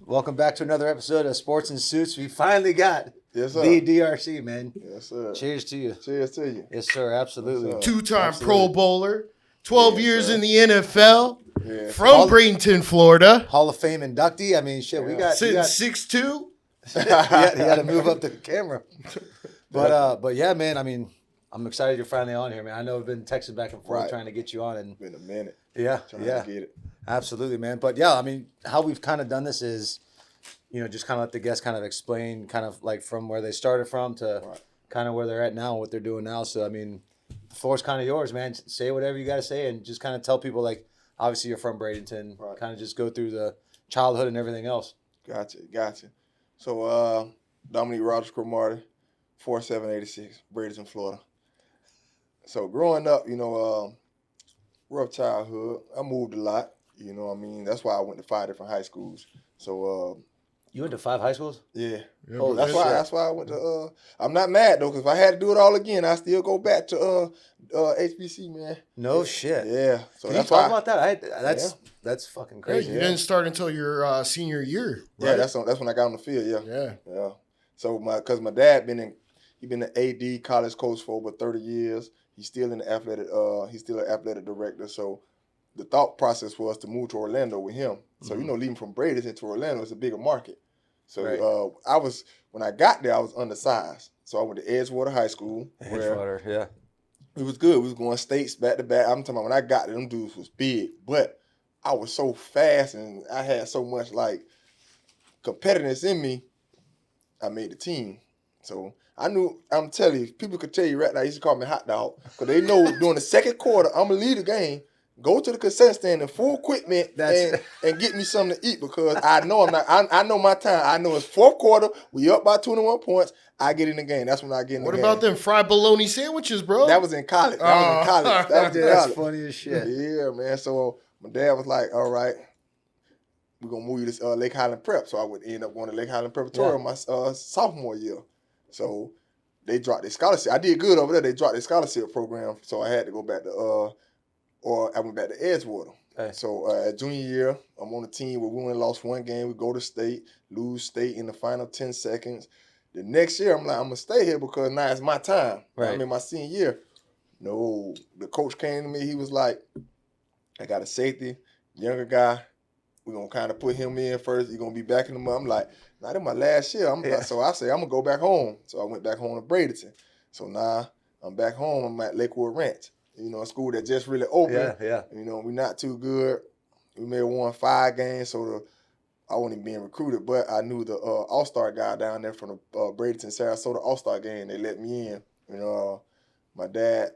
Welcome back to another episode of Sports and Suits. We finally got Yes, sir. the DRC, man. Yes, sir. Cheers to you. Cheers to you. Yes, sir. Absolutely. Yes, sir. Two-time Absolutely. Pro Bowler, 12 Yes, years sir. in the NFL, Yes. from Bradenton, Florida. Hall of Fame inductee. I mean, shit, we got. Sitting You 6'2". got to move up the camera. But yeah, man. I mean, I'm excited you're finally on here, man. I know we've been texting back and forth Right. trying to get you on, and Been a minute. yeah, Trying yeah, to get it. absolutely, man. But yeah, I mean, how we've kind of done this is, just kind of let the guests kind of explain, kind of like from where they started from to Right. kind of where they're at now, and what they're doing now. So I mean, the floor's kind of yours, man. Say whatever you got to say, and just kind of tell people, like, obviously you're from Bradenton. Right. Kind of just go through the childhood and everything else. Gotcha. So, Dominique Rogers-Cromartie, 4786, Bradenton, Florida. So, growing up, rough childhood. I moved a lot. You know what I mean? That's why I went to 5 different high schools. So, You went to 5 high schools? yeah. Oh, That's shit. why I went to. I'm not mad though, because if I had to do it all again, I still go back to HBC, man. No shit. Yeah. So Can you that's talk why. about that? That's fucking Yeah, crazy. you didn't start until your senior year, right? Yeah, that's when I got on the field. Yeah. Yeah. So because my dad he been an AD college coach for over 30 years. He's still in the athletic. He's still an athletic director. So the thought process was to move to Orlando with him. So leaving from Bradenton to Orlando is a bigger market. So Right. When I got there, I was undersized. So I went to Edgewater High School. Where Edgewater, yeah. it was good. We was going states back to back. I'm talking about when I got there, them dudes was big, but I was so fast and I had so much like competitiveness in me. I made the team. So I knew, I'm telling you, people could tell you right now, they used to call me hot dog. Because they know during the second quarter, I'm going to lead the game, go to the concession stand in full equipment and get me something to eat because I know I know my time. I know it's fourth quarter, we up by 21 points, I get in the game. That's when I get in the game. What about them fried bologna sandwiches, bro? That was in college. That's funny as shit. Yeah, man. So my dad was like, all right, we're going to move you to Lake Highland Prep. So I would end up going to Lake Highland Preparatory my sophomore year. So they dropped their scholarship. I did good over there. They dropped their scholarship program. So I had to go back to, I went back to Edgewater. Hey. So at junior year, I'm on a team where we only lost one game. We go to state, lose state in the final 10 seconds. The next year, I'm like, I'm going to stay here because now it's my time. Right. I'm in my senior year. No, the coach came to me. He was like, I got a safety, younger guy. We're going to kind of put him in first. You're going to be backing him up. I'm like, not in my last year. So I say, I'm going to go back home. So I went back home to Bradenton. So now I'm back home. I'm at Lakewood Ranch. A school that just really opened. Yeah. We're not too good. We may have won 5 games, so I wasn't even being recruited, but I knew the All-Star guy down there from the Bradenton, Sarasota All-Star game. They let me in. My dad,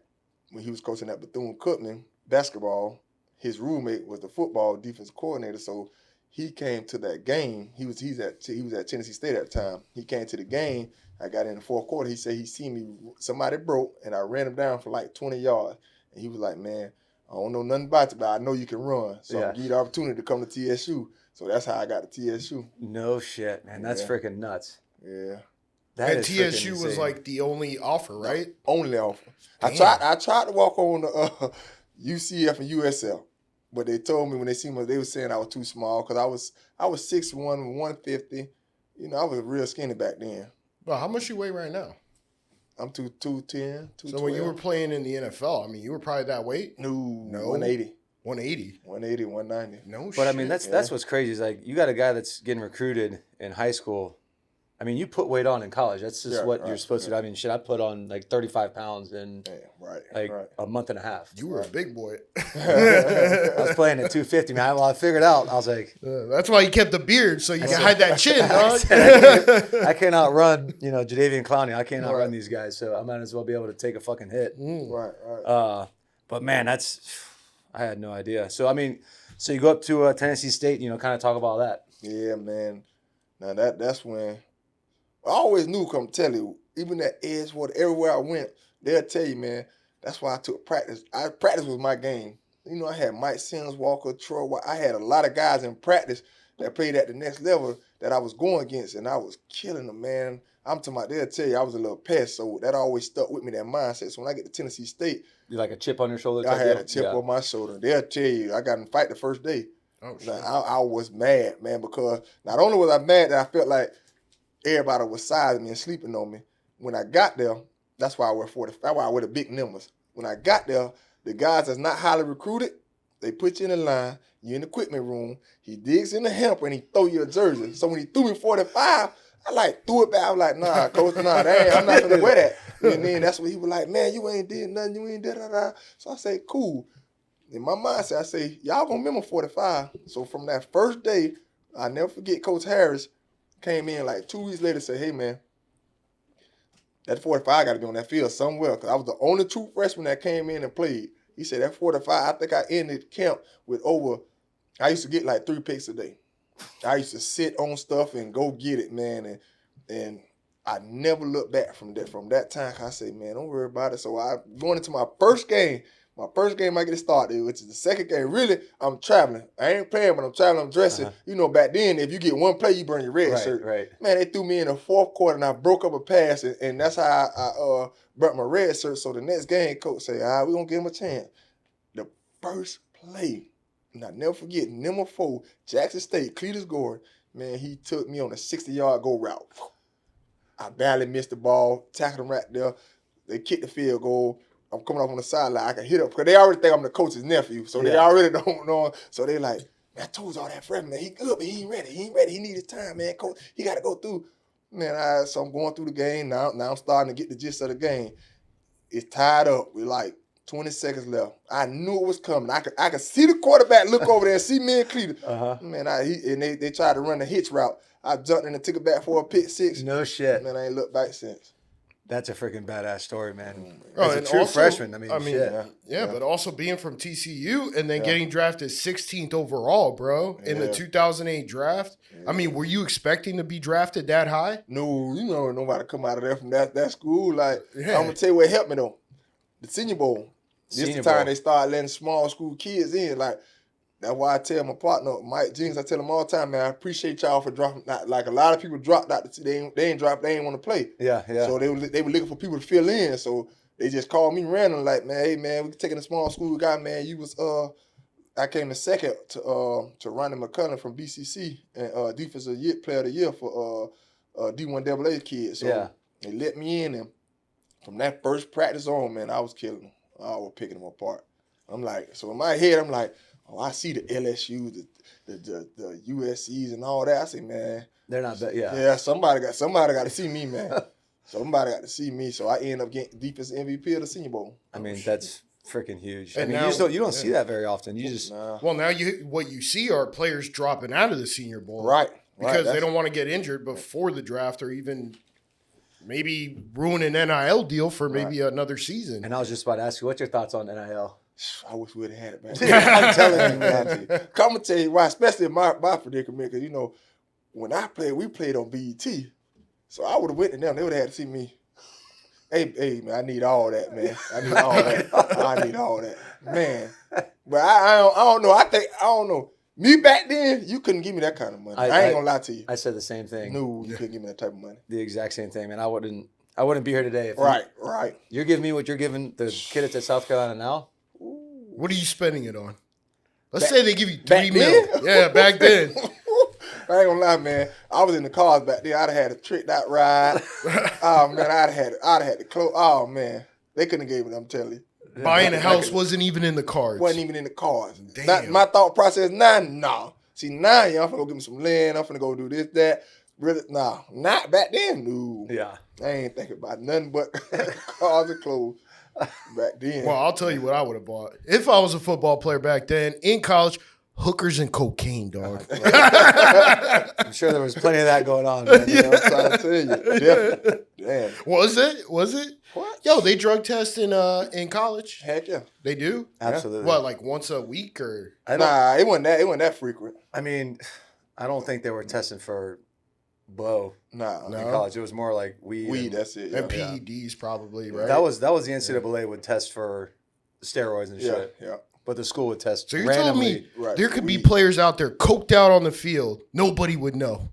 when he was coaching at Bethune-Cookman basketball, his roommate was the football defensive coordinator, so he came to that game. He was at Tennessee State at the time. He came to the game. I got in the fourth quarter. He said he seen me, somebody broke, and I ran him down for like 20 yards. And he was like, man, I don't know nothing about you, but I know you can run. So I'll give you the opportunity to come to TSU. So that's how I got to TSU. No shit, man. That's freaking nuts. Yeah. That and is TSU freaking was insane. like the only offer, right? Only offer. Damn. I tried to walk on the UCF and USL, but they told me when they seen me, they were saying I was too small because I was 6'1", 150. I was real skinny back then. Well, how much you weigh right now? I'm 210, 212. So when you were playing in the NFL, I mean, you were probably that weight? No, 180. 180. 180, 190. No shit. But I mean, that's what's crazy is like you got a guy that's getting recruited in high school. I mean, you put weight on in college. That's just what you're supposed to do. I mean, shit, I put on like 35 pounds in a month and a half. You were a big boy. I was playing at 250, man. Well, I figured out. I was like, that's why you kept the beard, so you can hide that chin, dog. I can't outrun, Jadeveon Clowney. I can't outrun these guys, so I might as well be able to take a fucking hit. Right. But man, I had no idea. So I mean, so you go up to Tennessee State, kind of talk about that. Yeah, man. Now that's when I always knew. Come tell you, even at Edgewater, everywhere I went, they'll tell you, man. That's why I took practice. Practice was my game. I had Mike Sims, Walker, Troy. I had a lot of guys in practice that played at the next level that I was going against, and I was killing them, man. I'm talking about, they'll tell you I was a little pest, so that always stuck with me, that mindset. So when I get to Tennessee State, You like a chip on your shoulder? I had a chip on my shoulder. They'll tell you I got in a fight the first day. Oh, shit. Like, I was mad, man, because not only was I mad that I felt like everybody was sizing me and sleeping on me. When I got there, that's why I wear 40. That's why I wear the big numbers. When I got there, the guys that's not highly recruited, they put you in the line. You in the equipment room. He digs in the hamper and he throw you a jersey. So when he threw me 45, I like threw it back. I was like, nah, coach, nah, I'm not gonna wear that. And then that's when he was like, man, you ain't did nothing. You ain't da-da-da. So I say, cool. In my mindset, I say, y'all gonna remember 45. So from that first day, I never forget Coach Harris came in like 2 weeks later and said, hey, man, that 45 got to be on that field somewhere because I was the only true freshman that came in and played. He said that 45, I think I ended camp with I used to get like 3 picks a day. I used to sit on stuff and go get it, man. And I never looked back from that time. I say, man, don't worry about it. So I going into my first game I get started, which is the second game. Really, I'm traveling. I ain't playing, but I'm traveling, I'm dressing. Uh-huh. You know, back then, if you get one play, you burn your red shirt. Right. Man, they threw me in the fourth quarter, and I broke up a pass, and that's how I burnt my red shirt. So the next game, coach say, all right, we're going to give him a chance. The first play, and I never forget, number 4, Jackson State, Cletus Gordon, man, he took me on a 60-yard go route. I barely missed the ball, tackled him right there. They kicked the field goal. I'm coming off on the sideline. I can hit up because they already think I'm the coach's nephew, so they already don't know. So they like, man, I told you all that freshman, man, he good, but he ain't ready. He need his time, man. Coach, he got to go through. Man, so I'm going through the game now. Now I'm starting to get the gist of the game. It's tied up with like 20 seconds left. I knew it was coming. I could see the quarterback look over there and see me and Cleveland. Uh-huh. Man, they tried to run the hitch route. I jumped in and took it back for a pick 6. No shit. Man, I ain't looked back since. That's a freaking badass story, man. Oh, As a true freshman, I mean, shit. Yeah, but also being from TCU and then getting drafted 16th overall, bro, in the 2008 draft. I mean, were you expecting to be drafted that high? No, you know, nobody come out of there from that school. Like, I'm going to tell you what helped me, though. The Senior Bowl. This the time they started letting small school kids in. Like, that's why I tell my partner, Mike Jenkins, I tell him all the time, man, I appreciate y'all for dropping. Like, a lot of people dropped out. They ain't dropped. They ain't want to play. Yeah. So they were looking for people to fill in. So they just called me random, like, man, hey, man, we taking a small school guy, man. You was, I came in second to Ronnie McCullum from BCC and Defensive Player of the Year for D1AA kids. So they let me in, and from that first practice on, man, I was killing them. I was picking them apart. I'm like, so in my head, I'm like, oh, I see the LSU, the USCs and all that. I say, man, they're not that. Yeah, somebody got to see me, man. Somebody got to see me. So I end up getting defensive MVP of the Senior Bowl. I mean, that's freaking huge. And I mean, now, you don't see that very often. You just well, now what you see are players dropping out of the Senior Bowl, right? Because they don't want to get injured before the draft or even maybe ruin an NIL deal for maybe another season. And I was just about to ask you, what's your thoughts on NIL? I wish we would have had it back then. I'm telling you, man. I'm going to tell you why, especially in my predicament, because, you know, when I played, we played on BET. So I would have went to them. They would have had to see me. Hey, man, I need all that, man. I need all that. Man. But I don't know. I don't know. Me back then, you couldn't give me that kind of money. I ain't going to lie to you. I said the same thing. No, you couldn't give me that type of money. The exact same thing, man. I wouldn't be here today. If Right. You're giving me what you're giving the kid at South Carolina now? What are you spending it on? Let's say they give you $3 million. million. Yeah, back then. I ain't gonna lie, man. I was in the cars back then. I'd have had a tricked out ride. Oh man, I'd have had the clothes. Oh man, they couldn't have gave it. I'm telling you. Buying a house wasn't even in the cards. Wasn't even in the cards. Damn. My thought process now, nah. See now, I'm finna go give me some land. I'm finna go do this, that. Really, nah. Not back then, no. Yeah. I ain't thinking about nothing but cars and clothes. Back then. Well, I'll tell you what I would have bought. If I was a football player back then, in college, hookers and cocaine, dog. I'm sure there was plenty of that going on, man. You know what I'm trying to tell you. Definitely. Damn. Was it? What? Yo, they drug test in college. Heck yeah. They do? Absolutely. What, like once a week or? Nah, it wasn't that frequent. I mean, I don't think they were testing for blow Nah. in college. It was more like weed. That's it. And Yeah. PEDs probably, right? That was the NCAA would test for steroids and shit. Yeah. But the school would test So you're randomly. telling me there could be players out there coked out on the field. Nobody would know.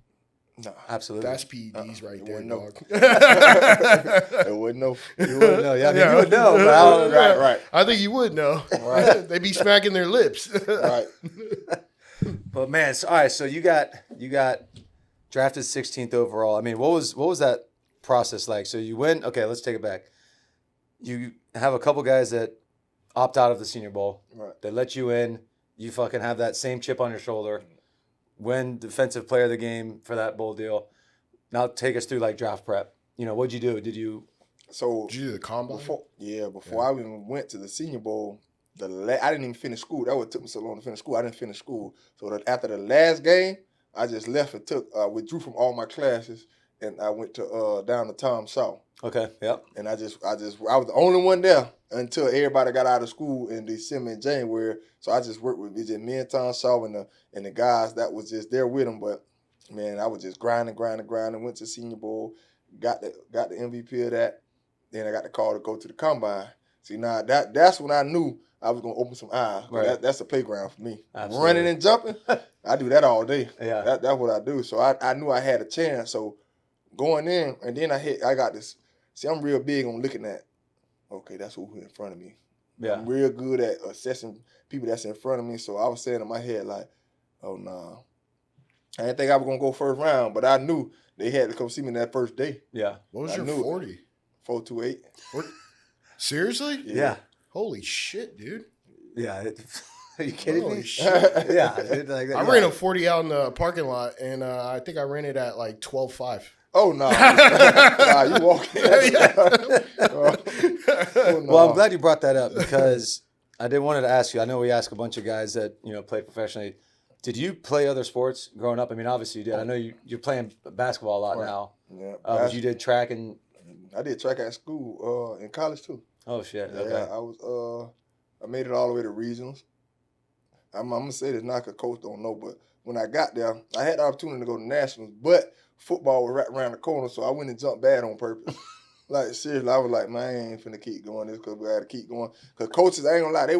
No. Absolutely. That's PEDs right there, wouldn't know. dog. They wouldn't know. You wouldn't know. Yeah, I mean, you would know. But I don't, Right. I think you would know. Right. They'd be smacking their lips. Right. But man, all right. So you got drafted 16th overall. I mean, what was that process like? So you win. Okay, let's take it back. You have a couple guys that opt out of the Senior Bowl. Right. They let you in. You fucking have that same chip on your shoulder. Win Defensive Player of the Game for that bowl deal. Now take us through like draft prep. What'd you do? Did you do the combine? Before I even went to the Senior Bowl, I didn't even finish school. That would took me so long to finish school. I didn't finish school. So after the last game, I just left and withdrew from all my classes, and I went to down to Tom Shaw. Okay. Yep. And I was the only one there until everybody got out of school in December and January. So I just worked with me and Tom Shaw and the guys that was just there with them. But man, I was just grinding. Went to Senior Bowl, got the MVP of that. Then I got the call to go to the combine. See, now that's when I knew I was gonna open some eyes. Right. That's a playground for me. Absolutely. Running and jumping, I do that all day. Yeah. That's what I do. So I knew I had a chance. So going in, and then I got this. See, I'm real big on looking at, okay, that's who's in front of me. Yeah. I'm real good at assessing people that's in front of me. So I was saying in my head like, oh no, I didn't think I was gonna go first round, but I knew they had to come see me that first day. Yeah. What was your 40? 4.28. Seriously? Yeah. Holy shit, dude. Yeah. Are you kidding Holy me? shit. Yeah. Like I ran a 40 out in the parking lot, and I think I ran it at like 12.5. Oh, no. Nah, you walking. Well, I'm glad you brought that up because I wanted to ask you. I know we ask a bunch of guys that play professionally. Did you play other sports growing up? I mean, obviously you did. I know you're playing basketball a lot now. Yeah. But you did track and. I did track at school, in college too. Oh shit! Yeah, Okay. I made it all the way to regionals. I'm gonna say this now because coach don't know, but when I got there, I had the opportunity to go to nationals, but football was right around the corner, so I went and jumped bad on purpose. Like seriously, I was like, man, I ain't finna keep going this because we got to keep going. Because coaches, I ain't gonna lie, they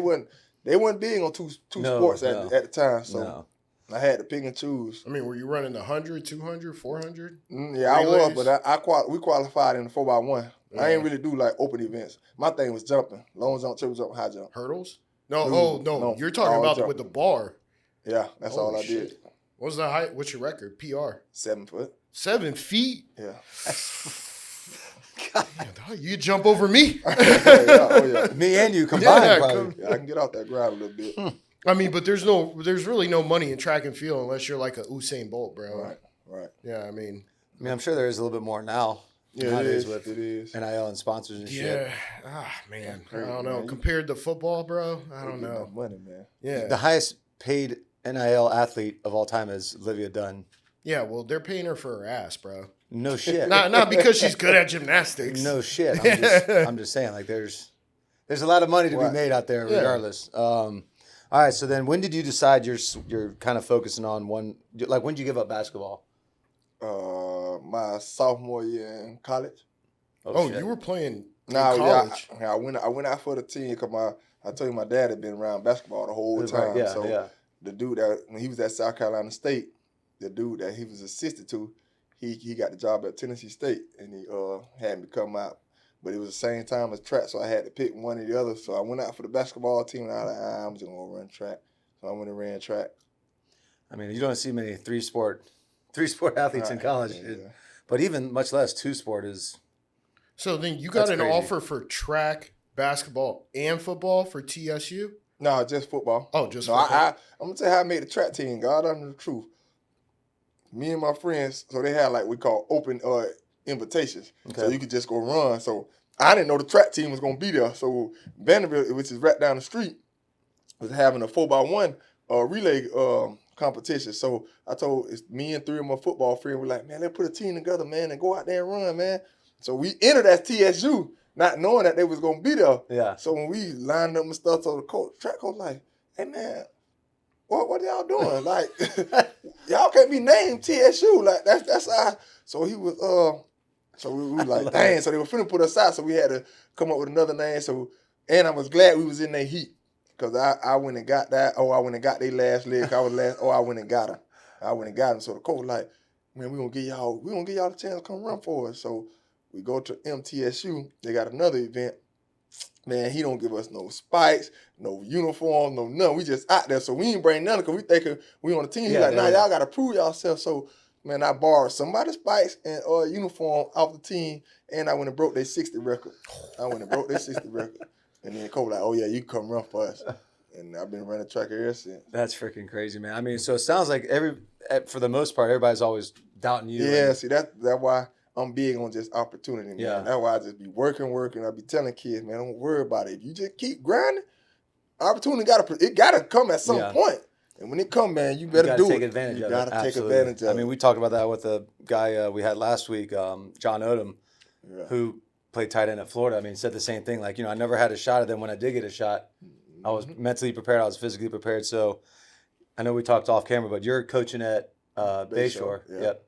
wasn't big on two sports at the time, so I had to pick and choose. I mean, were you running 100, 200, 400? Yeah, I was, but we qualified in the 4x1. Yeah. I ain't really do like open events. My thing was jumping, long jump, triple jump, high jump. Hurdles? No. You're talking about with the bar. Yeah, that's all I did. What was the height? What's your record? PR? 7 foot. 7 feet? Yeah. God, you jump over me. Yeah. Me and you combined, probably. I can get off that ground a little bit. I mean, but there's really no money in track and field unless you're like a Usain Bolt, bro. Right. Yeah, I mean, I'm sure there is a little bit more now. Yeah, it is. With it is. NIL and sponsors and shit. Yeah. Man. I don't know. Compared to football, bro, I don't know. Money, man. Yeah. The highest paid NIL athlete of all time is Olivia Dunn. Yeah, well, they're paying her for her ass, bro. No shit. Not because she's good at gymnastics. No shit. I'm just saying, like, there's a lot of money to be made out there, regardless. All right. So then, when did you decide you're kind of focusing on one? Like, when did you give up basketball? My sophomore year in college. Oh, you were playing in college? Yeah, I went out for the team because I told you my dad had been around basketball the whole time. Yeah. The dude that when he was at South Carolina State, the dude that he was assisted to, he got the job at Tennessee State, and he had me come out. But it was the same time as track, so I had to pick one or the other. So I went out for the basketball team, and I was like, I'm just going to run track. So I went and ran track. I mean, you don't see many three sport athletes in college. Yeah. But even much less two-sport is... So then you got an offer for track, basketball, and football for TSU? No, just football. Oh, just football. I'm going to tell you how I made the track team, God under the truth. Me and my friends, so they had like we call open invitations. Okay. So you could just go run. So I didn't know the track team was going to be there. So Vanderbilt, which is right down the street, was having a 4x1 relay competition. So I told me and 3 of my football friends, we're like, man, let's put a team together, man, and go out there and run, man. So we entered as TSU, not knowing that they was going to be there. Yeah. So when we lined up and stuff, so the track coach like, hey, man, what y'all doing? Like, y'all can't be named TSU. Like, that's our... So he was, so we were like, dang. So they were finna put us out, so we had to come up with another name. So, and I was glad we was in their heat. Because I went and got that. Oh, I went and got their last leg. I was last. Oh, I went and got them. So the coach was like, man, we're going to give y'all the chance to come run for us. So we go to MTSU. They got another event. man, he don't give us no spikes, no uniform, no nothing. We just out there. So we ain't bring none because we think we on the team. He's like, nah, y'all got to prove yourself. So, man, I borrowed somebody's spikes and uniform off the team, and I went and broke their 60 record. And then Cole like, oh, yeah, you come run for us. And I've been running track ever since. That's freaking crazy, man. I mean, so it sounds like for the most part, everybody's always doubting you. Yeah, see, that's why I'm big on just opportunity, man. Yeah. That's why I just be working. I be telling kids, man, don't worry about it. If you just keep grinding, opportunity gotta come at some point. And when it come, man, you better do it. You gotta take advantage of it. I mean, we talked about that with the guy we had last week, John Odom, who played tight end at Florida. I mean, said the same thing. Like, I never had a shot at them. When I did get a shot, I was mentally prepared. I was physically prepared. So I know we talked off camera, but you're coaching at Bayshore. Yep.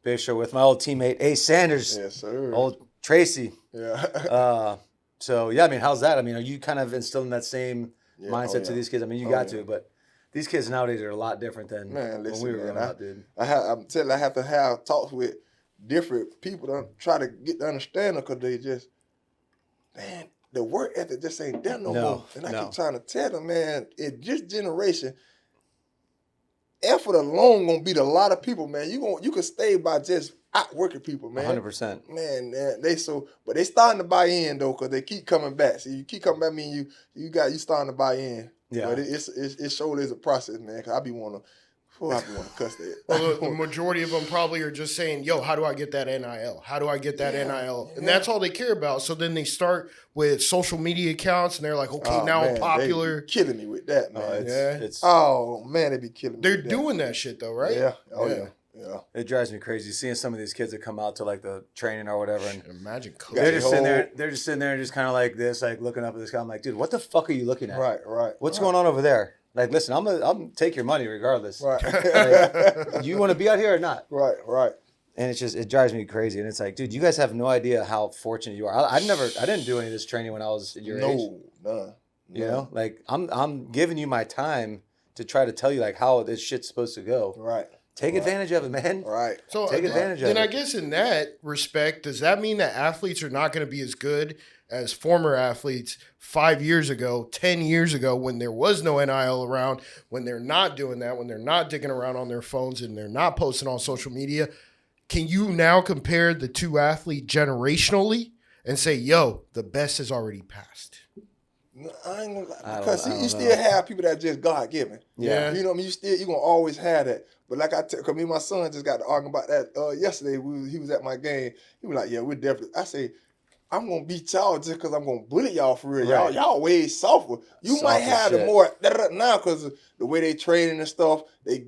Bayshore with my old teammate, Ace Sanders. Yes, sir. Old Tracy. Yeah. So, yeah, I mean, how's that? I mean, are you kind of instilling that same mindset to these kids? I mean, you got to, but these kids nowadays are a lot different than when we were growing up, dude. I'm telling you, I have to have talks with different people to try to get to understand them because they just, man, the work ethic just ain't there no more. And I keep trying to tell them, man, in this generation, effort alone gonna beat a lot of people, man. You can stay by just outworking people, man. 100%. Man, but they starting to buy in though, cause they keep coming back. See, you keep coming back, mean you starting to buy in. Yeah. But it surely is a process, man. Cause I be wanna cuss that. Well, the majority of them probably are just saying, yo, how do I get that NIL? How do I get that NIL? And that's all they care about. So then they start with social media accounts, and they're like, okay, now I'm popular. They be killing me with that, man. They be killing me. They're doing that shit, though, right? Yeah. Yeah. It drives me crazy seeing some of these kids that come out to like the training or whatever, and imagine they're just sitting there. They're just sitting there and just kind of like this, like looking up at this guy. I'm like, dude, what the fuck are you looking at? Right. What's going on over there? Like, listen, I'm gonna take your money regardless. Right. Like, you want to be out here or not? Right. And it drives me crazy. And it's like, dude, you guys have no idea how fortunate you are. I didn't do any of this training when I was your age. None. You know, like I'm giving you my time to try to tell you like how this shit's supposed to go. Right. Take advantage of it, man. Right. So take advantage of it. And I guess in that respect, does that mean that athletes are not going to be as good as former athletes 5 years ago, 10 years ago, when there was no NIL around, when they're not doing that, when they're not digging around on their phones and they're not posting on social media? Can you now compare the two athletes generationally and say, yo, the best has already passed? I ain't gonna lie, because you still have people that just God given. Yeah. You know what I mean? You gonna always have that. But like because me and my son just got to arguing about that yesterday. He was at my game. He was like, yeah, we're definitely. I say, I'm gonna beat y'all just because I'm gonna bully y'all for real. Right. Y'all way softer. You might have the more now because the way they training and stuff. They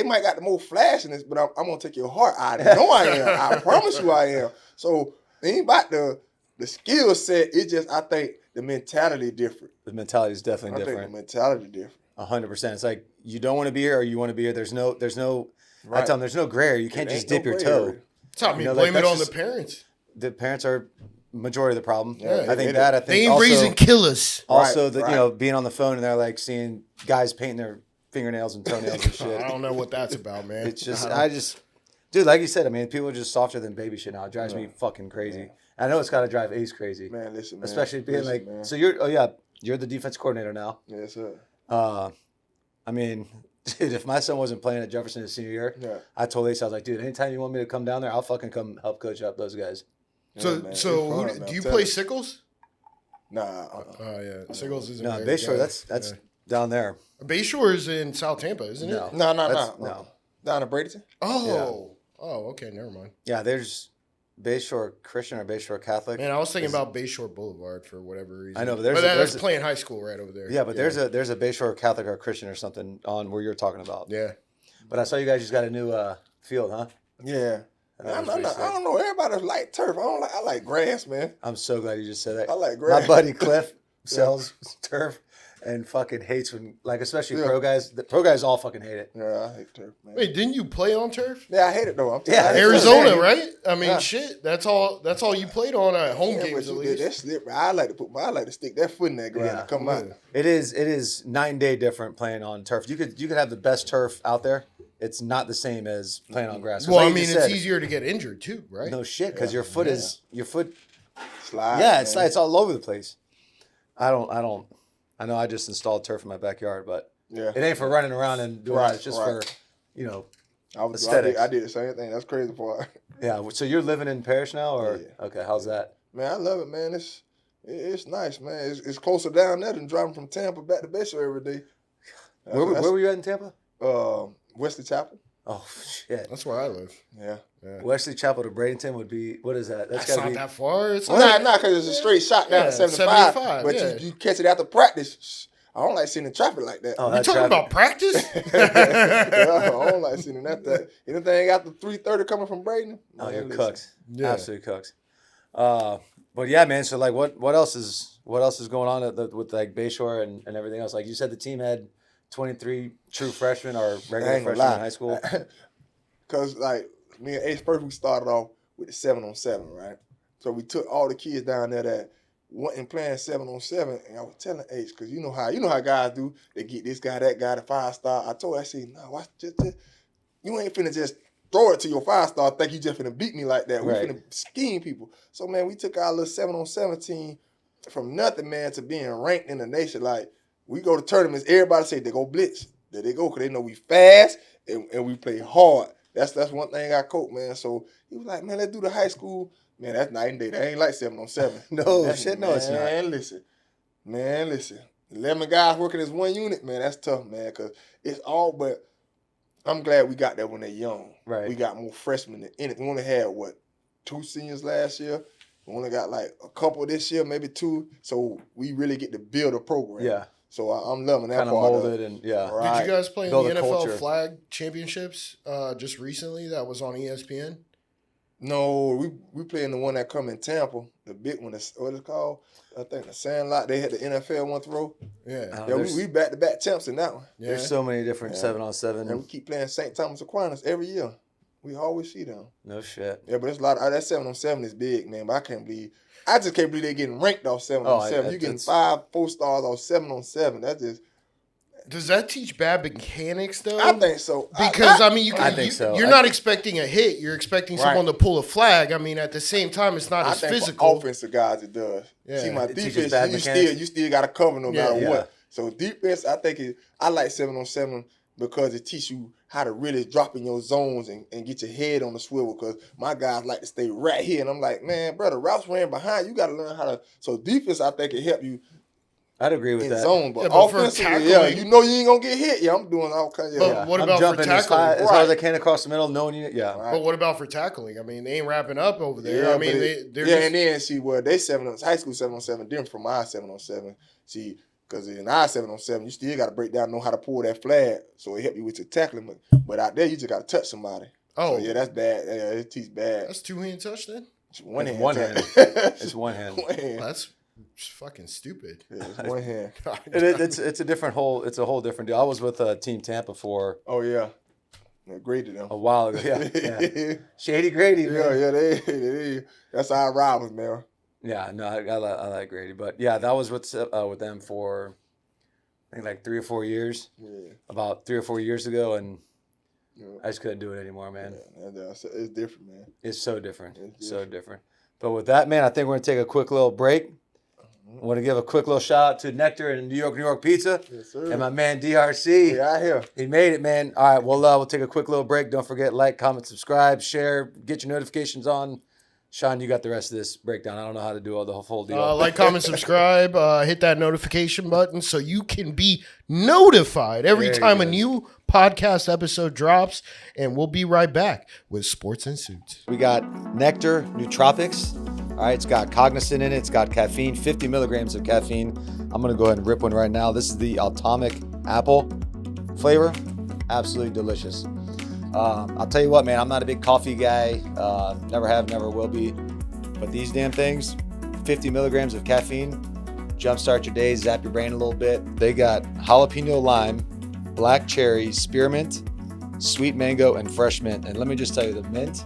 might got the more flashiness, but I'm gonna take your heart. I know I am. I promise you I am. So it ain't about the skill set. It's just I think the mentality different. The mentality is definitely different. I think the mentality different. 100%. It's like you don't want to be here or you want to be here. There's no. Right. I tell them there's no gray area. You can't just dip your toe. Tell me, blame it on the parents. The parents are majority of the problem. Yeah, I think that. I think they ain't also, raising killers. Also, being on the phone and they're like seeing guys painting their fingernails and toenails and shit. I don't know what that's about, man. It's just dude, like you said, I mean, people are just softer than baby shit now. It drives me fucking crazy. Yeah. I know it's got to drive Ace crazy. Man, listen, man. Especially being man. So you're the defense coordinator now. Yes, sir. I mean, dude, if my son wasn't playing at Jefferson his senior year, I told Ace, I was like, dude, anytime you want me to come down there, I'll fucking come help coach up those guys. So do you play Sickles? Nah. Oh, yeah. Sickles isn't no, Bayshore, that's down there. Bayshore is in South Tampa, isn't it? No. Down in Bradenton? Oh. Yeah. Oh, okay, never mind. Yeah, there's Bayshore Christian or Bayshore Catholic. Man, I was thinking about Bayshore Boulevard for whatever reason. I know, but that's playing high school right over there. Yeah, but there's a Bayshore Catholic or Christian or something on where you're talking about. Yeah. But I saw you guys just got a new field, huh? Yeah. I don't know. Everybody like turf. I like grass, man. I'm so glad you just said that. I like grass. My buddy Cliff sells turf and fucking hates when, like, especially pro guys. The pro guys all fucking hate it. Yeah, I hate turf, man. Wait, didn't you play on turf? Yeah, I hate it though. Arizona, right? I mean, shit. That's all you played on at home games at least. That's slippery. I like to stick that foot in that ground and come out. It is night and day different playing on turf. You could have the best turf out there. It's not the same as playing on grass. Well, like I mean, it's easier to get injured too, right? No shit, because your foot slides. Yeah, it slides all over the place. I know I just installed turf in my backyard, but it ain't for running around and doing that. It's just for, aesthetics. I did the same thing. That's crazy part. Yeah. So you're living in Parrish now, or okay? How's that? Man, I love it, man. It's nice, man. It's closer down there than driving from Tampa back to Bayshore every day. Where were you at in Tampa? Wesley Chapel. Oh shit! That's where I live. Yeah. Wesley Chapel to Bradenton would be, what is that? That's not that far. It's not because it's a straight shot down to 75. But you catch it after practice. I don't like seeing the traffic like that. You talking about practice? I don't like seeing that. Anything after 3:30 coming from Braden? Oh, you're cooks. Yeah. Absolutely cooks. But yeah, man. So like, what else is going on with like Bayshore and everything else? Like you said, the team had 23 true freshmen or regular freshmen in high school. Because like me and Ace Perfect started off with the 7-on-7, right? So we took all the kids down there that wasn't playing 7-on-7, and I was telling Ace, because you know how guys do. They get this guy, that guy, the 5-star. I told her, I said, no, watch just you ain't finna just throw it to your 5-star. Think you just finna beat me like that. We finna scheme people. So man, we took our little 7-on-7 team from nothing, man, to being ranked in the nation. Like we go to tournaments, everybody say they go blitz. There they go, because they know we fast and we play hard. That's one thing I coach, man. So he was like, man, let's do the high school. Man, that's night and day. That ain't like 7-on-7. No, it's not. Man, listen. 11 guys working as one unit, man, that's tough, man, because it's all but I'm glad we got that when they're young. Right. We got more freshmen than anything. We only had, 2 seniors last year? We only got like a couple this year, maybe 2. So we really get to build a program. Yeah. So I'm loving that kind of molded and Right. Did you guys play Build in the NFL culture. Flag Championships just recently? That was on ESPN. No, we playing the one that come in Tampa, the big one. What it's called? I think the Sandlot. They had the NFL one throw. Yeah. We back-to-back champs in that one. Yeah. There's so many different 7-on-7. And we keep playing St. Thomas Aquinas every year. We always see them. No shit. Yeah, but it's a lot. That 7-on-7 is big, man. But I just can't believe they're getting ranked off 7-on-7. You getting 5 4-stars off 7-on-7. That's just. Does that teach bad mechanics, though? I think so. Because, I think so. You're not expecting a hit. You're expecting someone to pull a flag. I mean, at the same time, it's not as physical. For offensive guys, it does. Yeah. See, my defense, you still got to cover no matter what. So defense, I think I like 7-on-7 because it teaches you how to really drop in your zones and get your head on the swivel, because my guys like to stay right here. And I'm like, man, brother, routes ran behind. You got to learn how to. So defense, I think it help you. I'd agree with that. Zone, but offensively, you ain't gonna get hit. Yeah, I'm doing all kinds of. But what about for tackling? As hard as I can across the middle, knowing you. Yeah. Right. But what about for tackling? I mean, they ain't wrapping up over there. Yeah, I mean, they're and then see they high school 7-on-7 different from our 7-on-7. See, because in our 7-on-7, you still got to break down, know how to pull that flag, so it help you with your tackling. But out there, you just got to touch somebody. Oh, so, yeah, that's bad. Yeah, it teaches bad. That's 2-hand touch then. It's one hand. It's one hand. Well, that's fucking stupid. Yeah, it's one hand. It's a different whole. It's a whole different deal. I was with Team Tampa for. Oh yeah, graded them a while ago. Yeah. Shady Grady. Man. Yeah, they. That's our rivals, man. Yeah, no, I like Grady, but yeah, that was with them for, I think like 3 or 4 years. Yeah. About 3 or 4 years ago, and I just couldn't do it anymore, man. Yeah, it's different, man. It's so different. So different. But with that, man, I think we're gonna take a quick little break. I want to give a quick little shout out to Nectar and New York Pizza. Yes, sir. And my man DRC. Yeah, I hear. He made it, man. All right, well, we'll take a quick little break. Don't forget, like, comment, subscribe, share, get your notifications on. Sean, you got the rest of this breakdown. I don't know how to do all the whole deal. Like, comment, subscribe, hit that notification button so you can be notified every time a new podcast episode drops. And we'll be right back with Sports and Suits. We got Nectar Nootropics. All right, it's got cognizant in it. It's got caffeine, 50 milligrams of caffeine. I'm going to go ahead and rip one right now. This is the Atomic Apple flavor. Absolutely delicious. I'll tell you what, man, I'm not a big coffee guy. Never have, never will be. But these damn things, 50 milligrams of caffeine, jumpstart your day, zap your brain a little bit. They got jalapeno lime, black cherry, spearmint, sweet mango, and fresh mint. And let me just tell you, the mint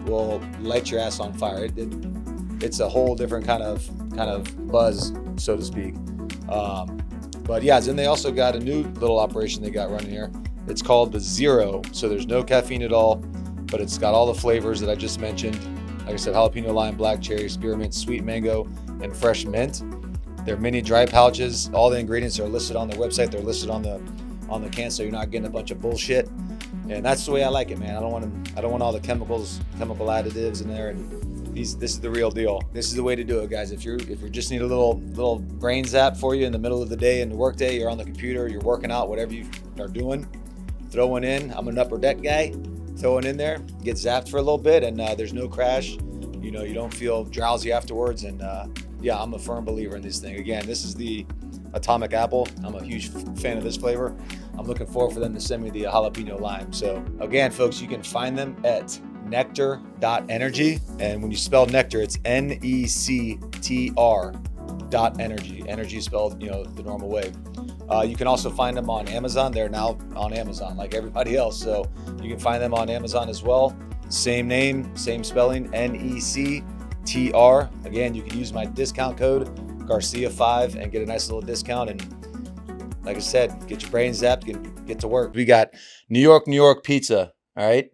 will light your ass on fire. It's a whole different kind of buzz, so to speak. But yeah, then they also got a new little operation they got running here. It's called the Zero. So there's no caffeine at all, but it's got all the flavors that I just mentioned. Like I said, jalapeno lime, black cherry, spearmint, sweet mango, and fresh mint. They're mini dry pouches. All the ingredients are listed on their website. They're listed on the can, so you're not getting a bunch of bullshit. And that's the way I like it, man. I don't want all the chemical additives in there. And this is the real deal. This is the way to do it, guys. If you just need a little brain zap for you in the middle of the day, in the work day, you're on the computer, you're working out, whatever you are doing, throw one in. I'm an upper deck guy. Throw it in there, get zapped for a little bit, and there's no crash. You don't feel drowsy afterwards. And yeah, I'm a firm believer in this thing. Again, this is the Atomic Apple. I'm a huge fan of this flavor. I'm looking forward for them to send me the jalapeno lime. So again, folks, you can find them at nectar.energy. And when you spell nectar, it's NECTR.energy. Energy spelled, the normal way. You can also find them on Amazon. They're now on Amazon like everybody else. So you can find them on Amazon as well. Same name, same spelling, NECTR. Again, you can use my discount code Garcia5 and get a nice little discount. And like I said, get your brain zapped, get to work. We got New York Pizza. All right.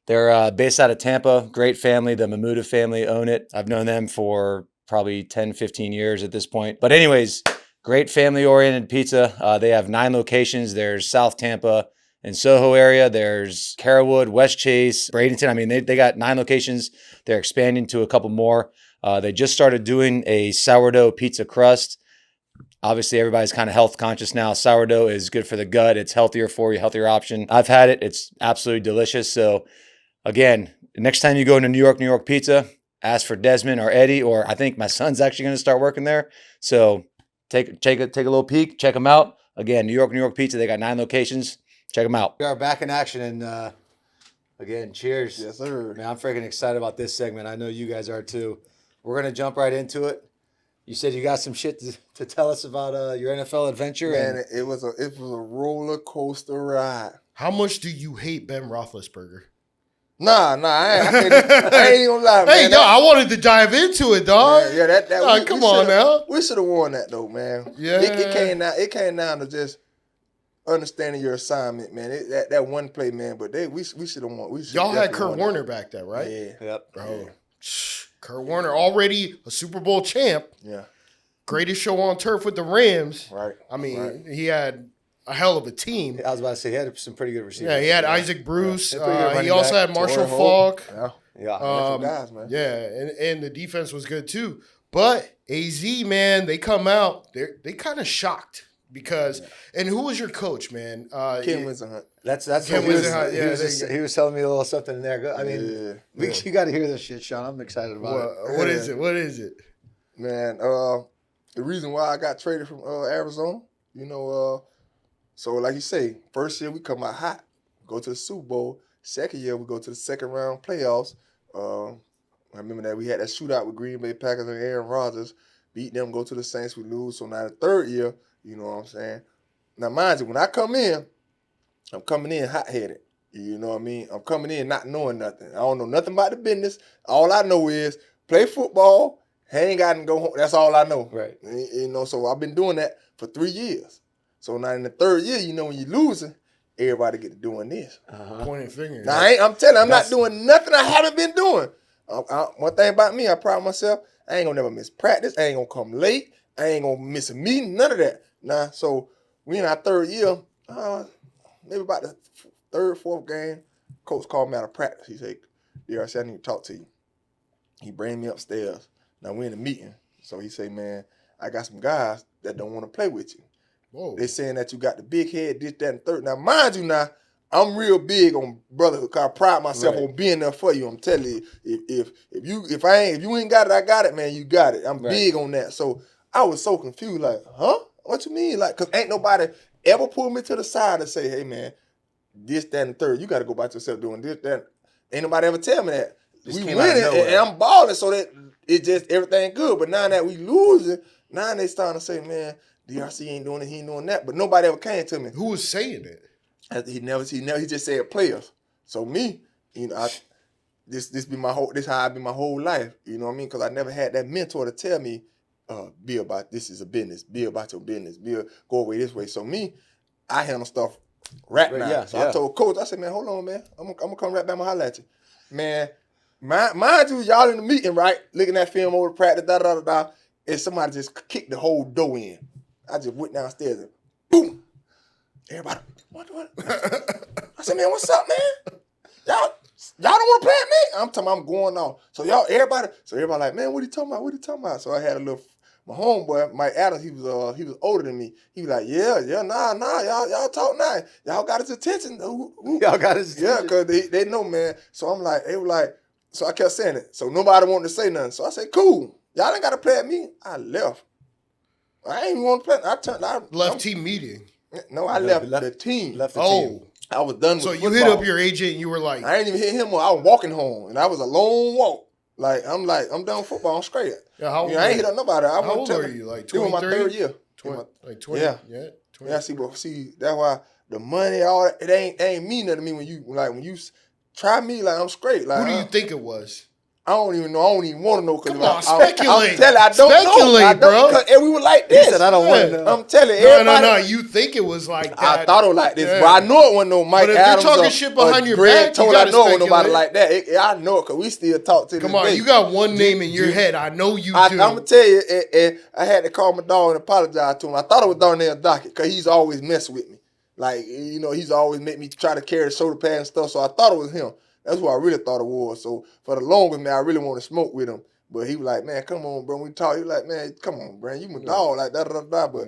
They're based out of Tampa. Great family. The Mamuda family own it. I've known them for probably 10, 15 years at this point. But anyways, great family-oriented pizza. They have 9 locations. There's South Tampa and Soho area. There's Carrollwood, West Chase, Bradenton. I mean, they got 9 locations. They're expanding to a couple more. They just started doing a sourdough pizza crust. Obviously, everybody's kind of health conscious now. Sourdough is good for the gut. It's healthier for you, healthier option. I've had it. It's absolutely delicious. So again, next time you go into New York Pizza, ask for Desmond or Eddie, or I think my son's actually going to start working there. So take a little peek, check them out. Again, New York Pizza. They got 9 locations. Check them out. We are back in action, and again, cheers. Yes, sir. Man, I'm freaking excited about this segment. I know you guys are too. We're gonna jump right into it. You said you got some shit to tell us about your NFL adventure. Man, it was a roller coaster ride. How much do you hate Ben Roethlisberger? Nah, I ain't gonna lie, man. Hey, no, I wanted to dive into it, dog. Yeah, that come on now. We should have won that though, man. Yeah, it came down to just understanding your assignment, man. That one play, man. But we should have won. Y'all had Kurt Warner back then, right? Yeah. Yep. Bro. Yeah. Kurt Warner, already a Super Bowl champ. Yeah. Greatest show on turf with the Rams. Right. I mean, he had a hell of a team. I was about to say he had some pretty good receivers. Yeah, he had Isaac Bruce. Yeah. He also had Marshall Falk. Yeah. Guys, man. Yeah, and the defense was good too. But AZ, man, they come out. They kind of shocked because. And who was your coach, man? Ken Wisenhunt. That's Ken what Wisenhunt. he was telling me a little something in there. I mean, you got to hear this shit, Sean. I'm excited about it. What is it? What is it? Man, the reason why I got traded from Arizona, so like you say, first year we come out hot, go to the Super Bowl. Second year we go to the second round playoffs. I remember that we had that shootout with Green Bay Packers and Aaron Rodgers, beat them, go to the Saints, we lose. So now the third year, you know what I'm saying? Now mind you, when I come in, I'm coming in hot-headed. You know what I mean? I'm coming in not knowing nothing. I don't know nothing about the business. All I know is play football, hang out and go home. That's all I know. Right. So I've been doing that for 3 years. So now in the third year, when you're losing, everybody get to doing this. Pointing fingers. Now, I'm telling you, I'm not doing nothing I haven't been doing. One thing about me, I pride myself, I ain't going to never miss practice. I ain't going to come late. I ain't going to miss a meeting, none of that. Now, so we in our third year, maybe about the third, fourth game, coach called me out of practice. He said, DRC, I need to talk to you. He bring me upstairs. Now, we in a meeting. So he say, man, I got some guys that don't want to play with you. Whoa. They saying that you got the big head, this, that, and third. Now, mind you now, I'm real big on brotherhood because I pride myself on being there for you. I'm telling you, if you ain't got it, I got it, man, you got it. I'm big on that. So I was so confused, like, huh? What you mean? Like, because ain't nobody ever pulled me to the side and say, hey, man, this, that, and third, you got to go by yourself doing this, that. Ain't nobody ever tell me that. We winning, and I'm balling so that it just, everything good. But now that we losing, now they starting to say, man, DRC ain't doing it, he ain't doing that. But nobody ever came to me. Who was saying it? He just said players. So me, this how I be my whole life. You know what I mean? Because I never had that mentor to tell me, be about this is a business, be about your business, go away this way. So me, I handle stuff right now. Yeah, so I told coach, I said, man, hold on, man. I'm gonna come right back and holler at you. Man, mind you, y'all in the meeting, right? Looking at film over the practice, and somebody just kicked the whole door in. I just went downstairs and boom. Everybody, what? I said, man, what's up, man? Y'all don't want to play at me? I'm talking about I'm going off. So everybody like, man, what are you talking about? So I had my homeboy, Mike Adams, he was older than me. He was like, yeah, nah, y'all talk now. Y'all got his attention. Y'all got his attention. Yeah, because they know, man. So I'm like, they were like, so I kept saying it. So nobody wanted to say nothing. So I said, cool. Y'all ain't got to play at me. I left. I ain't even want to play. Left team meeting. No, I left the team. Left the team. I was done with So football. you hit up your agent and you were like. I ain't even hit him. I was walking home, and I was a long walk. I'm done with football. I'm straight. Yeah, how old I ain't hit up nobody. How old are you? Like 23? It was my third year. 20? Yeah. 20. Yeah, see, that's why the money, all that, it ain't mean nothing to me when you try me, like I'm straight. Like, who do you think it was? I don't even know. I don't even want to know. Come on, speculate. I'm telling you, I don't know. Speculate, bro. And we were like this. He said, I don't want to know. I'm telling you, everybody. No. You think it was like that. I thought it was like this, Yeah. but I know it wasn't no Mike But if Adams. you're talking shit behind your back, you I gotta know it wasn't nobody speculate. like that. I know it because we still talk to this Come on, day. you got one name in your head. I know you do. I'm going to tell you, and I had to call my dog and apologize to him. I thought it was Darnell Dockett because he's always messing with me. Like, he's always make me try to carry the shoulder pad and stuff, so I thought it was him. That's what I really thought it was. So for the longest, man, I really want to smoke with him. But he was like, man, come on, bro. We talk. He was like, man, come on, bro. You my dog, like da-da-da-da. But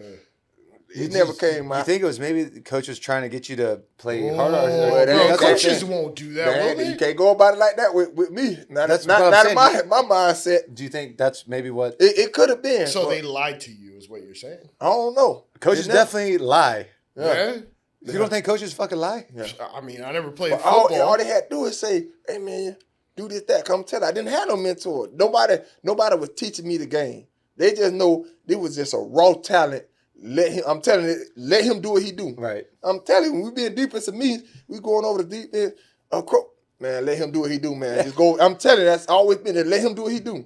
it never came out. You think it was maybe the coach was trying to get you to play harder? Bro, coaches won't do that, will they? You can't go about it like that with me. That's not in my mindset. Do you think that's maybe what? It could have been. So they lied to you is what you're saying? I don't know. Coaches definitely lie. Yeah. You don't think coaches fucking lie? Yeah. I mean, I never played football. football. All they had to do is say, hey, man, do this, that. Come tell. I didn't have no mentor. Nobody was teaching me the game. They just know it was just a raw talent. Let him do what he do. Right. I'm telling you, when we being defensive means, we going over the defense. Man, let him do what he do, man. Just go. I'm telling you, that's always been there. Let him do what he do.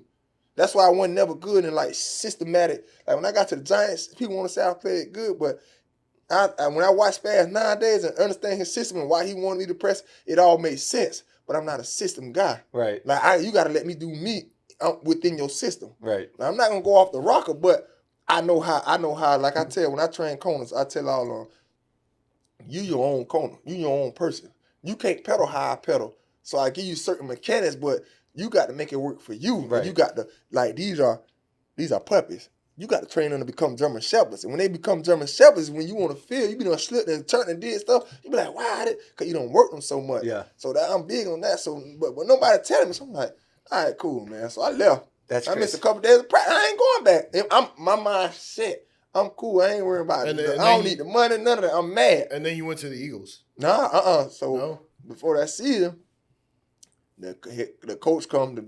That's why I wasn't never good in like systematic. Like when I got to the Giants, people want to say I played good, but when I watch Spaz nowadays and understand his system and why he wanted me to press, it all made sense. But I'm not a system guy. Right. Like you got to let me do me within your system. Right. Now, I'm not gonna go off the rocker, but I know how. Like I tell when I train corners, I tell all of them, you your own corner, you your own person. You can't pedal how I pedal. So I give you certain mechanics, but you got to make it work for you. Right. You got to these are puppies. You got to train them to become German Shepherds. And when they become German Shepherds, when you want to feel, you be done slipped and turned and did stuff, you be like, why? Because you don't work them so much. Yeah. So that I'm big on that. So, but nobody telling me, so I'm like, all right, cool, man. So I left. That's I missed a couple days of practice. I ain't going back. My mind set. I'm cool. I ain't worried about it. I don't need the money, none of that. I'm mad. And then you went to the Eagles. Nah, So before that season, the coach come, the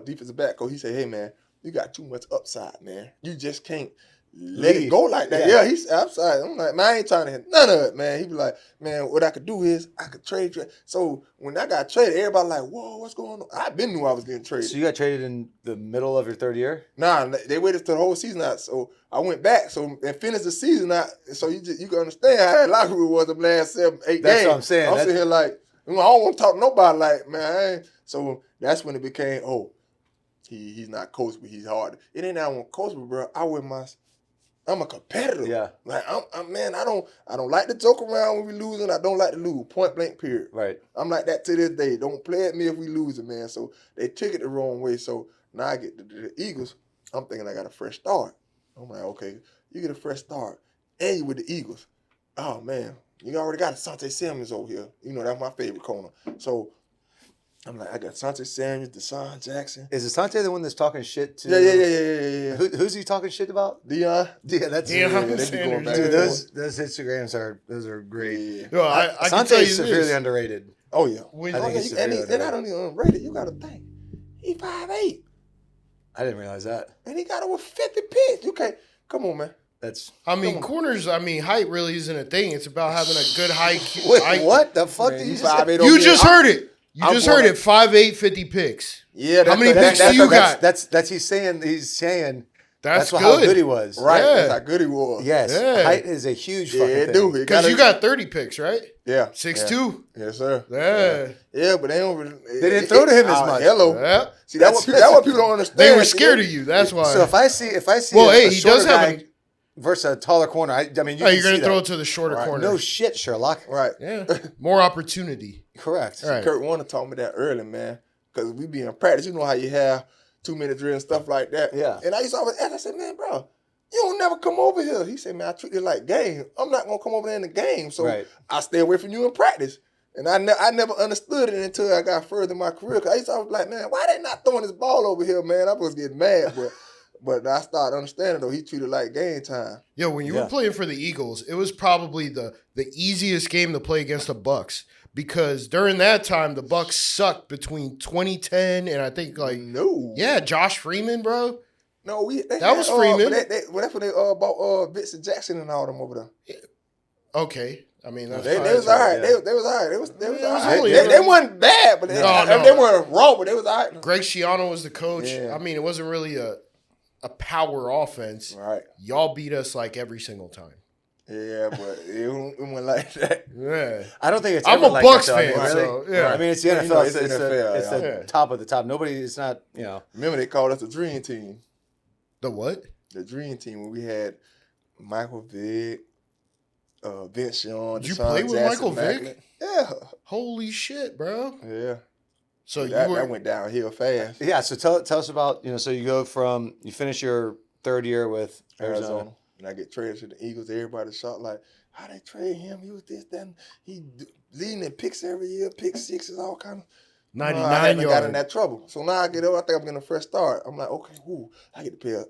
defensive back coach, he said, hey, man, you got too much upside, man. You just can't let it go like that. Yeah, he's upside. I'm like, man, I ain't trying to hit none of it, man. He be like, man, what I could do is I could trade. So when I got traded, everybody like, whoa, what's going on? I been knew I was getting traded. So you got traded in the middle of your third year? Nah, they waited till the whole season out. So I went back. So and finished the season out. So you can understand how that locker room was the last 7-8 games. That's what I'm saying. I'm sitting here like, I don't want to talk to nobody. Like, man, So that's when it became, he's not coachable, he's hard. It ain't that I want coachable, bro. I'm a competitor. Yeah. Like I don't like to joke around when we losing. I don't like to lose. Point blank, period. Right. I'm like that to this day. Don't play at me if we losing, man. So they took it the wrong way. So now I get the Eagles. I'm thinking I got a fresh start. I'm like, okay, you get a fresh start. And you with the Eagles. Oh man, you already got Asante Samuels over here. You know, that's my favorite corner. So I'm like, I got Asante Samuels, Deshaun Jackson. Is Asante the one that's talking shit to? Yeah. Who's he talking shit about? Dion. Yeah, that's Deion they be going back. Dude, those Instagrams are great. Yeah. Yo, I can Asante tell you is severely this. underrated. Oh yeah. And I don't even underrated. You got to think, he 5'8". I didn't realize that. And he got over 50 picks. You can't. Come on, man. Corners, height really isn't a thing. It's about having a good height. Wait, what the fuck did you just say? You just heard it. You just heard it. 5'8", 50 picks. Yeah. How many picks do you got? That's he's saying That's how good. good he was. Right. Yeah. That's how good he was. Yes. Yeah. Height is a huge fucking thing. Dude. Because you got 30 picks, right? Yeah. 6'2". Yes, sir. Yeah. But they don't really. They didn't throw to him as much. Hello. Yeah. See, that's what people don't understand. They were scared of you. That's why. So if I see Well, a hey, he shorter does have guy versus a taller corner, I mean, you're going to throw it to the shorter corner. No shit, Sherlock. Right. Yeah. More opportunity. Correct. Right. Kurt Warner taught me that early, man. Because we be in practice. You know how you have 2-minute drill and stuff like that. Yeah. And I used to always ask, I said, man, bro, you don't never come over here. He said, man, I treat it like game. I'm not going to come over there in the game. So I stay away from you in practice. And I never understood it until I got further in my career. Because I used to always be like, man, why they not throwing this ball over here, man? I was getting mad. But I started understanding, though, he treated it like game time. Yo, when you were playing for the Eagles, it was probably the easiest game to play against the Bucs. Because during that time, the Bucs sucked between 2010 and I think Josh Freeman, bro. No, that was Freeman. That's when they bought Vincent Jackson and all them over there. Okay, I mean they was all right. They was all right. They was all right. They they wasn't bad, but they weren't raw, but they was all right. Greg Schiano was the coach. Yeah. I mean, it wasn't really a power offense. Right. Y'all beat us like every single time. Yeah, but it went like that. Yeah. I don't think it's. I'm a like Bucs that, fan, really. so yeah. I mean, it's the NFL. It's NFL, it's the top of the top. Nobody. It's not. You know. Remember they called us the Dream Team. The what? The Dream Team when we had Michael Vick, Vince Young. Did you play with Michael Vick? Yeah. Holy shit, bro. Yeah. So that went downhill fast. Yeah. So tell us about So you finish your third year with Arizona. And I get traded to the Eagles. Everybody shot like, how they trade him? He was this, that. And he leading in picks every year, pick sixes, all kind of. 99 I haven't yards. got in that trouble. So now I get up. I think I'm getting a fresh start. I'm like, okay, I get to play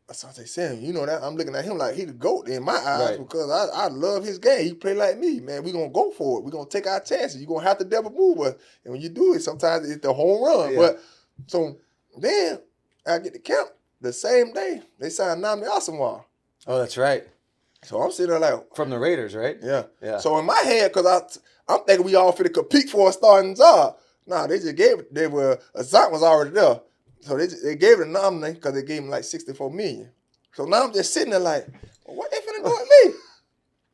Asante Samuel. You know that? I'm looking at him like he the GOAT in my eyes because I love his game. He play like me, man. We're going to go for it. We're going to take our chances. You're going to have to double move us. And when you do it, sometimes it's the home run. Yeah. But so then I get to camp. The same day, they signed Nnamdi Asomugha. Oh, that's right. So I'm sitting there like... From the Raiders, right? Yeah. So in my head, because I'm thinking we all fit to compete for a starting job. Nah, they just gave it. Azant was already there. So they gave it to Nnamdi because they gave him like $64 million. So now I'm just sitting there like, well, what they finna do with me?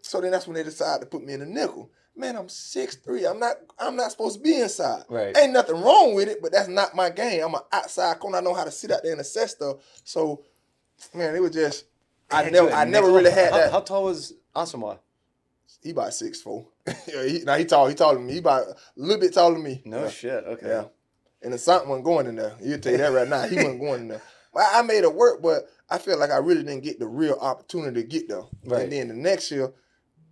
So then that's when they decided to put me in the nickel. Man, I'm 6'3". I'm not supposed to be inside. Right. Ain't nothing wrong with it, but that's not my game. I'm an outside corner. I know how to sit out there and assess stuff. So, man, it was just I never really had that. How tall was Asomugha? He about 6'4". He taller than me. He about a little bit taller than me. No shit. Okay. Yeah. And the something wasn't going in there. He'll tell you that right now. He wasn't going in there. But I made it work, but I feel like I really didn't get the real opportunity to get there. Right. And then the next year,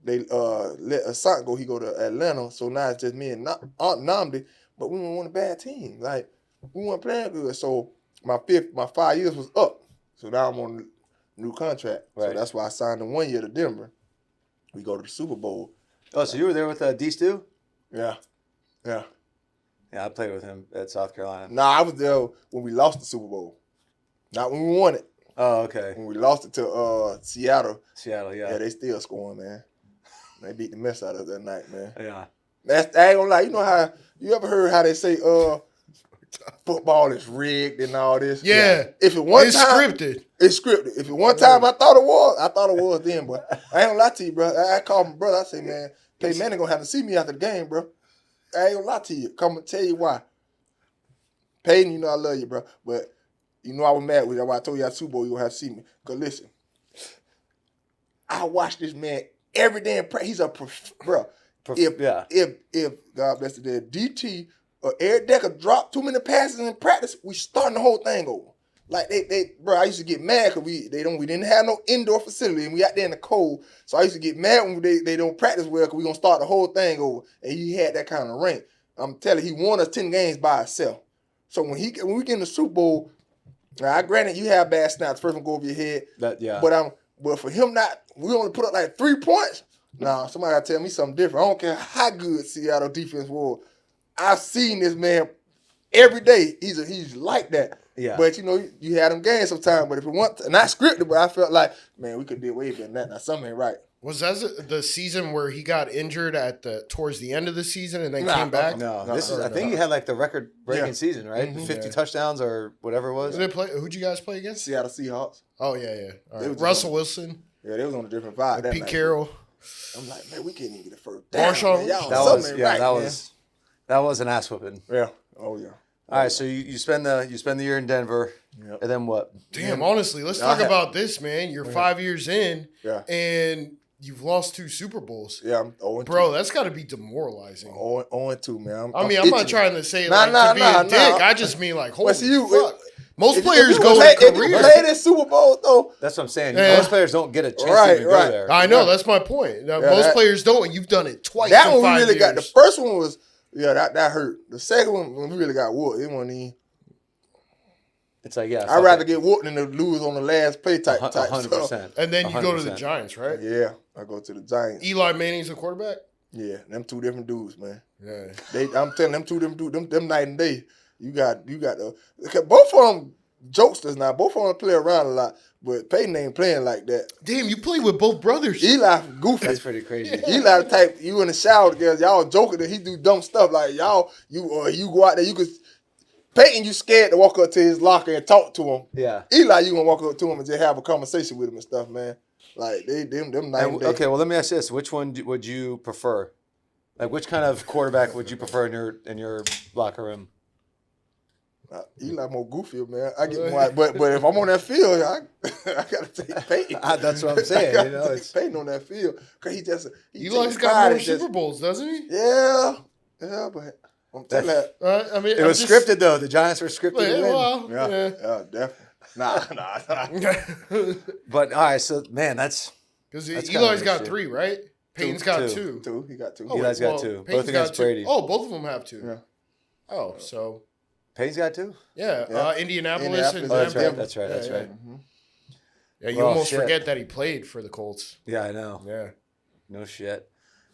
they let Asante go. He go to Atlanta. So now it's just me and Nnamdi. But we weren't a bad team. Like, we weren't playing good. So my 5 years was up. So now I'm on a new contract. Right. So that's why I signed in 1 year to Denver. We go to the Super Bowl. Oh, so you were there with D. Stu? Yeah. Yeah. Yeah, I played with him at South Carolina. Nah, I was there when we lost the Super Bowl. Not when we won it. Oh, okay. When we lost it to Seattle. Seattle, yeah. Yeah, they still scoring, man. They beat the mess out of us that night, man. Yeah. I ain't gonna lie. You know how you ever heard how they say football is rigged and all this? Yeah. If it one it's time scripted. It's scripted. If it one time I thought it was then, but I ain't gonna lie to you, bro. I called my brother. I say, man, Peyton Manning gonna have to see me after the game, bro. I ain't gonna lie to you. Come and tell you why. Peyton, you know I love you, bro. But you know I was mad with you. That's why I told you at Super Bowl you gonna have to see me. Cause listen, I watch this man every day in practice. He's a bro. If God bless the dead, DT or Eric Decker drop too many passes in practice, we starting the whole thing over. Like they bro, I used to get mad because we didn't have no indoor facility and we out there in the cold. So I used to get mad when they don't practice well because we gonna start the whole thing over. And he had that kind of rank. I'm telling you, he won us 10 games by himself. So when we get in the Super Bowl, now granted you have bad snaps, first one go over your head. But for him we only put up like 3 points. Nah, somebody gotta tell me something different. I don't care how good Seattle defense was. I've seen this man every day. He's like that. Yeah. But you had them games sometimes. But if it wasn't not scripted, but I felt like, man, we could do way better than that. Now something ain't right. Was that the season where he got injured towards the end of the season and then came back? No, I think he had like the record-breaking season, right? 50 touchdowns or whatever it was. Who'd you guys play against? Seattle Seahawks. Oh yeah. All right. Russell Wilson. Yeah, they was on a different vibe. Pete Carroll. I'm like, man, we can't even get a first down. That was an ass whooping. Yeah. Oh yeah. All right, so you spend the year in Denver, and then what? Damn, honestly, let's talk about this, man. You're 5 years in, and you've lost 2 Super Bowls. Yeah, I'm 0-2. Bro, that's got to be demoralizing. 0-2, man. I'm not trying to say to be a dick. I just mean like, holy fuck. Most players go in career. If you play this Super Bowl, though. That's what I'm saying. Most players don't get a chance to even go there. I know, that's my point. Most players don't, and you've done it twice that in 5 one we really years. got. The first one was, that hurt. The second one, when we really got whooped, it wasn't even. It's like, I'd rather get whooped than to lose on the last play type 100%. Stuff. And then you go to the Giants, right? Yeah, I go to the Giants. Eli Manning's the quarterback? Yeah, them 2 different dudes, man. Yeah. I'm telling them 2 different dudes, them night and day. You got the both of them jokesters now. Both of them play around a lot, but Peyton ain't playing like that. Damn, you play with both brothers. Eli goofy. That's pretty crazy. Eli the type, you in the shower together, y'all joking that he do dumb stuff like you go out there, you could. Peyton, you scared to walk up to his locker and talk to him. Yeah. Eli, you gonna walk up to him and just have a conversation with him and stuff, man. Like them night and day. Okay, well let me ask this: which one would you prefer? Like, which kind of quarterback would you prefer in your locker room? Eli more goofy, man. I get more, but if I'm on that field, I gotta take Peyton. That's what I'm saying. I gotta take Peyton on that field because Eli's got more Super Bowls, doesn't he? Yeah, but. I'm telling that. It was scripted though. The Giants were scripted. Yeah, definitely. Nah. But all right, so man, that's because Eli's got 3, right? Peyton's got 2. 2. He got 2. Eli's got 2. Both against Brady. Oh, both of them have 2. Yeah. Oh, so Peyton's got 2. Yeah. Indianapolis and that's right. That's right. That's right. Mm-hmm. Yeah, you almost forget that he played for the Colts. Yeah, I know. Yeah. No shit.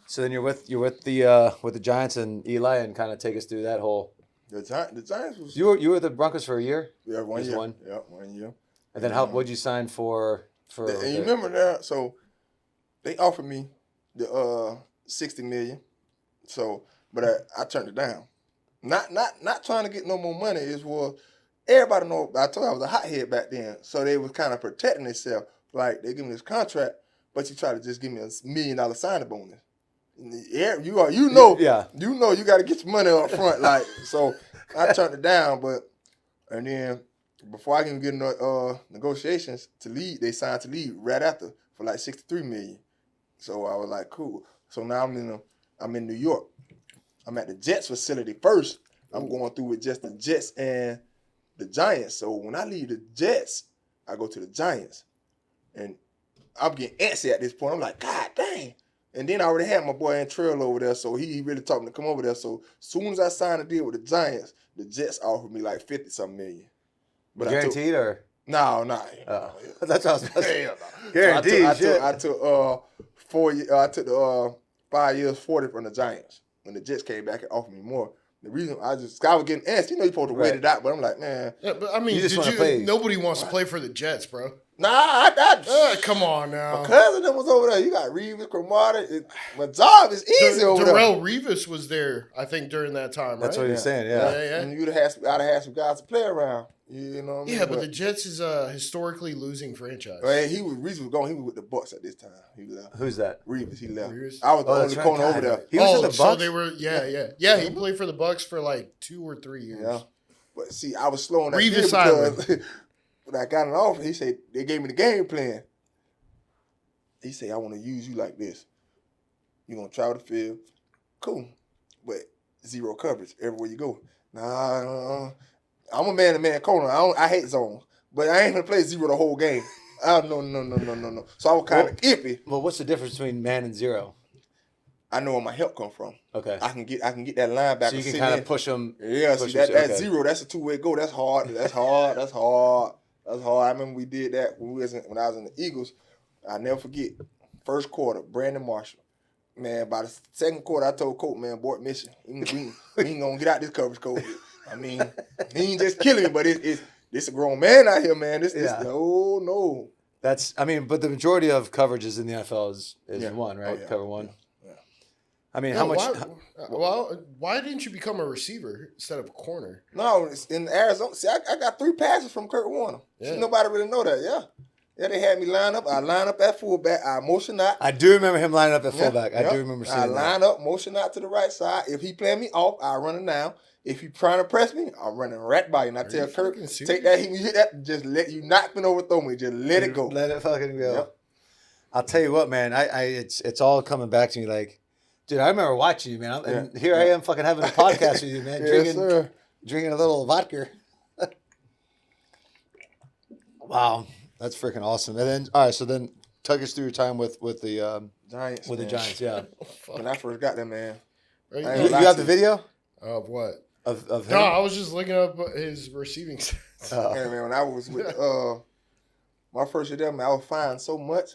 So then you're with the Giants and Eli, and kind of take us through that whole. The Giants was. You were the Broncos for a year. Yeah, 1 year. Yeah, 1 year. And then what'd you sign for? And you remember that? So they offered me the $60 million. So, but I turned it down. Not trying to get no more money. It was everybody know. I told you I was a hothead back then, so they was kind of protecting themselves. Like they give me this contract, but you try to just give me $1 million signing bonus. Yeah, you know you got to get your money up front, like so. I turned it down, and then before I can get into negotiations to leave, they signed to leave right after for like $63 million. So I was like, cool. So now I'm in New York. I'm at the Jets facility first. I'm going through with just the Jets and the Giants. So when I leave the Jets, I go to the Giants, and I'm getting antsy at this point. I'm like, God dang. And then I already had my boy Antrell over there, so he really told me to come over there. So as soon as I signed a deal with the Giants, the Jets offered me like $50-something million. But guaranteed or? No. That's what I was about to say. Guaranteed. So I took 4 years. I took the 5 years, 40 from the Giants. When the Jets came back and offered me more. The reason I was getting asked, you're supposed to wait it out, but I'm like, man. Yeah, but I mean, nobody wants to play for the Jets, bro. Nah, come on now. My cousin that was over there. You got Rodgers-Cromartie. My job is easy over there. Darrell Revis was there, I think, during that time, right? That's what you're saying, yeah. And I'd have had some guys to play around. You know what I mean? Yeah, but the Jets is a historically losing franchise. Revis was gone. He was with the Bucks at this time. He left. Who's that? Revis. He left. I was the only corner over there. He was in the Bucks? So they were, yeah. He played for the Bucks for like 2 or 3 years. Yeah. But see, I was slow on that Revis because when I got an offer, he said, they gave me the game plan. He said, I want to use you like this. You're going to travel the field. Cool. But 0 coverage everywhere you go. Nah, I'm a man-to-man corner. I hate zones. But I ain't going to play 0 the whole game. No. So I was kind of iffy. Well, what's the difference between man and 0? I know where my help come from. Okay. I can get that linebacker. So you can kind of push him. Yeah, that 0, that's a 2-way go. That's hard. That's hard. I remember we did that when I was in the Eagles. I'll never forget. First quarter, Brandon Marshall. Man, by the second quarter, I told Coach, man, abort mission. We ain't gonna get out this coverage, Coach. I mean, he ain't just killing me, but it's a grown man out here, man. No. but the majority of coverages in the NFL is one, right? Cover one. Yeah. I mean, how much? Why didn't you become a receiver instead of a corner? No, it's in Arizona. See, I got 3 passes from Kurt Warner. Yeah. See, nobody really know that. Yeah. Yeah, they had me line up. I line up at fullback. I motion out. I do remember him lining up at fullback. I do remember seeing that. I line up, motion out to the right side. If he playing me off, I run it down. If you trying to press me, I'm running right by you. And I tell Kurt, take that, he hit that, just let you not been overthrow me. Just let it go. Let it fucking go. Yep. I'll tell you what, man. It's all coming back to me. Like, dude, I remember watching you, man. And here I am, fucking having a podcast with you, man. Drinking a little vodka. Wow, that's freaking awesome. And then, all right, so then tug us through your time with the Giants. With the Giants, yeah. When I first got there, man. You have the video of what? Of him? No, I was just looking up his receiving stats. Man, when I was with my first year there, man, I was fined so much,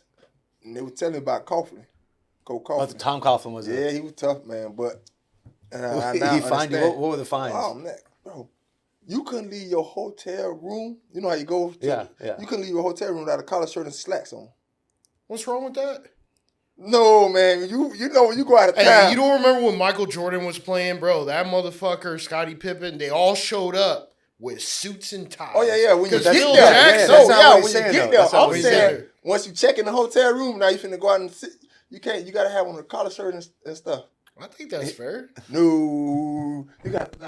and they were telling me about Coughlin. Coach Coughlin. Tom Coughlin was it? Yeah, he was tough, man. But he fined you. What were the fines? Oh man, bro, you couldn't leave your hotel room. You know how you go? Yeah. You couldn't leave your hotel room without a collar shirt and slacks on. What's wrong with that? No, man. You know when you go out of town. Hey, you don't remember when Michael Jordan was playing, bro? That motherfucker, Scottie Pippen, they all showed up with suits and ties. Oh yeah. When you get there, when you get there, I'm saying once you check in the hotel room, now you finna go out and sit. You can't. You gotta have on a collar shirt and stuff. I think that's fair. No,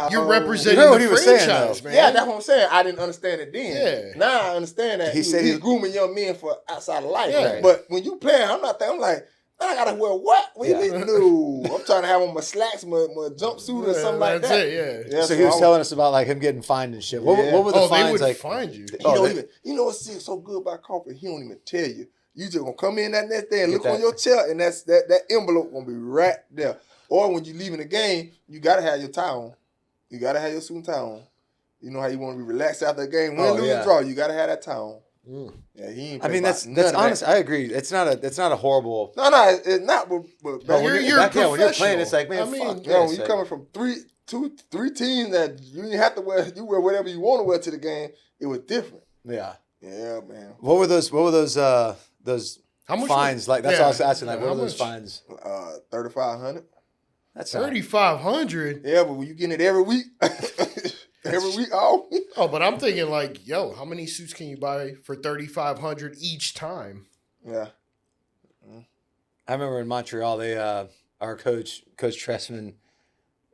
you're representing the franchise, man. Yeah, that's what I'm saying. I didn't understand it then. Yeah. Now I understand that he's grooming young men for outside of life. Yeah. But when you playing, I'm like, I gotta wear what? No, I'm trying to have on my slacks, my jumpsuit or something like that. That's it. Yeah. So he was telling us about like him getting fined and shit. What were the fines they would like? Find you. You know what's so good about Crawford? He don't even tell you. You just gonna come in that next day and look on your chair, and that envelope gonna be right there. Or when you leaving the game, you gotta have your tie on. You gotta have your suit and tie on. You know how you want to be relaxed after the game. Win, lose, draw. You gotta have that tie on. Yeah, he ain't. I mean, that's honest. I agree. It's not a horrible. No, it's not. But when you're playing, it's like, man, fuck. When you coming from three teams that you didn't have to wear, you wear whatever you want to wear to the game. It was different. Yeah. Yeah, man. What were those how much fines like? That's all I was asking. Like, what are those fines? $3,500. That's $3,500. Yeah, but when you getting it every week, all week. Oh, but I'm thinking like, how many suits can you buy for $3,500 each time? Yeah. I remember in Montreal, our coach Tressman,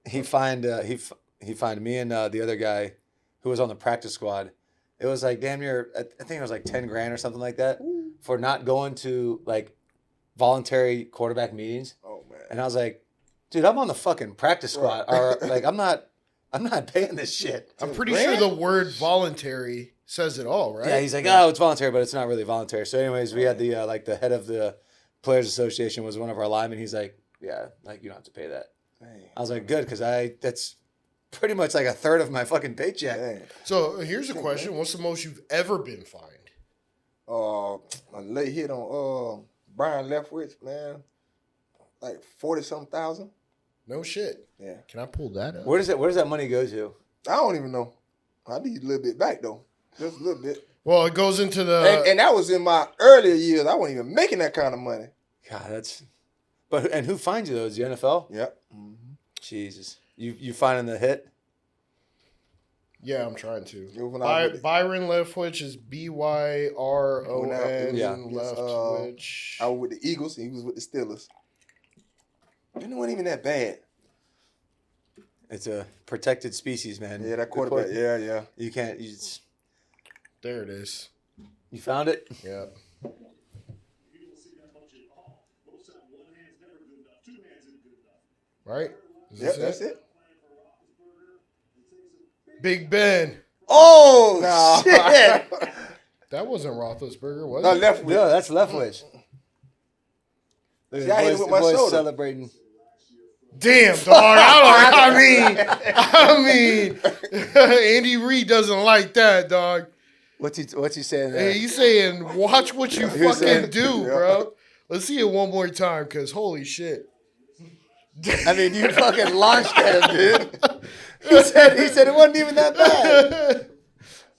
he fined me and the other guy who was on the practice squad. It was like damn near, I think it was like $10,000 or something like that for not going to like voluntary quarterback meetings. Oh man! And I was like, dude, I'm on the fucking practice squad. Or like I'm not paying this shit. I'm pretty sure the word voluntary says it all, right? Yeah, he's like, oh, it's voluntary, but it's not really voluntary. So anyways, we had the the head of the Players Association was one of our linemen. He's like, yeah, like you don't have to pay that. Dang. I was like, good, because that's pretty much like a third of my fucking paycheck. Dang. So here's a question: what's the most you've ever been fined? A late hit on Brian Leftwich, man, like 40-something thousand. No shit. Yeah. Can I pull that up? Where does that money go to? I don't even know. I need a little bit back though, just a little bit. Well, it goes into the and that was in my earlier years. I wasn't even making that kind of money. God, and who finds you those? The NFL? Yep. Mm-hmm. Jesus, you finding the hit? Yeah, I'm trying to. Byron Leftwich is Byron Leftwich. I was with the Eagles, and he was with the Steelers. It wasn't even that bad. It's a protected species, man. Yeah, that quarterback. Yeah. You can't. There it is. You found it? Yeah. Right? Yep, that's it. Big Ben. Oh, no. Shit. That wasn't Roethlisberger, was it? No, Leftwich. No, that's Leftwich. See, I hit it with my shoulder. Celebrating. Damn, dog. I mean, Andy Reid doesn't like that, dog. What's he saying there? Hey, he's saying, watch what you fucking do, bro. Let's see it one more time, because holy shit. I mean, you fucking launched at him, dude. He said it wasn't even that bad.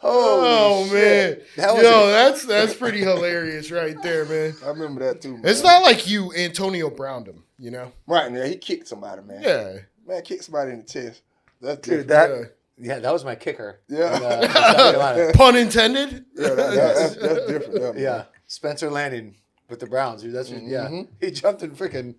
Oh man, that's pretty hilarious right there, man. I remember that too. Man. It's not like you Antonio Browned him, you know? Right, man. He kicked somebody, man. Yeah, man, kicked somebody in the chest. That's dude. Different. That was my kicker. Yeah, pun intended. Yeah, that's different. Yeah, Spencer Lanning with the Browns, dude. That's he jumped in freaking.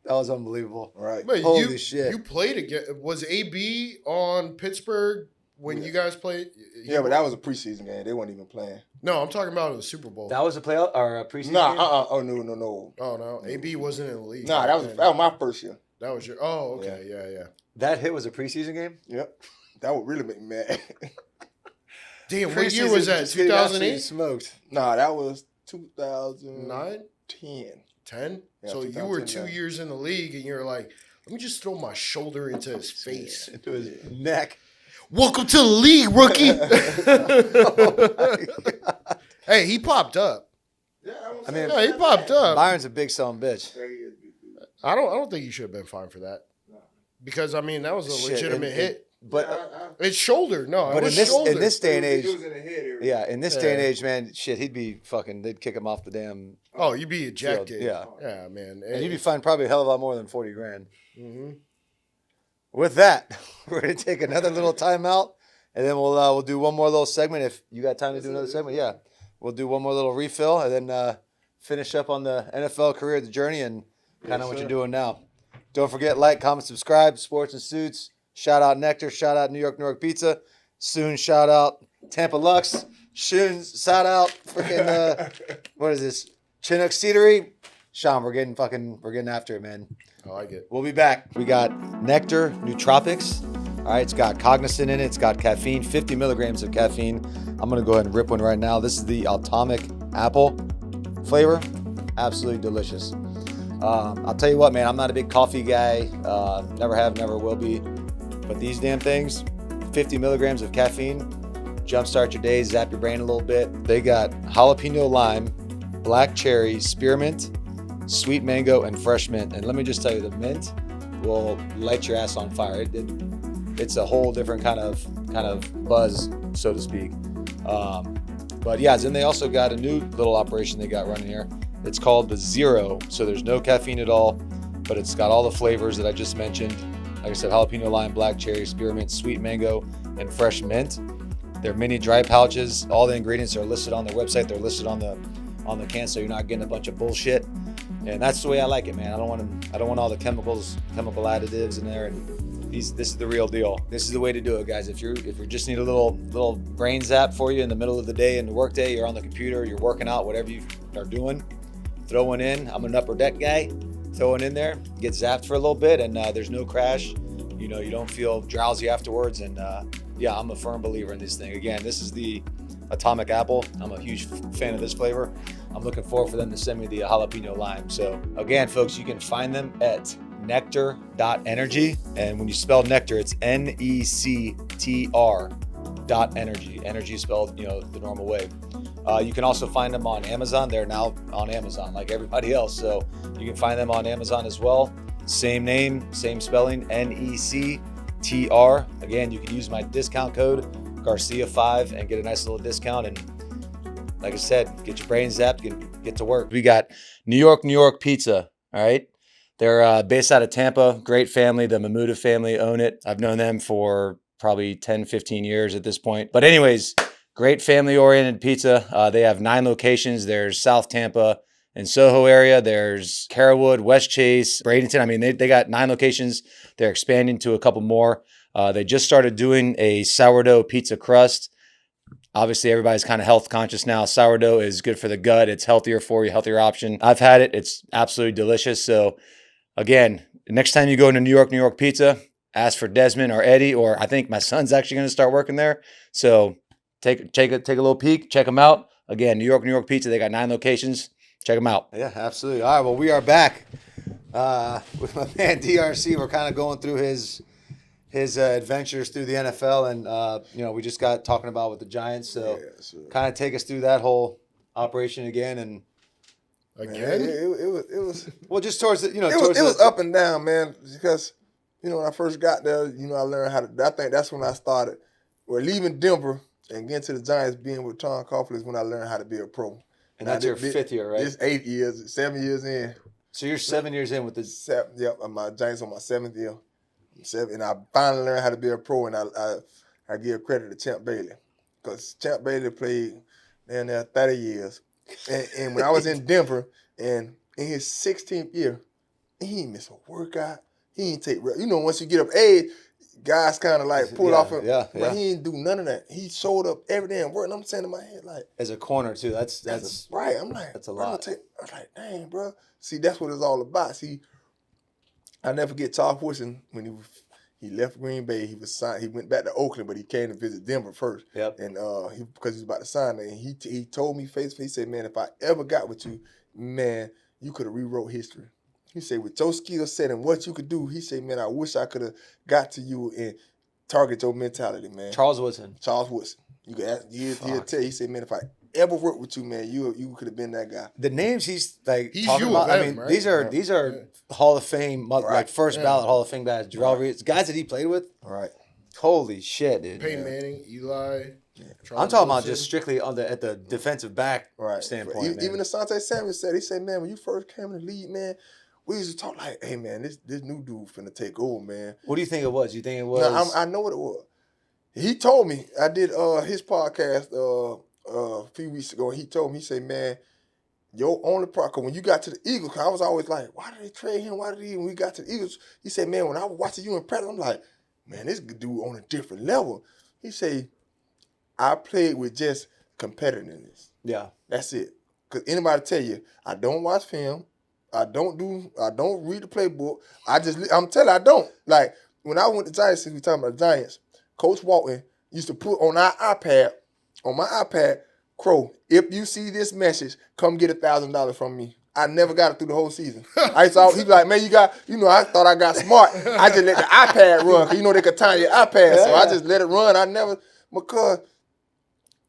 That was unbelievable. Right. But Holy shit. You played again. Was AB on Pittsburgh when you guys played? Yeah, but that was a preseason game. They weren't even playing. No, I'm talking about the Super Bowl. That was a playoff or a preseason game? Oh, no. Oh, no. AB wasn't in the league. Nah, that was my first year. That was your... Oh, okay. Yeah. That hit was a preseason game? Yep. That would really make me mad. Damn, what year was that? 2008? Smoked. Nah, that was 2009? 10? Yeah, so you were 2 years in the league, and you're like, let me just throw my shoulder into his face. Into his neck. Welcome to the league, rookie. Oh, hey, he popped up. Yeah, he popped up. Byron's a big son of a bitch. I don't think you should have been fined for that. Because, I mean, that was a legitimate hit. But it's shoulder. No, but it was shoulder. in this day and age, it was in the head area. yeah, in this day and age, man, shit, he'd be fucking. They'd kick him off the damn. Oh, you'd be ejected. Field. Yeah, man, and you'd be fined probably a hell of a lot more than $40,000. Mm-hmm. With that, we're gonna take another little timeout, and then we'll do one more little segment. If you got time to do another segment, yeah, we'll do one more little refill, and then finish up on the NFL career, the journey, and kind of what you're doing now. Don't forget, like, comment, subscribe. Sports and Suits. Shout out Nectar. Shout out New York Pizza. Soon shout out Tampa Lux. Soon shout out freaking what is this? Chinook Cedary. Sean, we're getting after it, man. I like it. We'll be back. We got Nectar Nootropics. All right, it's got cognizant in it. It's got caffeine, 50 milligrams of caffeine. I'm gonna go ahead and rip one right now. This is the Atomic Apple flavor. Absolutely delicious. I'll tell you what, man, I'm not a big coffee guy. Never have, never will be. But these damn things, 50 milligrams of caffeine, jumpstart your day, zap your brain a little bit. They got jalapeno lime, black cherry, spearmint, sweet mango, and fresh mint. And let me just tell you, the mint will light your ass on fire. It's a whole different kind of buzz, so to speak. But yeah, then they also got a new little operation they got running here. It's called the Zero. So there's no caffeine at all, but it's got all the flavors that I just mentioned. Like I said, jalapeno lime, black cherry, spearmint, sweet mango, and fresh mint. They're mini dry pouches. All the ingredients are listed on their website. They're listed on the can, so you're not getting a bunch of bullshit. And that's the way I like it, man. I don't want all the chemical additives in there. And this is the real deal. This is the way to do it, guys. If you just need a little brain zap for you in the middle of the day, in the work day, you're on the computer, you're working out, whatever you are doing, throw one in. I'm an upper deck guy. Throw it in there, get zapped for a little bit, and there's no crash. You don't feel drowsy afterwards. And yeah, I'm a firm believer in this thing. Again, this is the Atomic Apple. I'm a huge fan of this flavor. I'm looking forward for them to send me the jalapeno lime. So again, folks, you can find them at nectar.energy. And when you spell nectar, it's NECTR.energy. Energy is spelled, the normal way. You can also find them on Amazon. They're now on Amazon like everybody else. So you can find them on Amazon as well. Same name, same spelling, NECTR. Again, you can use my discount code, Garcia5, and get a nice little discount. And like I said, get your brain zapped, get to work. We got New York Pizza, all right? They're based out of Tampa. Great family. The Mamuda family own it. I've known them for probably 10, 15 years at this point. But anyways, great family-oriented pizza. They have 9 locations. There's South Tampa and Soho area. There's Carrollwood, West Chase, Bradenton. I mean, they got 9 locations. They're expanding to a couple more. They just started doing a sourdough pizza crust. Obviously, everybody's kind of health conscious now. Sourdough is good for the gut. It's healthier for you, healthier option. I've had it. It's absolutely delicious. So again, next time you go into New York Pizza, ask for Desmond or Eddie, or I think my son's actually going to start working there. So take a little peek, check them out. Again, New York Pizza. They got 9 locations. Check them out. Yeah, absolutely. All right, well, we are back with my man DRC. We're kind of going through his adventures through the NFL, and we just got talking about with the Giants. So kind of take us through that whole operation again. And again, it was well, just towards the, it was up and down, man. Because when I first got there, I learned how to. I think that's when I started. Leaving Denver, and getting to the Giants, being with Tom Coughlin is when I learned how to be a pro. And that's your 5th year, right? It's 7 years in. So you're 7 years in with the... Yep, my Giants on my 7th year. And I finally learned how to be a pro, and I give credit to Champ Bailey. Because Champ Bailey played down there 30 years. And when I was in Denver, and in his 16th year, he ain't miss a workout. He ain't take... once you get up age, guys kind of like pull off him. But he ain't do none of that. He showed up every day and worked. And I'm saying in my head, like... As a corner, too. That's right. I'm like... That's a lot. I was like, dang, bro. See, that's what it's all about. See, I never forget Charles Woodson when he left Green Bay. He was signed. He went back to Oakland, but he came to visit Denver first. Yep. And because he was about to sign there, and he told me face to face, he said, man, if I ever got with you, man, you could have rewrote history. He said, with your skill set and what you could do, he said, man, I wish I could have got to you and target your mentality, man. Charles Woodson. You could ask, he'll tell you. He said, man, if I ever worked with you, man, you could have been that guy. The names he's talking about, I mean, right? these are Hall of Fame, like first ballot Hall of Fame guys. Jarrell Reed, guys that he played with. Right. Holy shit, dude. Peyton Manning, Eli. I'm talking about just strictly at the defensive back standpoint. Even Asante Samuel said, he said, man, when you first came in the league, man, we used to talk like, hey, man, this new dude finna take over, man. What do you think it was? You think it was? No, I know what it was. He told me, I did his podcast a few weeks ago. He told me, he said, man, your only problem, cause when you got to the Eagles, cause I was always like, why did they trade him? When we got to the Eagles? He said, man, when I was watching you in practice, I'm like, man, this dude on a different level. He said, I played with just competitiveness. Yeah. That's it. Cause anybody tell you, I don't watch film. I don't read the playbook. I'm telling you, I don't. Like, when I went to Giants, since we talking about the Giants, Coach Walton used to put on my iPad, Crow, if you see this message, come get $1,000 from me. I never got it through the whole season. He'd be like, man, I thought I got smart. I just let the iPad run, because they could time your iPad. So I just let it run. Because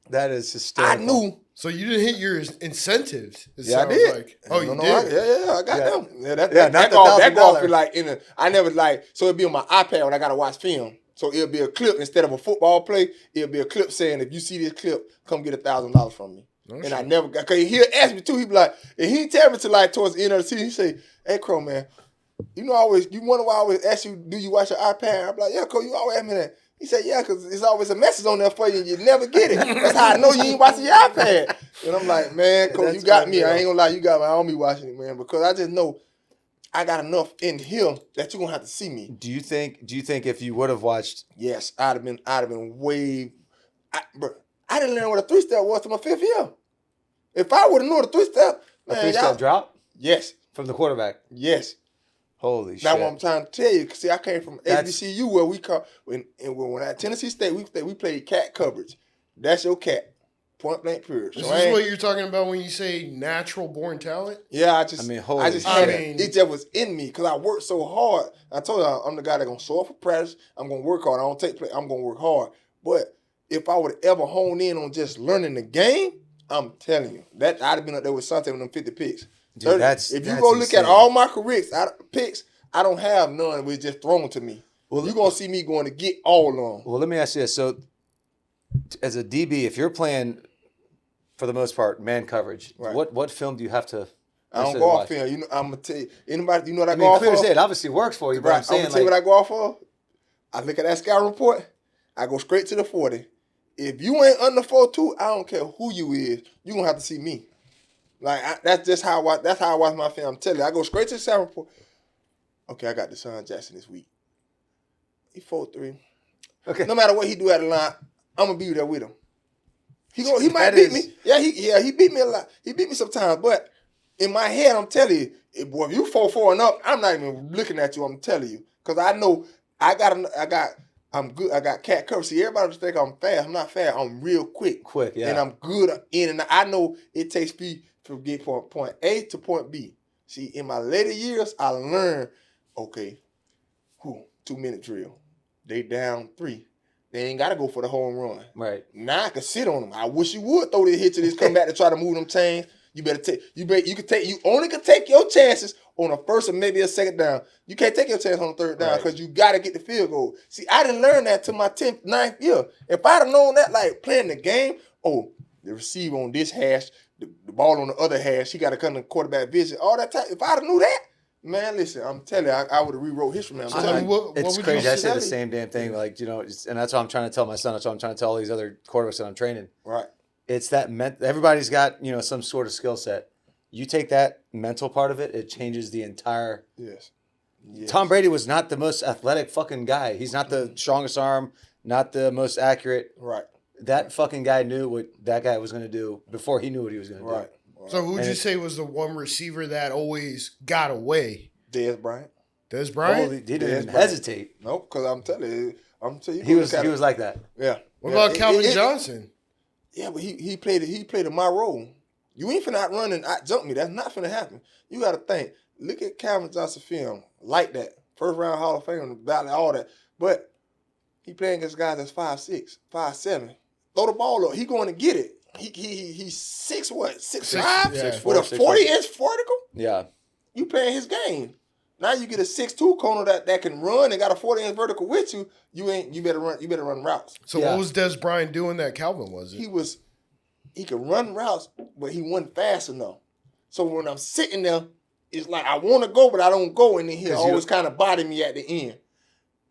that is hysterical. I knew. So you didn't hit your incentives. I did. Like. Oh, you did? I got them. Not that the go $1,000. off like I never so it'd be on my iPad when I gotta watch film. So it'll be a clip instead of a football play. It'll be a clip saying, if you see this clip, come get $1,000 from me. And I never got, because he'll ask me too. He'd be like, and he tell me to like towards the end of the season, he say, hey, Crow, man, you wonder why I always ask you, do you watch your iPad? I'm like, yeah, Crow, you always ask me that. He said, yeah, because there's always a message on there for you and you never get it. That's how I know you ain't watching your iPad. And I'm like, man, Crow, you got me. I ain't gonna lie, you got me. I don't be watching it, man, because I just know I got enough in here that you're gonna have to see me. Do you think if you would have watched? Yes, I'd have been way. I didn't learn what a 3-step was till my 5th year. If I would have known a 3-step, A 3-step drop? Yes. From the quarterback? Yes. Holy shit. That's what I'm trying to tell you. Cause see, I came from HBCU where we call when at Tennessee State we played cat coverage. That's your cat. Point blank period. This is what you're talking about when you say natural born talent? Yeah, it just was in me because I worked so hard. I told you I'm the guy that's gonna show up for practice. I'm gonna work hard. I don't take play. I'm gonna work hard. But if I would have ever honed in on just learning the game, I'm telling you, that I'd have been up there with Sante with them 50 picks. Dude, if you go look at all my careers, picks, I don't have none. It's just thrown to me. Well, you're going to see me going to get all of them. Well, let me ask you this. So, as a DB, if you're playing, for the most part, man coverage, right, what film do you have to I don't go off film. I'm going to tell you. Anybody, what I go off for? It obviously works for you, but I'm saying, I'm going to tell you what I go off for. I look at that scout report. I go straight to the 40. If you ain't under 4.2, I don't care who you is. You're going to have to see me. Like, that's how I watch my film. I'm telling you, I go straight to the scout report. Okay, I got Deshaun Jackson this week. He 4.3. Okay. No matter what he do at the line, I'm going to be there with him. He might beat me. Yeah, he beat me a lot. He beat me sometimes, but in my head, I'm telling you, if you 4.4 and up, I'm not even looking at you. I'm telling you, because I know I'm good. I got cat coverage. See, everybody just think I'm fast. I'm not fast. I'm real quick. Yeah. And I'm good in and I know it takes me to get from point A to point B. See, in my later years, I learned, okay, 2-minute drill. They down 3. They ain't got to go for the home run. Right. Now I can sit on them. I wish you would throw the hit to this, come back to try to move them chains. You only can take your chances on a first or maybe a second down. You can't take your chance on a third down because you got to get the field goal. See, I didn't learn that till my 10th, 9th year. If I'd have known that, like playing the game, the receiver on this hash, the ball on the other hash, he got to come to quarterback vision, all that time. If I'd have knew that, man, listen, I'm telling you, I would have rewrote history, man. It's crazy. I say the same damn thing, like, you know, and that's what I'm trying to tell my son. That's what I'm trying to tell all these other quarterbacks that I'm training. Right. It's that everybody's got, you know, some sort of skill set. You take that mental part of it, it changes the entire. Yes. Tom Brady was not the most athletic fucking guy. He's not the strongest arm, not the most accurate. Right. That fucking guy knew what that guy was going to do before he knew what he was going to do. Right. So who would you say was the one receiver that always got away? Dez Bryant. Dez Bryant? He didn't even hesitate. Nope, because I'm telling you. He was like that. Yeah. What about Calvin Johnson? Yeah, but he played in my role. You ain't finna outrun and out-jump me. That's not finna happen. You got to think. Look at Calvin Johnson film. Like that. First round Hall of Fame, Valley, all that. But he playing against guys that's 5'6", 5'7". Throw the ball up. He going to get it. He's 6'5", with a 40-inch vertical? Yeah. You playing his game. Now you get a 6'2" corner that can run and got a 40-inch vertical with you. You better run routes. So what was Dez Bryant doing that Calvin wasn't? He could run routes, but he wasn't fast enough. So when I'm sitting there, it's like I want to go, but I don't go, and then he always kind of body me at the end.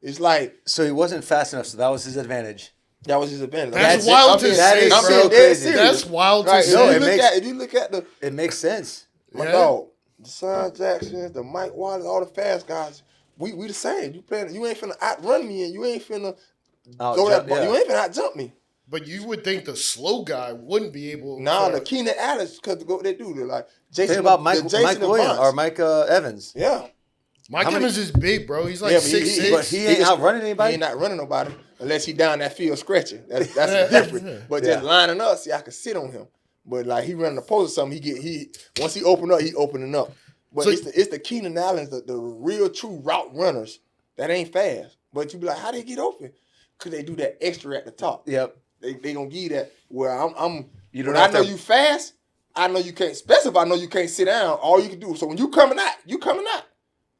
It's like so he wasn't fast enough, so that was his advantage. That was his advantage. That's wild to say. That is so crazy. That's wild to say. No, if you look at it makes sense. My dog, the Son Jacksons, the Mike Wallace, all the fast guys, we the same. You ain't finna outrun me, and you ain't finna throw that ball. You ain't finna outjump me. But you would think the slow guy wouldn't be able. Nah, the Keenan Allen, because they do. They're like Jason. Think about Mike Williams or Mike Evans. Yeah. Mike Evans is big, bro. He's like 6'6". But he ain't outrunning anybody. He ain't outrunning nobody unless he down that field scratching. That's different. But just lining up, see, I can sit on him. But like he running the post or something, once he open up, he opening up. But so, it's the Keenan Allens, the real true route runners that ain't fast. But you be like, how they get open? Because they do that extra at the top. Yep. They gonna give you that. Where I know you fast. I know you can't. Especially if I know you can't sit down. All you can do. So when you coming out.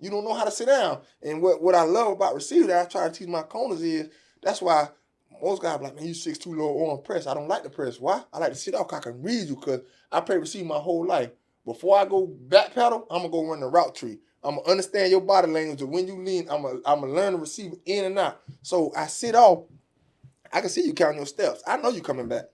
You don't know how to sit down. And what I love about receiver that I try to teach my corners is that's why most guys be like, man, you 6'2" low arm press. I don't like the press. Why? I like to sit off. I can read you because I play receiver my whole life. Before I go back pedal, I'm gonna go run the route tree. I'm gonna understand your body language. And when you lean, I'm gonna learn the receiver in and out. So I sit off. I can see you counting your steps. I know you coming back.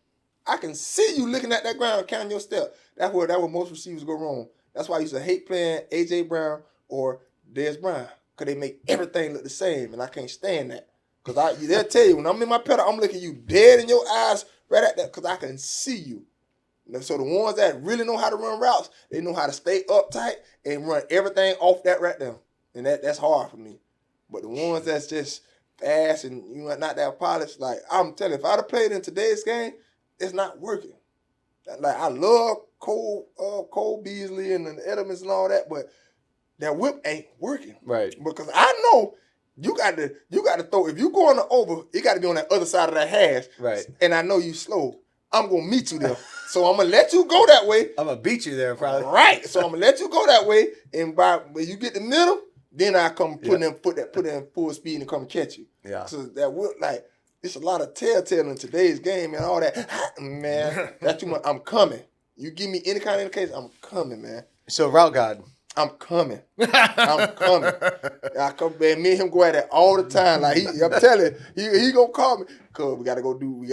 I can see you looking at that ground counting your steps. That's where most receivers go wrong. That's why I used to hate playing A.J. Brown or Dez Bryant, because they make everything look the same, and I can't stand that. Because they'll tell you, when I'm in my pedal, I'm looking you dead in your eyes right at that, because I can see you. So the ones that really know how to run routes, they know how to stay uptight and run everything off that right there. And that's hard for me. But the ones that's just fast and not that polished, like I'm telling you, if I'd have played in today's game, it's not working. Like I love Cole Beasley and the Edelmans and all that, but that whip ain't working. Right. Because I know you got to throw. If you going to over, it got to be on that other side of that hash. Right. And I know you slow. I'm gonna meet you there. So I'm gonna let you go that way. I'm gonna beat you there probably. Right. So I'm gonna let you go that way, and when you get the middle, then I come put in full speed and come catch you. Yeah. So that whip, like, it's a lot of telltale in today's game and all that. Man, that's too much. I'm coming. You give me any kind of indication, I'm coming, man. So route god. I'm coming. I'm coming. I come, man. Me and him go at it all the time. Like I'm telling you, he gonna call me. Cause we gotta go do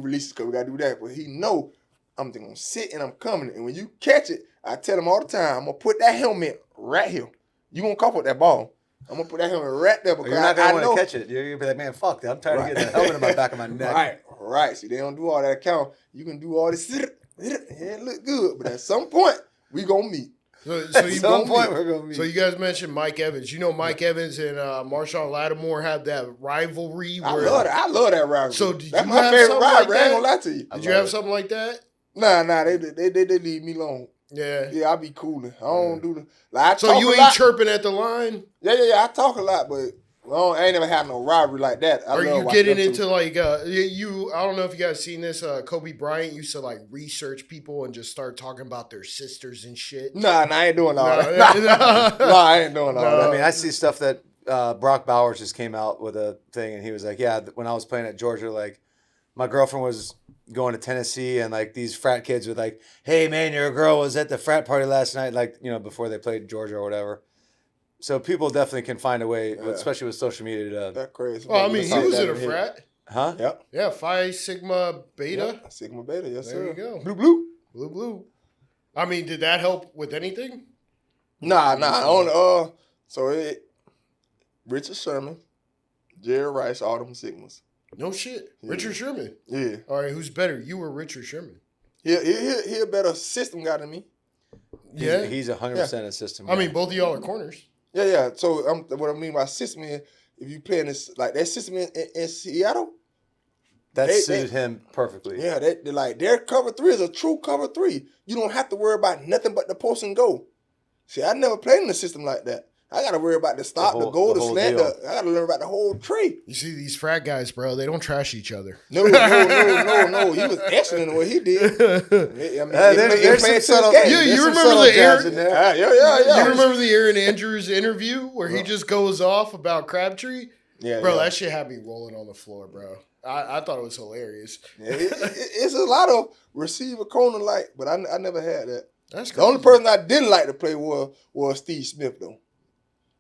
releases. Cause we gotta do that. But he know I'm just gonna sit and I'm coming. And when you catch it, I tell him all the time, I'm gonna put that helmet right here. You gonna come with that ball. I'm gonna put that helmet right there because you're not gonna want to catch it. You're gonna be like, man, fuck that. I'm tired of getting that helmet in my back of my neck. Right. See, they don't do all that count. You can do all this. It look good, but at some point we gonna meet. So you guys mentioned Mike Evans. You know Mike Evans and Marshawn Lattimore have that rivalry. I love that rivalry. So did that's you my have favorite something rivalry. like I ain't gonna lie to you. Did you have something like that? Nah. They leave me alone. Yeah, I be cooling. I don't do the. Like, so you ain't chirping at the line? Yeah. I talk a lot, but Well, I ain't never had no rivalry like that. Are you getting into like you? I don't know if you guys seen this. Kobe Bryant used to like research people and just start talking about their sisters and shit. Nah, I ain't doing all that. No, I ain't doing all that. I mean, I see stuff that Brock Bowers just came out with a thing, and he was like, "Yeah, when I was playing at Georgia, like my girlfriend was going to Tennessee, and like these frat kids were like, hey man, your girl was at the frat party last night, like before they played Georgia or whatever." So people definitely can find a way, especially with social media. That's crazy. Well, I mean, he was in a frat. Huh? Yep. Yeah, Phi Sigma Beta. Yep. Sigma Beta, yes, there sir. There you go. Blue, blue. Blue, blue. I mean, did that help with anything? Nah. Richard Sherman, Jerry Rice, all them Sigmas. No shit. Yeah. Richard Sherman? Yeah. All right, who's better, you or Richard Sherman? He a better system guy than me. Yeah. He's 100% a system guy. I mean, both of y'all are corners. Yeah. So what I mean by system is, if you playing this like that system in Seattle, that suited him perfectly. Yeah, their cover 3 is a true cover 3. You don't have to worry about nothing but the post and go. See, I never played in a system like that. I got to worry about the stop, the goal, the slant. I got to learn about the whole tree. You see, these frat guys, bro, they don't trash each other. No. He was excellent in what he did. There's some subtle. You remember the Aaron? Yeah. You remember the Aaron Andrews interview where he just goes off about Crabtree? Yeah, bro, that shit had me rolling on the floor, bro. I thought it was hilarious. Yeah, it's a lot of receiver corner like, but I never had that. That's crazy. The only person I didn't like to play was Steve Smith though.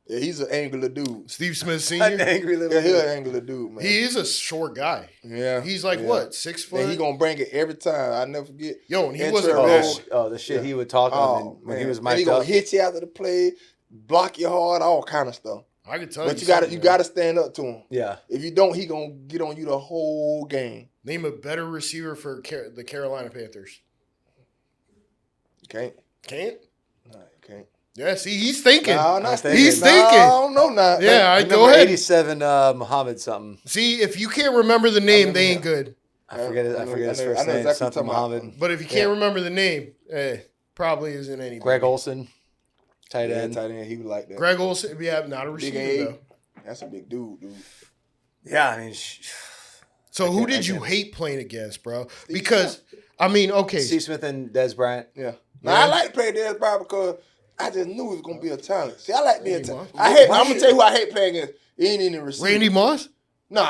Yeah, he's an angular dude. Steve Smith Sr.? An angry little dude. He's an angular dude, man. He is a short guy. Yeah. He's like, what, 6 foot? And he going to bring it every time. I never forget. Yo, and he wasn't bad. The shit he would talk on when he was mic'd up. He going to hit you after the play, block your hard, all kind of stuff. I can tell you. But you got to stand up to him. Yeah. If you don't, he going to get on you the whole game. Name a better receiver for the Carolina Panthers. Can't. Can't? No, you can't. Yeah, see, he's thinking. No, not thinking. He's thinking. No. Yeah, I go ahead. 87 Muhammad something. See, if you can't remember the name, they ain't good. I forget his first name. Exactly something Muhammad. But if you can't remember the name, probably isn't anybody. Greg Olsen, tight end. Tight end, he would like that. Greg Olsen, not a receiver though. That's a big dude. Yeah, I mean. So who did you hate playing against, bro? Because I mean, okay, Steve Smith and Des Bryant. Yeah. Now I like to play Des Bryant because I just knew he was gonna be a talent. See, I like being a talent. I'm gonna tell you who I hate playing against. He ain't in the receiver. Randy Moss? No.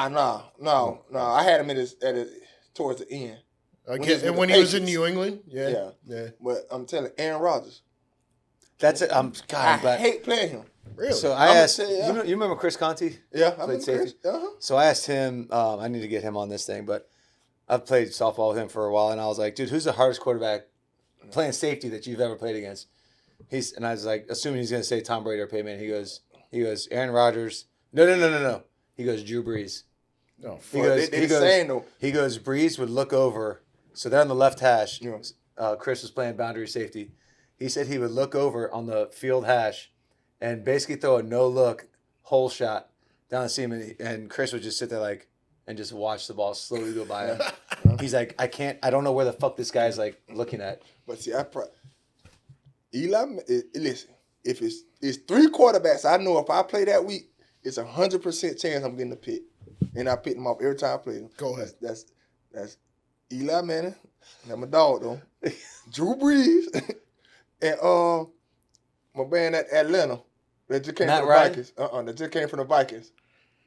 I had him towards the end. When he was in New England? Yeah. But I'm telling you, Aaron Rodgers. That's it. I hate playing him. Really? So I asked, you remember Chris Conti? Yeah, I played safety. So I asked him, I need to get him on this thing, but I've played softball with him for a while, and I was like, dude, who's the hardest quarterback playing safety that you've ever played against? And I was like, assuming he's going to say Tom Brady or Peyton Manning. He goes, Aaron Rodgers. No. He goes, Drew Brees. No, he goes, Brees would look over. So they're on the left hash. Chris was playing boundary safety. He said he would look over on the field hash and basically throw a no-look hole shot down the seam, and Chris would just sit there and just watch the ball slowly go by him. He's like, I don't know where the fuck this guy's looking at. But see, Eli, listen, if it's 3 quarterbacks, I know if I play that week, it's 100% chance I'm getting the pick. And I pick them off every time I play them. Go ahead. That's Eli Manning. That's my dog, though. Drew Brees. And my band at Atlanta. That just came from the Vikings. That just came from the Vikings.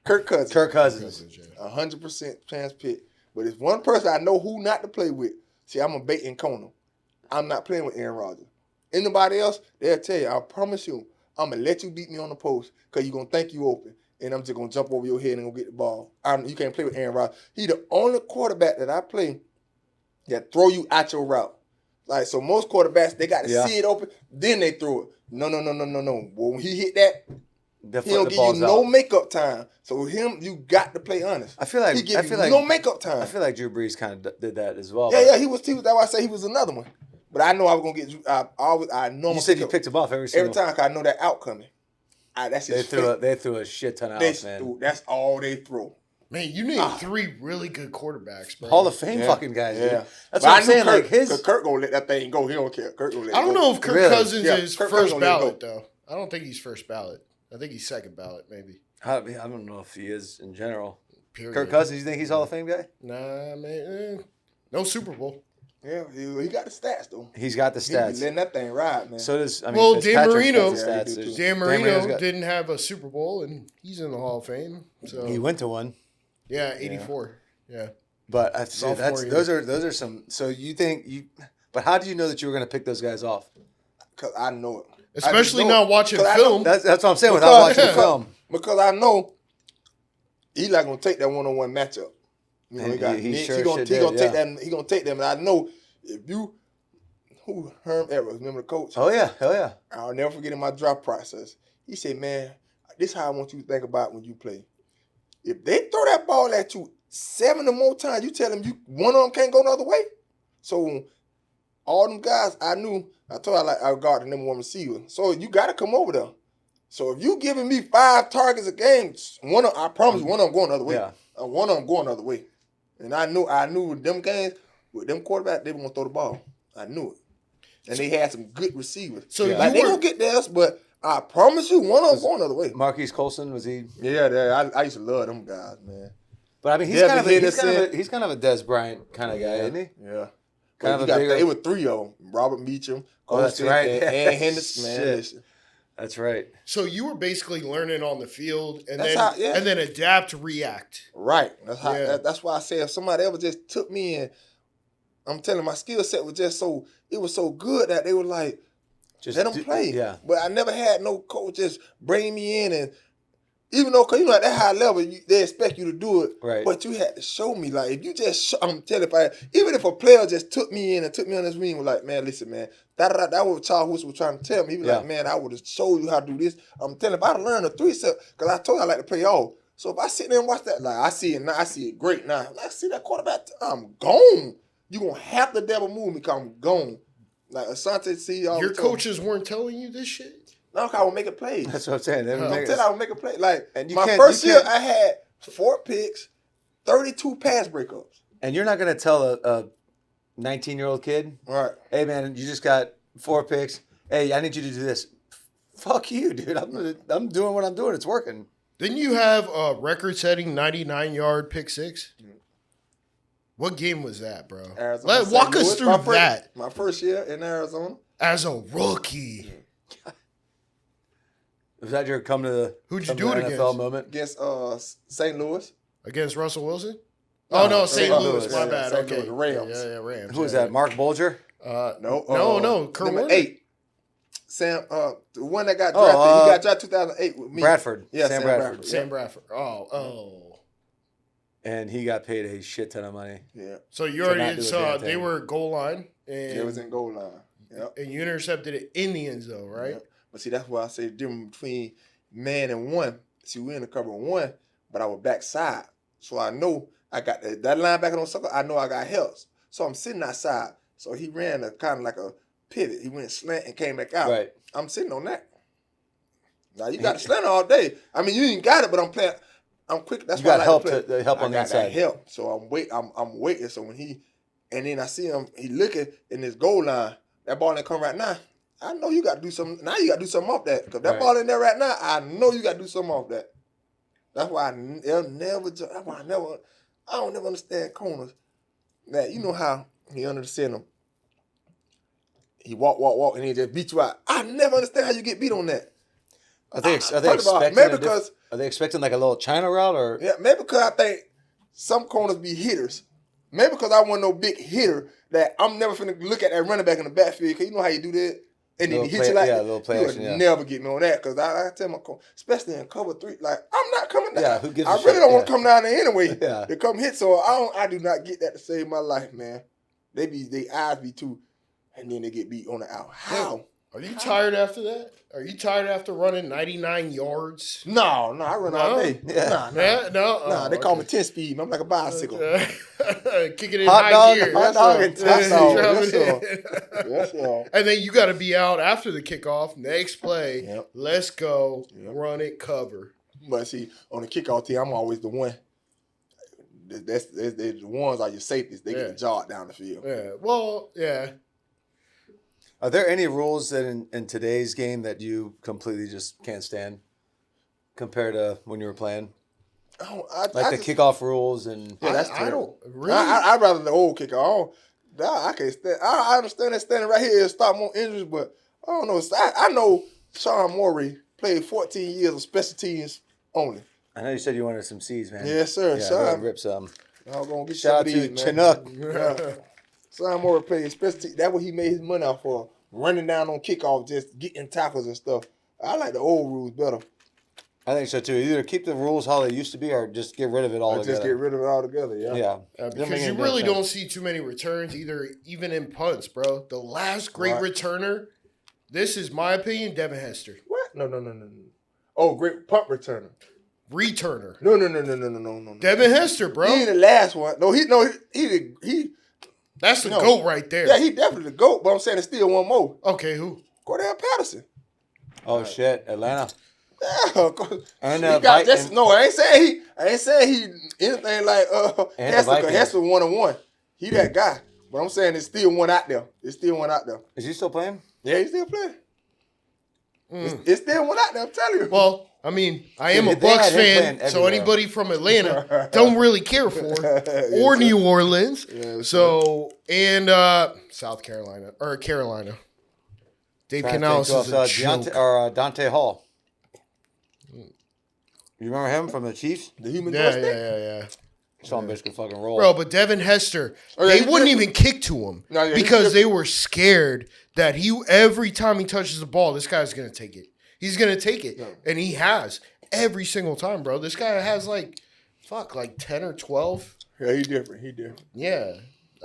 Kirk Cousins. 100% chance pick. But it's one person I know who not to play with. See, I'm a bait and corner. I'm not playing with Aaron Rodgers. Anybody else, they'll tell you, I promise you, I'm going to let you beat me on the post because you're going to think you open. And I'm just going to jump over your head and go get the ball. You can't play with Aaron Rodgers. He's the only quarterback that I play that throw you out your route. So most quarterbacks, they got to see it open, then they throw it. No. Well, when he hit that, he don't give you no makeup time. So you got to play honest. I feel like no makeup time. I feel like Drew Brees kind of did that as well. Yeah, he was. That's why I say he was another one. But I know I was gonna get. I normally. You said you picked him off every time. Cause I know that outcome. They threw a shit ton of outs, man. That's all they throw. Man, you named 3 really good quarterbacks, bro. Hall of Fame fucking guys, dude. That's but what I'm saying. Kirk gonna let that thing go. He don't care. Kirk gonna let I don't know if Kirk Cousins is Kirk first ballot, though. I don't think he's first ballot. I think he's second ballot, maybe. I don't know if he is in general. Period. Kirk Cousins, you think he's Hall of Fame guy? Nah, man. No Super Bowl. Yeah, he got the stats though. He's got the stats. He's letting that thing ride, man. So does Dan Marino. Dan Marino didn't have a Super Bowl, and he's in the Hall of Fame. So he went to one. Yeah, 84. Yeah. But those are some. So you think you? But how do you know that you were going to pick those guys off? Because I know it. Especially not watching film. That's what I'm saying without watching film. Because I know he's not going to take that one-on-one matchup. You know, he gonna take them. And I know if you, Herm Edwards, remember the coach? Oh yeah. I'll never forget in my draft process. He said, "Man, this is how I want you to think about when you play. If they throw that ball at you 7 or more times, you tell them one of them can't go the other way." So all them guys, I told I guard the number 1 receiver. So you got to come over there. So if you giving me 5 targets a game, I promise one of them going the other way. Yeah. One of them going the other way. And I knew with them games, with them quarterbacks, they were going to throw the ball. I knew it. And they had some good receivers. So they going to get theirs, but I promise you, one of them going the other way. Marquise Colson, was he? Yeah, I used to love them guys, man. But I mean, he's kind of a Des Bryant kind of guy, isn't he? Yeah. It was 3 of them. Robert Meacham, Colson, that's right. and Henderson, man. That's right. So you were basically learning on the field and then adapt, react. Right. That's why I say if somebody ever just took me in, I'm telling you, my skill set was just it was so good that they were like, just let them play. Yeah. But I never had no coach just bring me in and even though, cause at that high level, they expect you to do it. Right. But you had to show me, like, if you just, I'm telling you, even if a player just took me in and took me on this ring, was like, man, listen, man, that was what Charles Wilson was trying to tell me. He was like, man, I would have showed you how to do this. I'm telling you, if I'd learned a 3-step, because I told you I like to play off. So if I sit there and watch that, like, I see it now, I see it great now. When I see that quarterback, I'm gone. You're going to have to double move me because I'm gone. Like, Asante, see all your coaches weren't telling you this shit? No, I would make a play. That's what I'm saying. I would make a play. Like, my first year, I had 4 picks, 32 pass breakups. And you're not going to tell a 19-year-old kid, right? Hey, man, you just got 4 picks. Hey, I need you to do this. Fuck you, dude. I'm doing what I'm doing. It's working. Didn't you have a record-setting 99-yard pick 6? Mm-hmm. What game was that, bro? Walk us through that. My first year in Arizona. As a rookie. Was that your come to the Who'd you do it NFL moment? Against St. Louis. Against Russell Wilson? Oh, no, St. Louis. My bad. Okay. Louis, Rams. Yeah, Rams. Who was that? Mark Bolger? No. Kurt Warner? 8. Sam, the one that got drafted. He got drafted 2008 with me. Bradford. Yeah, Sam Bradford. Sam Bradford. Oh. And he got paid a shit ton of money. Yeah. So you already saw they were goal line. And it was in goal line. Yep. And you intercepted it in the end zone, right? Yep. But see, that's why I say the difference between man and one. See, we're in the cover 1, but I was backside. So I know I got that linebacker on sucker. I know I got help. So I'm sitting outside. So he ran a kind of like a pivot. He went slant and came back out. Right. I'm sitting on that. Now you got to slant all day. I mean, you ain't got it, but I'm playing. I'm quick. That's you why got I help like to help on the inside. Help. So I'm waiting. So when and then I see him, he looking in his goal line. That ball ain't come right now. I know you got to do something. Now you got to do something off that. Because that ball in there right now, I know you got to do something off that. That's why I don't never understand corners. That you know how he under the center. He walk, and he just beat you out. I never understand how you get beat on that. Are they expecting like a little China route or? Yeah, maybe because I think some corners be hitters. Maybe because I wasn't no big hitter that I'm never finna look at that running back in the backfield because you know how you do that. And then he hit you like that. Little play action, never get me on that because I tell my coach, especially in cover 3, like I'm not coming down. Yeah, who gives I really don't want to come down there anyway. Yeah. To come hit, so I do not get that to save my life, man. They eyes be too, and then they get beat on the out. How? Are you tired after that? Are you tired after running 99 yards? No, I run all day. No. They call me 10-speed. I'm like a bicycle. Kicking in high gear. Hot dog and Yes, and then you got to be out after the kickoff. Next play. Yep. Let's go. Yep. Run it, cover. But see, on the kickoff team, I'm always the one. The ones are your safeties. They get the job down the field. Yeah. Well, yeah. Are there any rules that in today's game that you completely just can't stand? compared to when you were playing? I the kickoff rules and that's I don't really. I'd rather the old kickoff. I can't stand. I understand that standing right here is stop more injuries, but I don't know. I know Sean Morey played 14 years of special teams only. I know you said you wanted some C's, man. Yes, sir. Yeah, Sean, rip some. I'm gonna get Shout out to Chinook. Sean Morey played special teams. That's what he made his money off for. Running down on kickoff, just getting tackles and stuff. I like the old rules better. I think so too. Either keep the rules how they used to be, or just get rid of it altogether. Just get rid of it altogether. Yeah. Because you really don't see too many returns, even in punts, bro. The last great returner, this is my opinion, Devin Hester. What? No. Oh, great punt returner. Returner. No. Devin Hester, bro. He ain't the last one. He. That's the GOAT right there. Yeah, he definitely the GOAT. But I'm saying there's still one more. Okay, who? Cordell Patterson. Oh shit, Atlanta. Yeah, and I ain't saying he anything like Hester 1-on-1. He that guy. But I'm saying there's still one out there. Is he still playing? Yeah, he's still playing. It's still one out there, I'm telling you. Well, I mean, I am a Bucks fan, so anybody from Atlanta don't really care for, or New Orleans. Yeah, so, and South Carolina, or Carolina. Dave Canales is a joke. Dante Hall. You remember him from the Chiefs? The human Yeah. Some bitch could fucking roll. Bro, but Devin Hester, they wouldn't even kick to him because they were scared that every time he touches the ball, this guy's going to take it. He's going to take it. No. And he has every single time, bro. This guy has like 10 or 12. Yeah, he different. Yeah.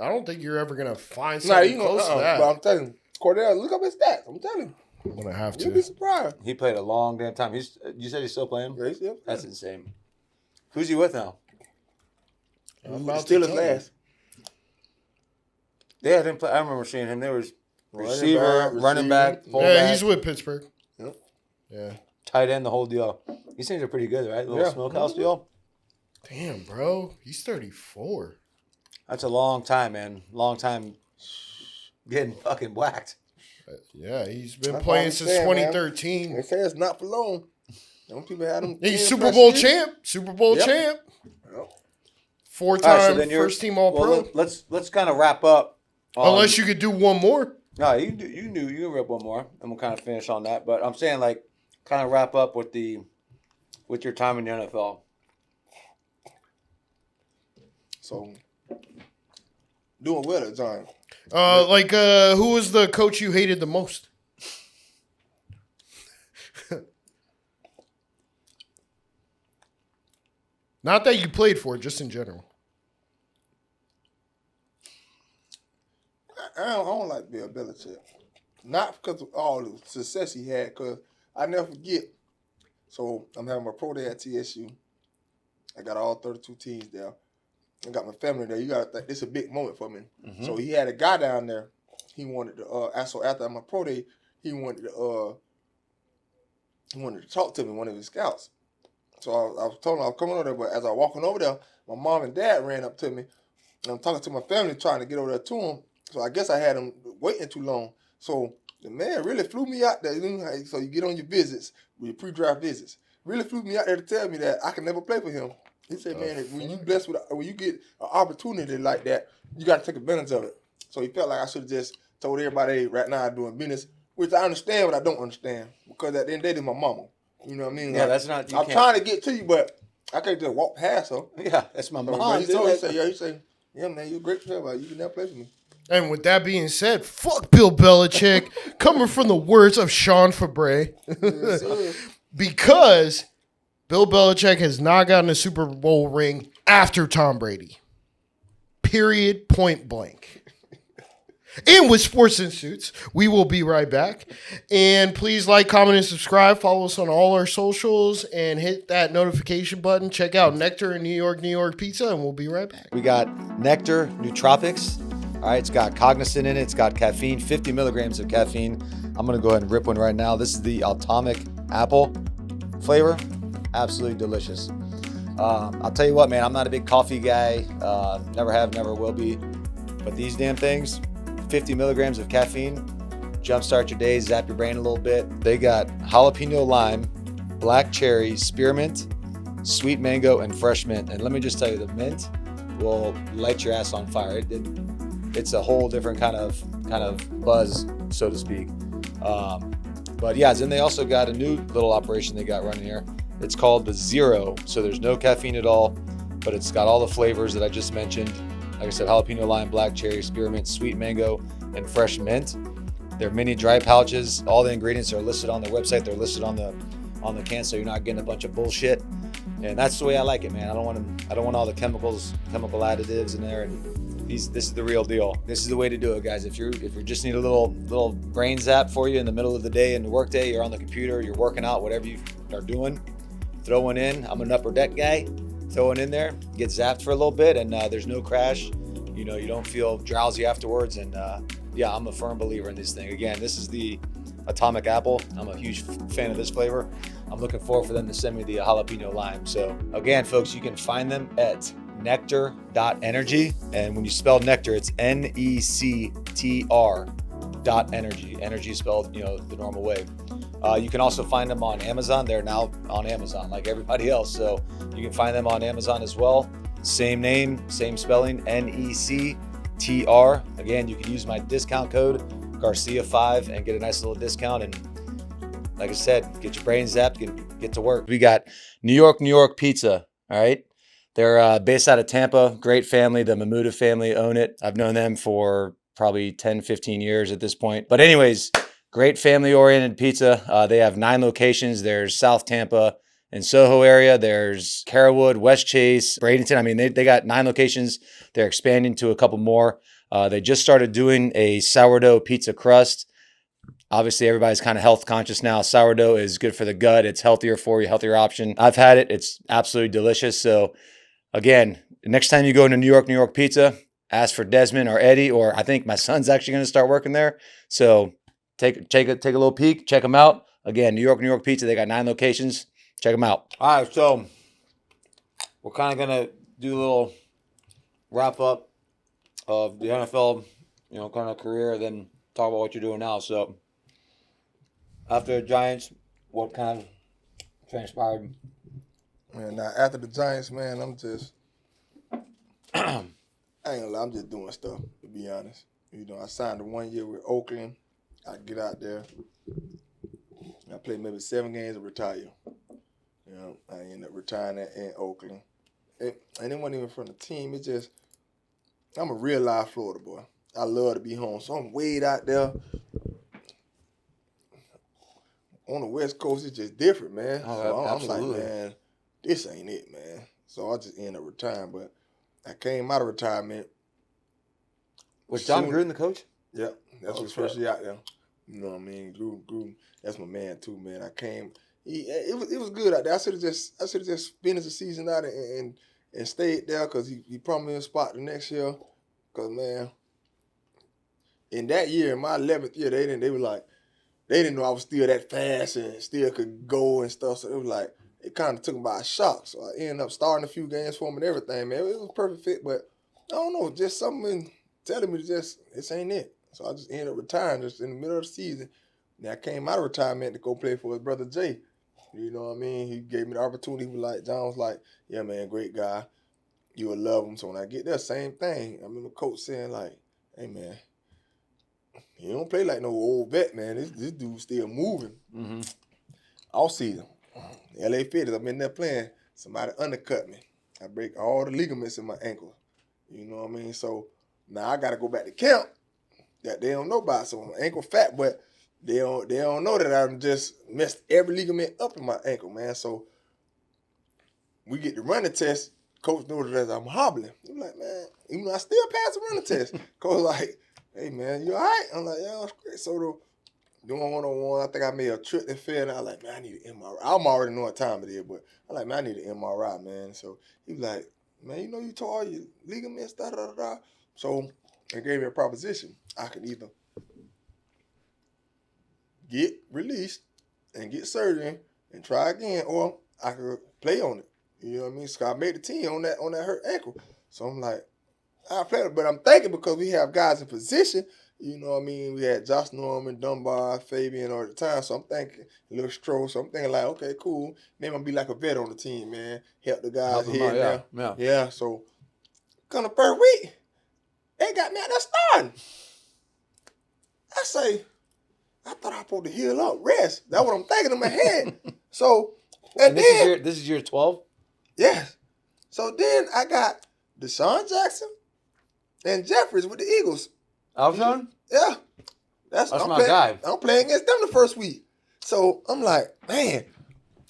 I don't think you're ever going to find something close to that. But I'm telling you, Cordell, look up his stats. I'm telling you. I'm going to have to. You'll be surprised. He played a long damn time. You said he's still playing? Yeah, he's still playing. That's insane. Who's he with now? Still his last. Yeah, I didn't play. I remember seeing him. There was receiver, running back, fullback. Yeah, he's with Pittsburgh. Yep. Yeah. Tight end, the whole deal. These things are pretty good, right? The little smokehouse deal. Damn, bro. He's 34. That's a long time, man. Long time getting fucking whacked. Yeah, he's been playing since 2013. Man. They say it's not for long. Don't people have them? He's Super Bowl champ. Super Bowl champ. Yep. 4-time first team All Pro. Let's kind of wrap up. Unless you could do one more. No, you can rip one more, and we'll kind of finish on that. But I'm saying kind of wrap up with your time in the NFL. So doing well at the time. Who was the coach you hated the most? Not that you played for, just in general. I don't like Bill Belichick. Not because of all the success he had, because I never forget. So I'm having my pro day at TSU. I got all 32 teams there. I got my family there. You got to think this is a big moment for me. Mm-hmm. So he had a guy down there. He wanted to. So after my pro day, he wanted to talk to me. One of his scouts. So I was telling him I was coming over there. But as I was walking over there, my mom and dad ran up to me. And I'm talking to my family, trying to get over there to him. So I guess I had him waiting too long. So the man really flew me out there. So you get on your visits, your pre-draft visits. Really flew me out there to tell me that I can never play for him. He said, man, when you get an opportunity like that, you got to take advantage of it. So he felt like I should have just told everybody, hey, right now I'm doing business, which I understand, but I don't understand. Because at the end of the day, they're my mama. You know what I mean? Yeah, that's not. I'm trying to get to you, but I can't just walk past her. Yeah, that's my mom. He said, yeah, man, you're a great player, but you can never play for me. And with that being said, fuck Bill Belichick, coming from the words of Sean Fabre. Because Bill Belichick has not gotten a Super Bowl ring after Tom Brady. Period, point blank. And with Sports and Suits, we will be right back. And please like, comment, and subscribe. Follow us on all our socials and hit that notification button. Check out Nectar and New York Pizza, and we'll be right back. We got Nectar Nootropics. All right, it's got cognizant in it. It's got caffeine, 50 milligrams of caffeine. I'm going to go ahead and rip one right now. This is the Atomic Apple flavor. Absolutely delicious. I'll tell you what, man, I'm not a big coffee guy. Never have, never will be. But these damn things, 50 milligrams of caffeine, jumpstart your day, zap your brain a little bit. They got jalapeno lime, black cherry, spearmint, sweet mango, and fresh mint. And let me just tell you, the mint will light your ass on fire. It's a whole different kind of buzz, so to speak. But yeah, then they also got a new little operation they got running here. It's called the Zero. So there's no caffeine at all, but it's got all the flavors that I just mentioned. Like I said, jalapeno lime, black cherry, spearmint, sweet mango, and fresh mint. They're mini dry pouches. All the ingredients are listed on their website. They're listed on the can, so you're not getting a bunch of bullshit. And that's the way I like it, man. I don't want all the chemical additives in there. And this is the real deal. This is the way to do it, guys. If you just need a little brain zap for you in the middle of the day, in the work day, you're on the computer, you're working out, whatever you are doing, throw one in. I'm an upper deck guy. Throw one in there, get zapped for a little bit, and there's no crash. You don't feel drowsy afterwards. And yeah, I'm a firm believer in this thing. Again, this is the Atomic Apple. I'm a huge fan of this flavor. I'm looking forward for them to send me the jalapeno lime. So again, folks, you can find them at nectar.energy. And when you spell nectar, it's NECTR.energy. Energy spelled, the normal way. You can also find them on Amazon. They're now on Amazon like everybody else. So you can find them on Amazon as well. Same name, same spelling, NECTR. Again, you can use my discount code Garcia5 and get a nice little discount. And like I said, get your brain zapped, get to work. We got New York Pizza. All right. They're based out of Tampa. Great family. The Mamuda family own it. I've known them for probably 10, 15 years at this point. But anyways, great family-oriented pizza. They have 9 locations. There's South Tampa and Soho area. There's Carrollwood, West Chase, Bradenton. I mean, they got 9 locations. They're expanding to a couple more. They just started doing a sourdough pizza crust. Obviously, everybody's kind of health conscious now. Sourdough is good for the gut. It's healthier for you, healthier option. I've had it. It's absolutely delicious. So again, next time you go into New York Pizza, ask for Desmond or Eddie, or I think my son's actually going to start working there. So take a little peek, check them out. Again, New York Pizza. They got 9 locations. Check them out. All right, so we're kind of going to do a little wrap up of the NFL, kind of career, then talk about what you're doing now. So after the Giants, what kind of transpired? Man, now after the Giants, man, I'm just, I ain't gonna lie, I'm just doing stuff, to be honest. I signed a 1 year with Oakland. I get out there. I play maybe 7 games and retire. I end up retiring in Oakland. And it wasn't even from the team. It's just, I'm a real live Florida boy. I love to be home. So I'm way out there. On the West Coast, it's just different, man. Oh, so I'm absolutely. like, man, this ain't it, man. So I just ended up retiring. But I came out of retirement. Was John Gruden the coach? Yeah, that's his first year out there. You know what I mean? Gruden, that's my man too, man. I came. It was good out there. I should have just finished the season out and stayed there because he promised me a spot the next year. Because man, in that year, my 11th year, they didn't know I was still that fast and still could go and stuff. So it was like, it kind of took me by a shock. So I ended up starting a few games for him and everything, man. It was a perfect fit, but I don't know, just something telling me this ain't it. So I just ended up retiring just in the middle of the season. Then I came out of retirement to go play for his brother Jay. You know what I mean? He gave me the opportunity. John was like, yeah, man, great guy. You will love him. So when I get there, same thing. I remember coach saying like, hey, man, you don't play like no old vet, man. This dude's still moving. Mm-hmm. All season. LA Fitness, I'm in there playing. Somebody undercut me. I break all the ligaments in my ankle. You know what I mean? So now I got to go back to camp that they don't know about. So my ankle fat, but they don't know that I just messed every ligament up in my ankle, man. So we get the running test. Coach knows that I'm hobbling. I'm like, man, even though I still pass the running test. Coach like, hey, man, you all right? I'm like, yeah, that's great. So doing one-on-one, I think I made a trip and fell. And I was like, man, I need an MRI. I'm already knowing what time it is, but I'm like, man, I need an MRI, man. So he was like, man, you tore your ligaments, da-da-da-da. So they gave me a proposition. I could either get released and get surgery and try again, or I could play on it. You know what I mean? So I made the team on that hurt ankle. So I'm like, I played, but I'm thinking because we have guys in position, you know what I mean? We had Josh Norman, Dunbar, Fabian all the time, so I'm thinking a little stroll. So I'm thinking like, okay, cool. Maybe I'll be like a vet on the team, man. Help the guys here and there. Yeah, so come the first week, they got me out there starting. I say, I thought I was supposed to heal up, rest. That's what I'm thinking in my head. So, and then this is year 12? Yes. So then I got Deshaun Jackson and Jeffries with the Eagles. Alshon? Yeah. That's my guy. I'm playing against them the first week. So I'm like, man.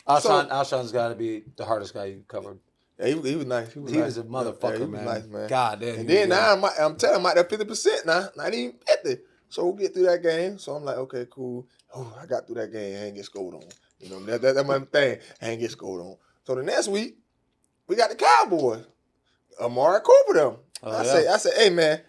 Alshon's got to be the hardest guy you covered. Yeah, he was nice. He was a motherfucker, he man. was nice, man. God damn. And then now I'm telling him I'm at that 50% now. Not even 50. So we'll get through that game. So I'm like, okay, cool. Oh, I got through that game. I ain't get scored on. You know, that's my thing. I ain't get scored on. So the next week, we got the Cowboys. Amari Cooper them. I say, hey man,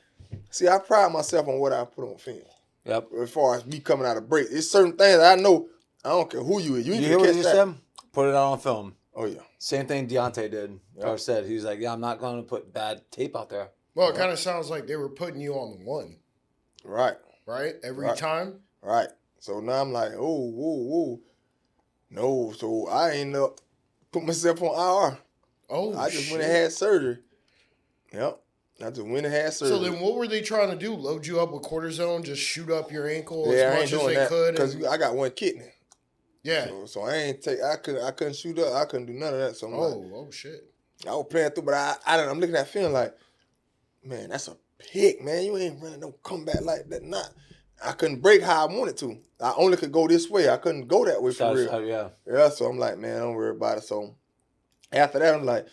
see, I pride myself on what I put on film. Yep. As far as me coming out of break. There's certain things that I know. I don't care who you is. You hear what you said? Put it out on film. Oh yeah. Same thing Deontay did. Or said. He was like, yeah, I'm not going to put bad tape out there. Well, it kind of sounds like they were putting you on the one. Right. Right? Every time? Right. So now I'm like, whoa. No, so I ain't up put myself on IR. Oh, I just went and had surgery. Yep. I just went and had surgery. So then what were they trying to do? Load you up with cortisone? Just shoot up your ankle as much as they could? Because I got one kidney. Yeah. So I couldn't shoot up. I couldn't do none of that. So oh shit. I was playing through, but I'm looking at film like, man, that's a pick, man. You ain't running no comeback like that. I couldn't break how I wanted to. I only could go this way. I couldn't go that way for real. Yeah, so I'm like, man, don't worry about it. So after that, I'm like,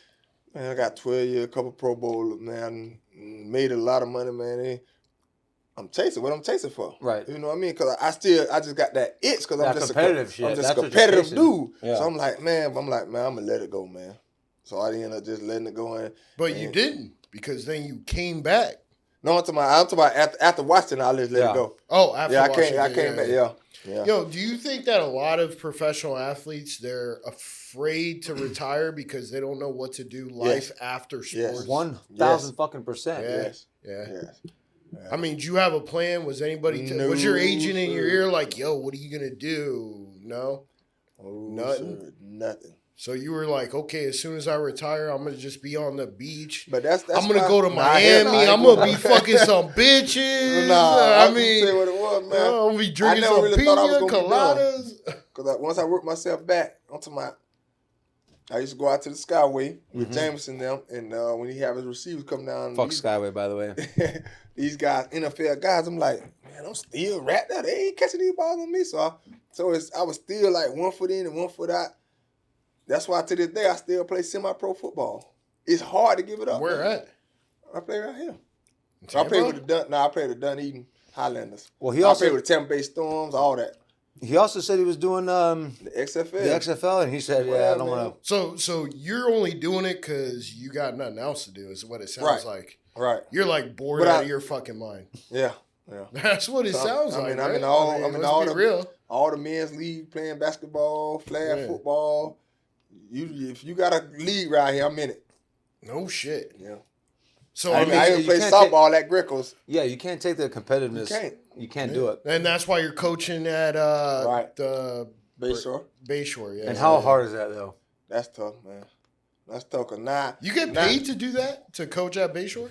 man, I got 12 years, a couple Pro Bowls, man. Made a lot of money, man. I'm chasing what I'm chasing for. Right. You know what I mean? Because I just got that itch because I'm just a competitive dude. Yeah. So I'm like, man, I'm going to let it go, man. So I ended up just letting it go in. But you didn't, because then you came back. No, I'm talking about after watching, I just let it go. Oh, after watching. I came back, yeah. Yo, do you think that a lot of professional athletes, they're afraid to retire because they don't know what to do after sports? 1,000 fucking percent. Yes. I mean, do you have a plan? Was anybody was your agent in your ear like, yo, what are you gonna do? No? Nothing? Sir, nothing. So you were like, okay, as soon as I retire, I'm gonna just be on the beach. But that's I'm gonna go to Miami. I'm gonna be fucking some bitches. I mean, tell you what it was, man. I'm gonna be drinking some pina coladas. Because once I worked myself back onto I used to go out to the Skyway with Jameson and them, and when he have his receivers come down. Fuck Skyway, by the way. These guys, NFL guys, I'm like, man, I'm still wrapped out. They ain't catching these balls on me. So I was still like 1 foot in and 1 foot out. That's why to this day I still play semi-pro football. It's hard to give it up. Where at? I play right here. I play with the Dunedin Highlanders. Well, I play with the Tampa Bay Storms, all that. He also said he was doing the XFL. The XFL, and he said, I don't want to. So you're only doing it because you got nothing else to do, is what it sounds like. Right. You're like bored out of your fucking mind. Yeah. That's what it sounds like. I'm in all the men's league playing basketball, flag football. If you got a league right here, I'm in it. No shit. Yeah. So I even play softball at Grickles. Yeah, you can't take the competitiveness. You can't do it. And that's why you're coaching at the Bayshore. Bayshore, yeah. And how hard is that though? That's tough, man. That's tough. Cause now you get paid to do that, to coach at Bayshore?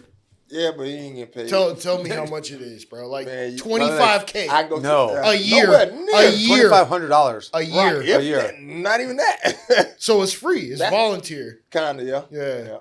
Yeah, but he ain't getting paid. Tell me how much it is, bro. Like $25K. A year. $2,500 a year. A year. Not even that. So it's free. It's volunteer. Kinda, yeah.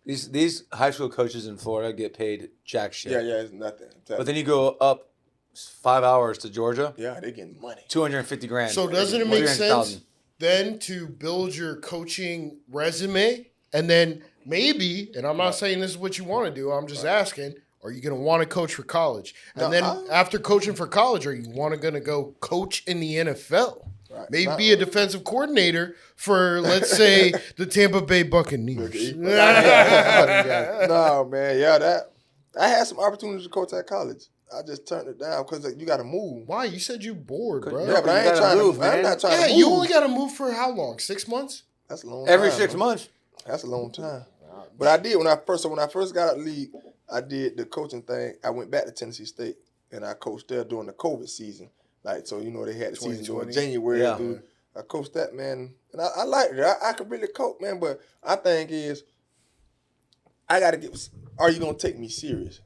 These high school coaches in Florida get paid jack shit. Yeah, it's nothing. But then you go up 5 hours to Georgia. Yeah, they getting money. $250,000. So doesn't it make sense then to build your coaching resume and then maybe, and I'm not saying this is what you want to do, I'm just asking, are you going to want to coach for college? And then after coaching for college, are you going to go coach in the NFL? Right. Maybe be a defensive coordinator for, let's say, the Tampa Bay Buccaneers. No, man. Yeah, I had some opportunities to coach at college. I just turned it down because you got to move. Why? You said you bored, bro. Yeah, but I ain't trying to move. I'm not trying to move. Yeah, you only got to move for how long? 6 months? That's a long time. Every 6 months. That's a long time. But I did when I first got out of the league. I did the coaching thing. I went back to Tennessee State, and I coached there during the COVID season. Like, so, they had the season during January through. I coached that, man, and I liked it. I could really coach, man, but I think is I got to get – are you going to take me serious?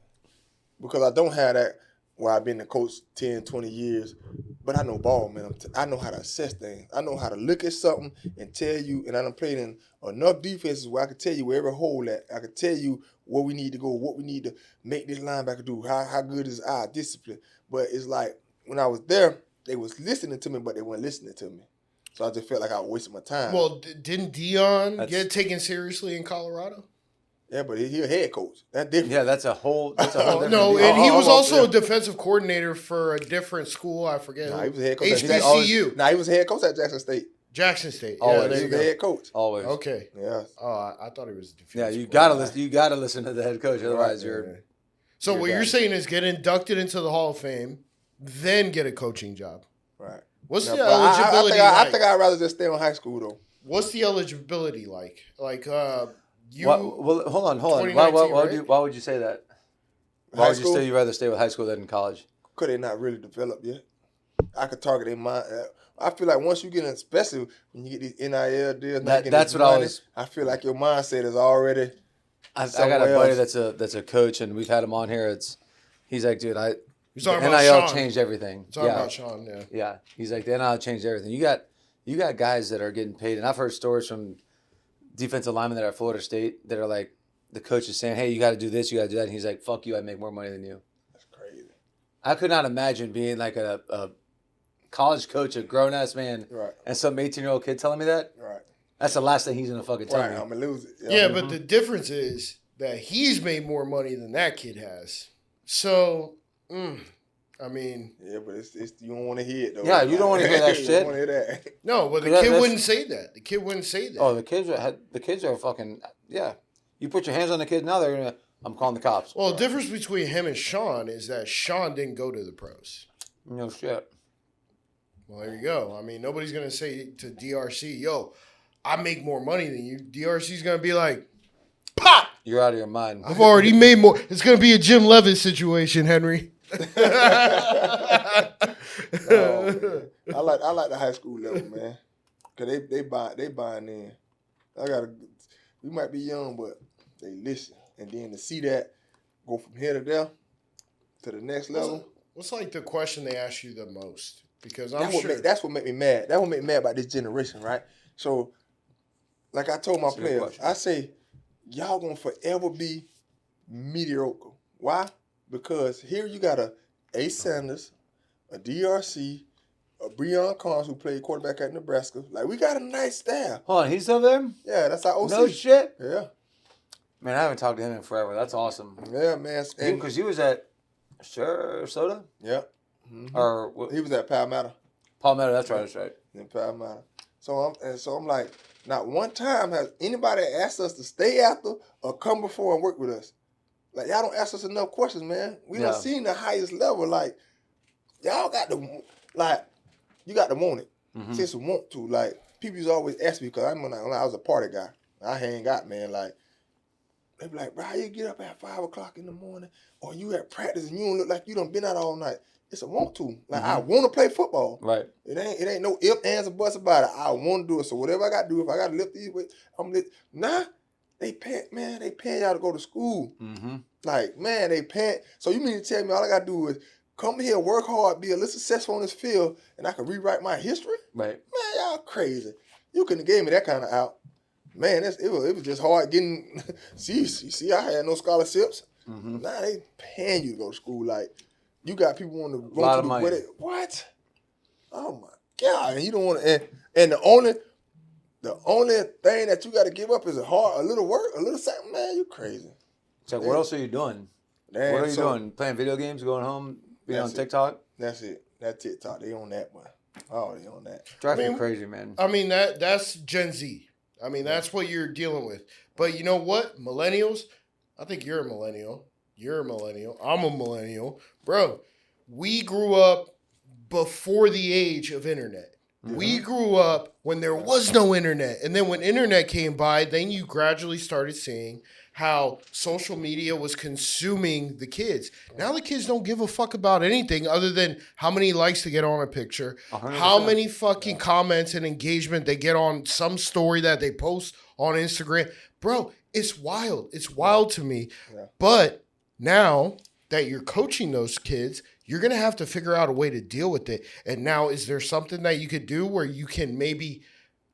Because I don't have that where I've been a coach 10, 20 years, but I know ball, man. I know how to assess things. I know how to look at something and tell you, and I done played in enough defenses where I can tell you where every hole at. I can tell you where we need to go, what we need to make this linebacker do, how good is our discipline. But it's like when I was there, they was listening to me, but they weren't listening to me. So I just felt like I was wasting my time. Well, didn't Dion get taken seriously in Colorado? Yeah, but he a head coach. That's different. Yeah, that's a whole different no, deal. and he was also a defensive coordinator for a different school. I forget. Nah, he was a head coach. HBCU. He was a head coach at Jackson State. Jackson State. Yeah, he was the head coach. Always. Okay. Yeah. Oh, I thought he was. Yeah, you gotta listen. You gotta listen to the head coach, otherwise you're. So what you're saying is get inducted into the Hall of Fame, then get a coaching job. Right. What's the eligibility like? I think I'd rather just stay on high school though. What's the eligibility like? Like well, hold on. Why would you say that? Why would you say you'd rather stay with high school than in college? Because they're not really developed yet. I could target their mind. I feel like once you get in, especially when you get these NIL deals, that's what I feel like your mindset is already. I got a buddy that's a coach, and we've had him on here. He's like, dude, NIL changed everything. Talking about Sean, yeah. Yeah, he's like, the NIL changed everything. You got guys that are getting paid, and I've heard stories from defensive linemen that are at Florida State that are like, the coach is saying, hey, you got to do this, you got to do that. And he's like, fuck you, I make more money than you. That's crazy. I could not imagine being like a college coach, a grown-ass man, right, and some 18-year-old kid telling me that. Right. That's the last thing he's going to fucking tell me. I'm going to lose it. Yeah, but the difference is that he's made more money than that kid has. So, I mean. Yeah, but it's you don't want to hear it, though. Yeah, you don't want to hear that shit. You don't want to hear that. No, but the kid wouldn't say that. The kid wouldn't say that. Oh, the kids are fucking, yeah. You put your hands on the kid now, they're going to, I'm calling the cops. Well, the difference between him and Sean is that Sean didn't go to the pros. No shit. Well, there you go. I mean, nobody's going to say to DRC, yo, I make more money than you. DRC's going to be like, pop! You're out of your mind. I've already made more. It's going to be a Jim Levis situation, Henry. I like the high school level, man. Because they buying in. We might be young, but they listen. And then to see that go from here to there to the next level. What's like the question they ask you the most? Because that's what make me mad. That's what make me mad about this generation, right? So, like I told my players, I say, y'all gonna forever be mediocre. Why? Because here you got a Sanders, a DRC, a Breon Carnes who played quarterback at Nebraska. Like, we got a nice staff. Hold on, he's still there? Yeah, that's our OC. No shit? Yeah. Man, I haven't talked to him in forever. That's awesome. Yeah, man. Because he was at Soda? Yeah. Mm-hmm. Or he was at Palmetto. Palmetto, that's right. In Palmetto. So I'm like, not one time has anybody asked us to stay after or come before and work with us. Like, y'all don't ask us enough questions, man. We done seen the highest level. Like, y'all got to, like, you got to want it. Mm-hmm. Since you want to. Like, people used to always ask me, because when I was a party guy, I hang out, man, like, they be like, bro, how you get up at 5 o'clock in the morning, or you at practice and you don't look like you done been out all night. It's a want to. Like, I want to play football. Right. It ain't no ifs, ands, or buts about it. I want to do it. So whatever I got to do, if I got to lift these weights, I'm lift. Nah, they paying y'all to go to school. Mm-hmm. Like, man, they paying. So you mean to tell me all I got to do is come here, work hard, be a little successful on this field, and I can rewrite my history? Right. Man, y'all crazy. You couldn't have gave me that kind of out. Man, it was just hard getting. See, I had no scholarships. Mm-hmm. Now they paying you to go to school. Like, you got people want to go lot to of the money. wedding. What? Oh my God! And you don't want to. And the only thing that you got to give up is a little work, a little something. Man, you crazy. It's like, what else are you doing? Damn, what are you doing? Playing video games, going home, being on TikTok? That's it. That TikTok. They on that one. Oh, they on that. Driving me crazy, man. I mean, that's Gen Z. I mean, that's what you're dealing with. But you know what? Millennials, I think you're a millennial. You're a millennial. I'm a millennial. Bro, we grew up before the age of internet. We grew up when there was no internet. And then when internet came by, then you gradually started seeing how social media was consuming the kids. Now the kids don't give a fuck about anything other than how many likes to get on a picture, 100%. How many fucking comments and engagement they get on some story that they post on Instagram. Bro, it's wild. It's wild to me. Yeah. But now that you're coaching those kids, you're going to have to figure out a way to deal with it. And now, is there something that you could do where you can maybe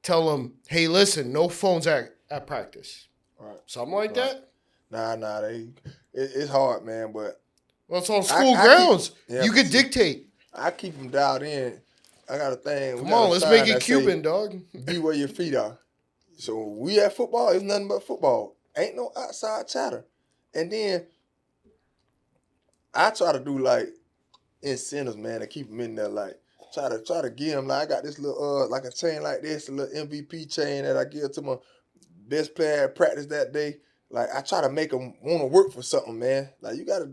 tell them, hey, listen, no phones at practice? Right. Something like that? Nah. It's hard, man, but... Well, it's on school grounds. You could dictate. I keep them dialed in. I got a thing. Come on, let's make it Cuban, dog. Be where your feet are. So we at football, it's nothing but football. Ain't no outside chatter. And then I try to do, like, incentives, man, to keep them in there, like try to give them, like, I got this little like a chain like this, a little MVP chain that I give to my best player at practice that day. Like, I try to make them want to work for something, man. Like, you got to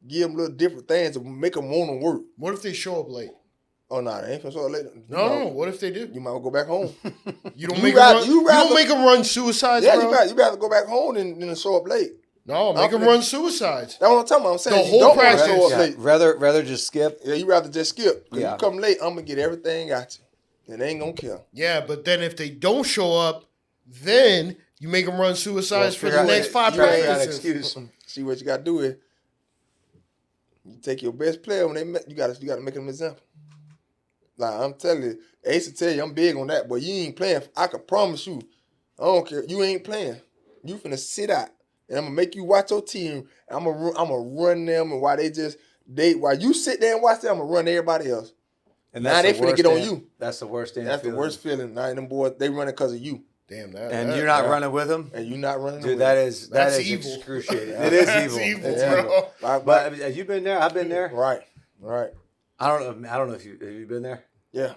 give them little different things to make them want to work. What if they show up late? Oh, no, they ain't finna show up late. No. What if they do? You might go back home. You don't make them run suicides, yeah, bro? you rather go back home than show up late. No, make them run suicides. That's what I'm talking about. I'm saying the whole practice. Show up late. Rather just skip. Yeah, you rather just skip. Because you come late, I'm going to get everything out you. And they ain't going to kill. Yeah, but then if they don't show up, then you make them run suicides for the next 5 practices. See, what you got to do is you take your best player when you got to make them an example. Like, I'm telling you, Ace will tell you, I'm big on that, but you ain't playing. I can promise you, I don't care. You ain't playing. You finna sit out. And I'm gonna make you watch your team. I'm gonna run them, and while you sit there and watch them, I'm gonna run everybody else. And now they finna get on you. That's the worst thing. That's the worst feeling. Now them boys, they running because of you. Damn that. And you're not running with them. And you're not running. Dude, with that them. is evil. Excruciating. It is evil. It's evil, bro. But have you been there? I've been there. Right. I don't know if you been there. Yeah.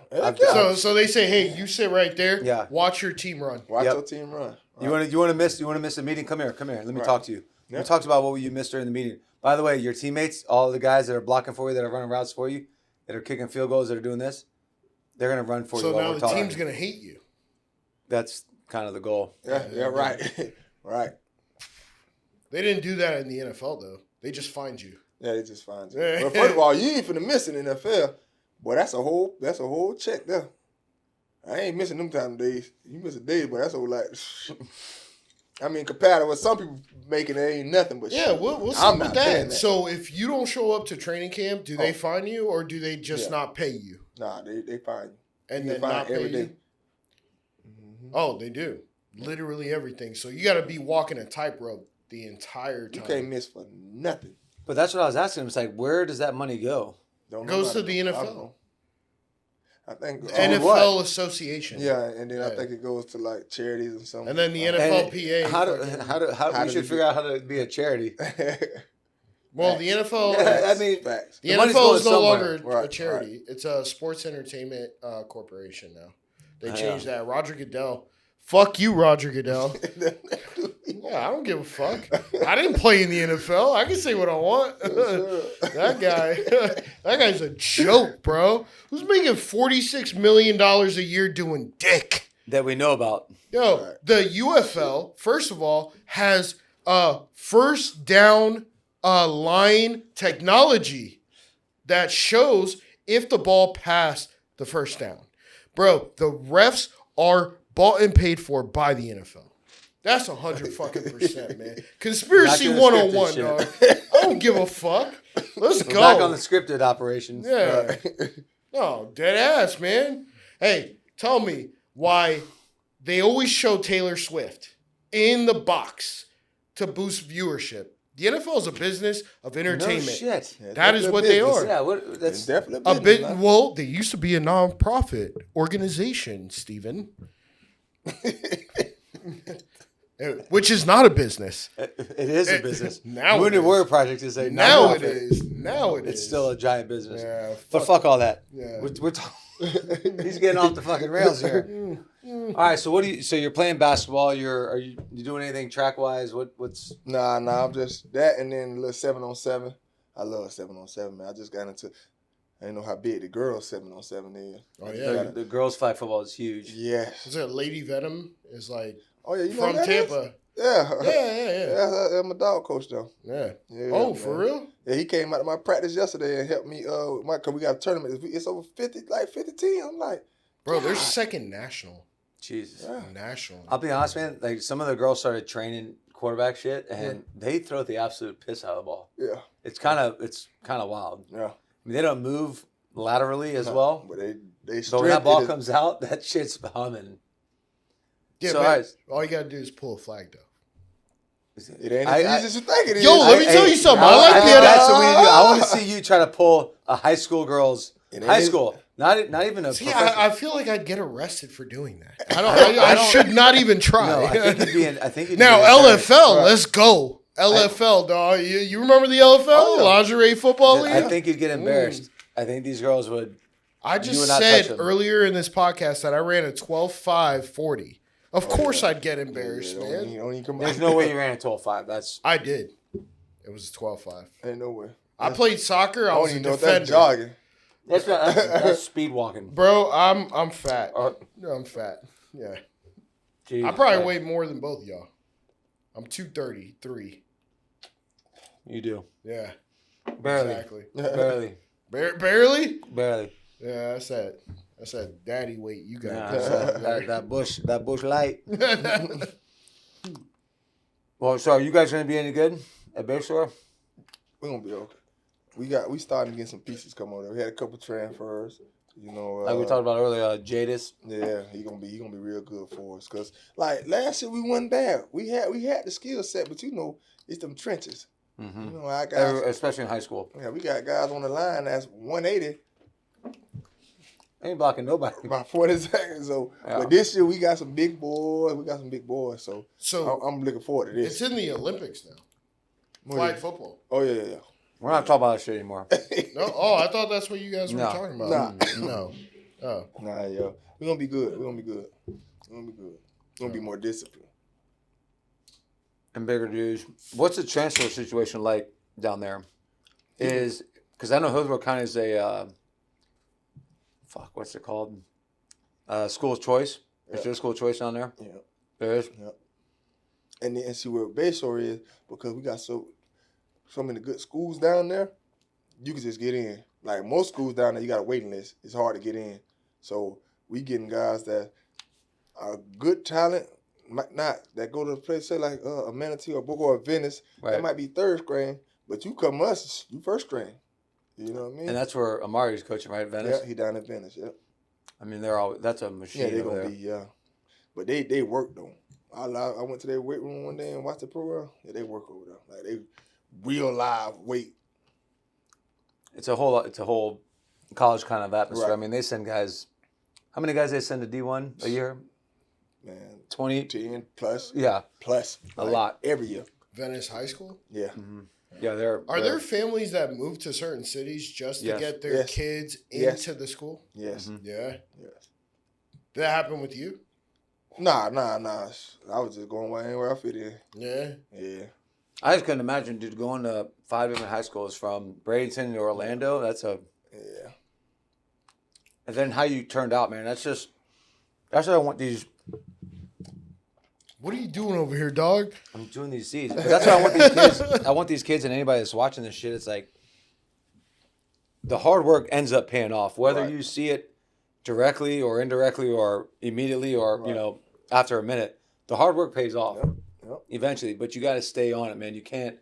So they say, hey, you sit right there. Yeah. Watch your team run. Watch your team run. Right. You want to miss a meeting? Come here. Let me talk to you. Yeah. We talked about what you missed during the meeting. By the way, your teammates, all the guys that are blocking for you, that are running routes for you, that are kicking field goals, that are doing this, they're going to run for you. So now the team's going to hate you. That's kind of the goal. Yeah, right. Right. They didn't do that in the NFL, though. They just find you. Yeah, they just find you. But first of all, you ain't finna miss it in the NFL. Boy, that's a whole check there. I ain't missing them time of days. You miss a day, but that's a like... I mean, compared to what some people making, it ain't nothing but shit. We'll see with that. So if you don't show up to training camp, do they fine you or do they just not pay you? Nah, they fine you. And then not pay you? Mm-hmm. Oh, they do. Literally everything. So you got to be walking a tightrope the entire time. You can't miss for nothing. But that's what I was asking him. It's like, where does that money go? It goes to the NFL. I think NFL Association. Yeah, and then I think it goes to like charities and something. And then the NFLPA. How we should figure out how to be a charity. Well, the NFL. I mean, the NFL is no longer a charity. Right. It's a sports entertainment corporation now. They changed that. Roger Goodell. Fuck you, Roger Goodell. Yeah, I don't give a fuck. I didn't play in the NFL. I can say what I want. That guy's a joke, bro. Who's making $46 million a year doing dick? That we know about. Yo, the UFL, first of all, has first down line technology that shows if the ball passed the first down. Bro, the refs are bought and paid for by the NFL. That's 100% man. Conspiracy 101, dog. I don't give a fuck. Let's go. Back on the scripted operations. Yeah. No, dead ass, man. Hey, tell me why they always show Taylor Swift in the box to boost viewership. The NFL is a business of entertainment. No shit. Yeah, that is what they are. Yeah, that's definitely a bit. Well, they used to be a non-profit organization, Steven. Which is not a business. It is a business. Now Wounded Warrior Project is a now it is. Now it is. It's still a giant business. Yeah, but fuck all that. Yeah. He's getting off the fucking rails here. All right, so so you're playing basketball. Are you doing anything track wise? What's Nah, I'm just that and then a little 7-on-7. I love 7-on-7, man. I I didn't know how big the girls 7-on-7 is. Oh yeah, the girls' flag football is huge. Yes. Is it Lady Venom? Is like you from Tampa. Yeah. Yeah. I'm a dog coach though. Yeah. Oh, man. For real? Yeah, he came out of my practice yesterday and helped me. Cause we got a tournament. It's over 50 teams. I'm like, bro, there's second national. Jesus. Yeah. National. I'll be honest, man. Like some of the girls started training quarterback shit, and they throw the absolute piss out of the ball. Yeah. It's kind of wild. Yeah. I mean, they don't move laterally as well. But they. So when that ball comes out, that shit's humming. Yeah, so all you gotta do is pull a flag, though. It ain't as easy as you think it is. Yo, let me tell you something. I like that's what we do. I want to see you try to pull a high school girl's school. Not even a. See, I feel like I'd get arrested for doing that. I should not even try. No, I think you'd now LFL, let's go. LFL, dog. You remember the LFL lingerie football league? I think you'd get embarrassed. I think these girls would. I just said earlier in this podcast that I ran a 12.5 40. Of course I'd get embarrassed, man. There's no way you ran a 12.5. I did. It was a 12.5. Ain't no way. I played soccer. I was a defender. That's jogging. That's speed walking. Bro, I'm fat. I'm fat. Yeah. Jesus, I probably weigh more than both of y'all. I'm 233. You do. Yeah. Barely. Exactly. Barely. Barely? Barely. Yeah, that's that daddy weight you got. That bush light. Well, so are you guys gonna be any good at Bear Store? We're gonna be okay. We starting to get some pieces come over there. We had a couple transfers. Like we talked about earlier, Jadis. Yeah, he gonna be real good for us. Cause like last year we wasn't bad. We had the skill set, but it's them trenches. Mm-hmm. Our guys, especially in high school. Yeah, we got guys on the line that's 180. Ain't blocking nobody. About 40 seconds. So, but this year we got some big boys. So I'm looking forward to this. It's in the Olympics now. Flag football. Oh yeah. We're not talking about that shit anymore. No. Oh, I thought that's what you guys were talking about. No. Oh. Nah, yo. We're gonna be good. We're gonna be more disciplined. And bigger dudes. What's the transfer situation like down there? Because I know Hillsborough County is a what's it called? School of choice. Is there a school of choice down there? Yeah. There is? Yeah. And then see where Bayshore is, because we got so many good schools down there, you can just get in. Like most schools down there, you got a waiting list. It's hard to get in. So we getting guys that are good talent, might not, that go to a place, say like a Manatee or Boca or Venice, that might be third string, but you come us, you first string. You know what I mean? And that's where Amari's coaching, right? Venice? Yeah, he down at Venice, yeah. I mean, that's a machine. Yeah, they're going to be, yeah. But they work, though. I went to their weight room one day and watched the program. Yeah, they work over there. Like, they real live weight. It's a whole college kind of atmosphere. Right. I mean, they send guys. How many guys they send to D1 a year? Man, 20, 10 plus. Yeah, plus a lot every year. Venice High School. Yeah, yeah. Are there families that move to certain cities just to get their kids into the school? Yes. Mm-hmm. Yeah. Yes. Did that happen with you? Nah. I was just going anywhere I fit in. Yeah. Yeah. I just couldn't imagine, dude, going to 5 different high schools from Bradenton to Orlando. Yeah. And then how you turned out, man. That's what I want these. What are you doing over here, dog? I'm doing these seeds. But that's why I want these kids. I want these kids and anybody that's watching this shit. It's like the hard work ends up paying off, whether you see it directly or indirectly or immediately or after a minute. The hard work pays off eventually, but you got to stay on it, man. You can't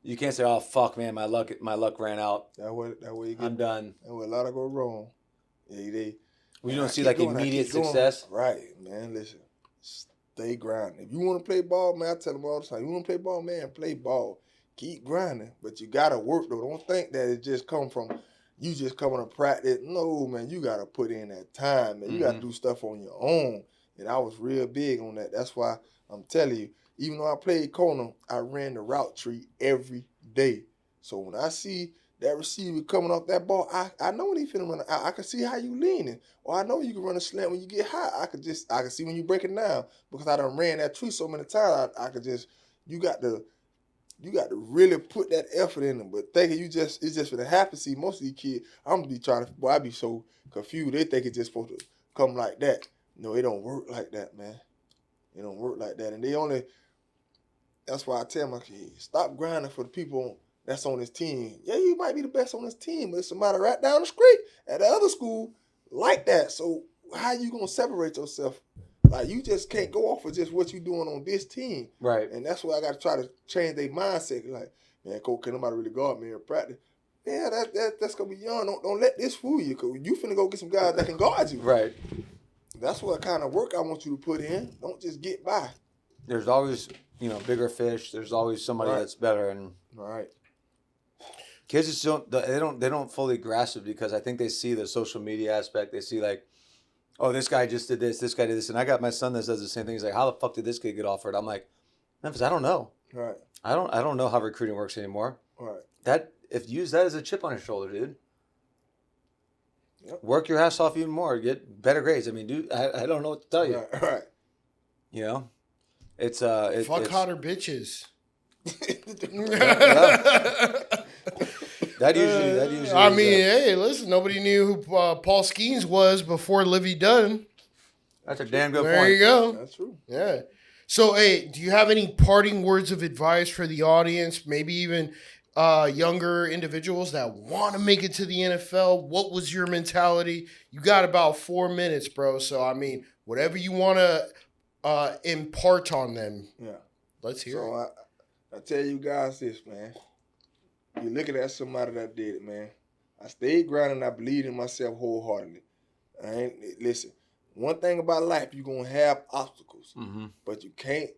say, "Oh fuck, man, my luck ran out." That way you get. I'm done. That way a lot of go wrong. Yeah, you don't see like immediate success. Right, man. Listen. Stay grinding. If you want to play ball, man, I tell them all the time, you want to play ball, man, play ball. Keep grinding. But you got to work, though. Don't think that it just come from you just coming to practice. No, man, you got to put in that time, man. You got to do stuff on your own. And I was real big on that. That's why I'm telling you, even though I played corner, I ran the route tree every day. So when I see that receiver coming off that ball, I know when he finna run. I can see how you leaning, or I know you can run a slant when you get high. I can see when you break it down because I done ran that tree so many times. I could just, you got to you got to really put that effort in them. But thinking it's just for the happen. See, most of these kids, I be so confused. They think it's just supposed to come like that. No, it don't work like that, man. It don't work like that. And that's why I tell my kids, stop grinding for the people that's on this team. Yeah, you might be the best on this team, but it's somebody right down the street at the other school like that. So how you going to separate yourself? Like, you just can't go off of just what you doing on this team. Right. And that's why I got to try to change their mindset. Like, man, coach, can nobody really guard me in practice? Yeah, that's going to be young. Don't let this fool you, because you finna go get some guys that can guard you. Right. That's what kind of work I want you to put in. Don't just get by. There's always, bigger fish. There's always somebody that's better. And right. Kids just don't fully grasp it, because I think they see the social media aspect. They see, like, oh, this guy just did this guy did this. And I got my son that does the same thing. He's like, how the fuck did this kid get offered? I'm like, Memphis, I don't know. Right. I don't know how recruiting works anymore. Right. Use that as a chip on your shoulder, dude. Yep. Work your ass off even more. Get better grades. I mean, dude, I don't know what to tell you. Right. It's fuck hotter bitches. That usually. I mean, hey, listen, nobody knew who Paul Skeens was before Livy Dunn. That's a damn good point. There you go. That's true. Yeah. So, hey, do you have any parting words of advice for the audience? Maybe even younger individuals that want to make it to the NFL. What was your mentality? You got about 4 minutes, bro. So, I mean, whatever you want to impart on them. Yeah. Let's hear it. I tell you guys this, man. You're looking at somebody that did it, man. I stayed grounded and I believed in myself wholeheartedly. Listen, one thing about life, you're going to have obstacles, but you can't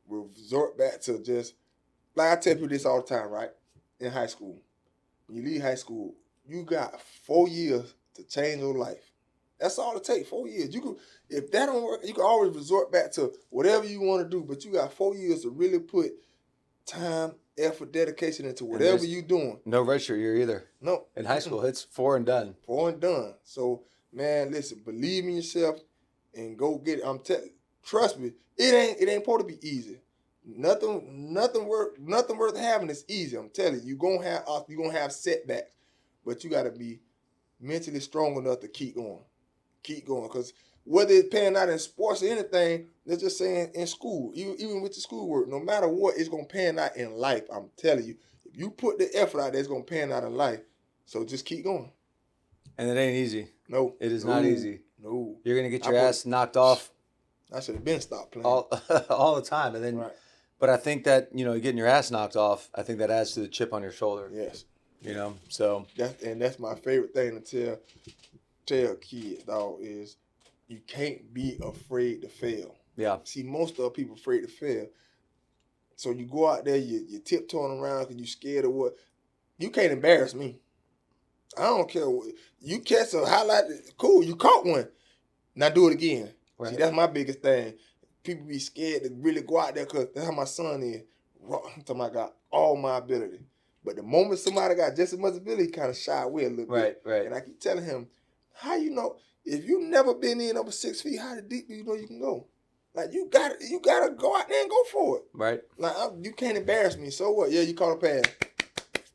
resort back to just, like I tell people this all the time, right? In high school. When you leave high school, you got 4 years to change your life. That's all it takes, 4 years. If that don't work, you can always resort back to whatever you want to do, but you got 4 years to really put time, effort, dedication into whatever you're doing. No redshirt year either. No. In high school, it's 4 and done. 4 and done. So, man, listen, believe in yourself and go get it. Trust me, it ain't supposed to be easy. Nothing worth having is easy. I'm telling you, you're gonna have setbacks, but you gotta be mentally strong enough to keep going. Keep going, because whether it's panning out in sports or anything, they're just saying in school, even with the schoolwork, no matter what, it's going to pan out in life. I'm telling you, if you put the effort out there, it's going to pan out in life. So just keep going. And it ain't easy. No. It is not easy. No. You're going to get your ass knocked off. I should have been stopped playing. All the time. And then, right. But I think that, getting your ass knocked off, I think that adds to the chip on your shoulder. Yes. So. That's my favorite thing to tell kids, dog, is you can't be afraid to fail. Yeah. See, most of the people afraid to fail. So you go out there, you're tiptoeing around because you're scared of what. You can't embarrass me. I don't care. You catch a highlight, cool, you caught one. Now do it again. Right. See, that's my biggest thing. People be scared to really go out there because that's how my son is. I'm talking about got all my ability. But the moment somebody got just as much ability, he kind of shy away a little bit. Right. And I keep telling him, how you know, if you never been in over 6 feet, how deep do you know you can go? Like, you gotta go out there and go for it. Right. Like, you can't embarrass me. So what? Yeah, you caught a pass.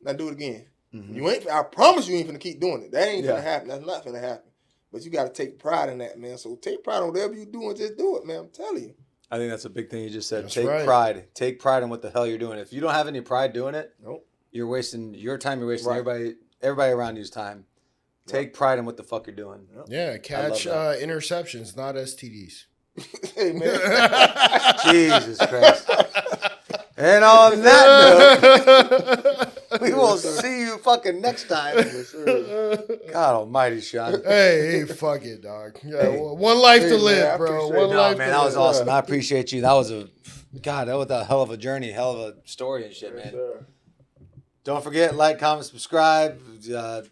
Now do it again. Mm-hmm. I promise you ain't finna keep doing it. That ain't finna happen. That's not finna happen. But you gotta take pride in that, man. So take pride in whatever you're doing. Just do it, man. I'm telling you. I think that's a big thing you just said. That's take pride. Take pride in what the hell you're doing. If you don't have any pride doing it, you're wasting your time. You're wasting everybody around you's time. Take pride in what the fuck you're doing. Yeah, catch interceptions, not STDs. Hey, man. Jesus Christ. And on that note, we will see you fucking next time. God almighty, Sean. Hey, fuck it, dog. Yeah, one life to live, man, bro. One life man, that was awesome. I appreciate you. That was a hell of a journey, hell of a story and shit, man. Sir. Don't forget, like, comment, subscribe,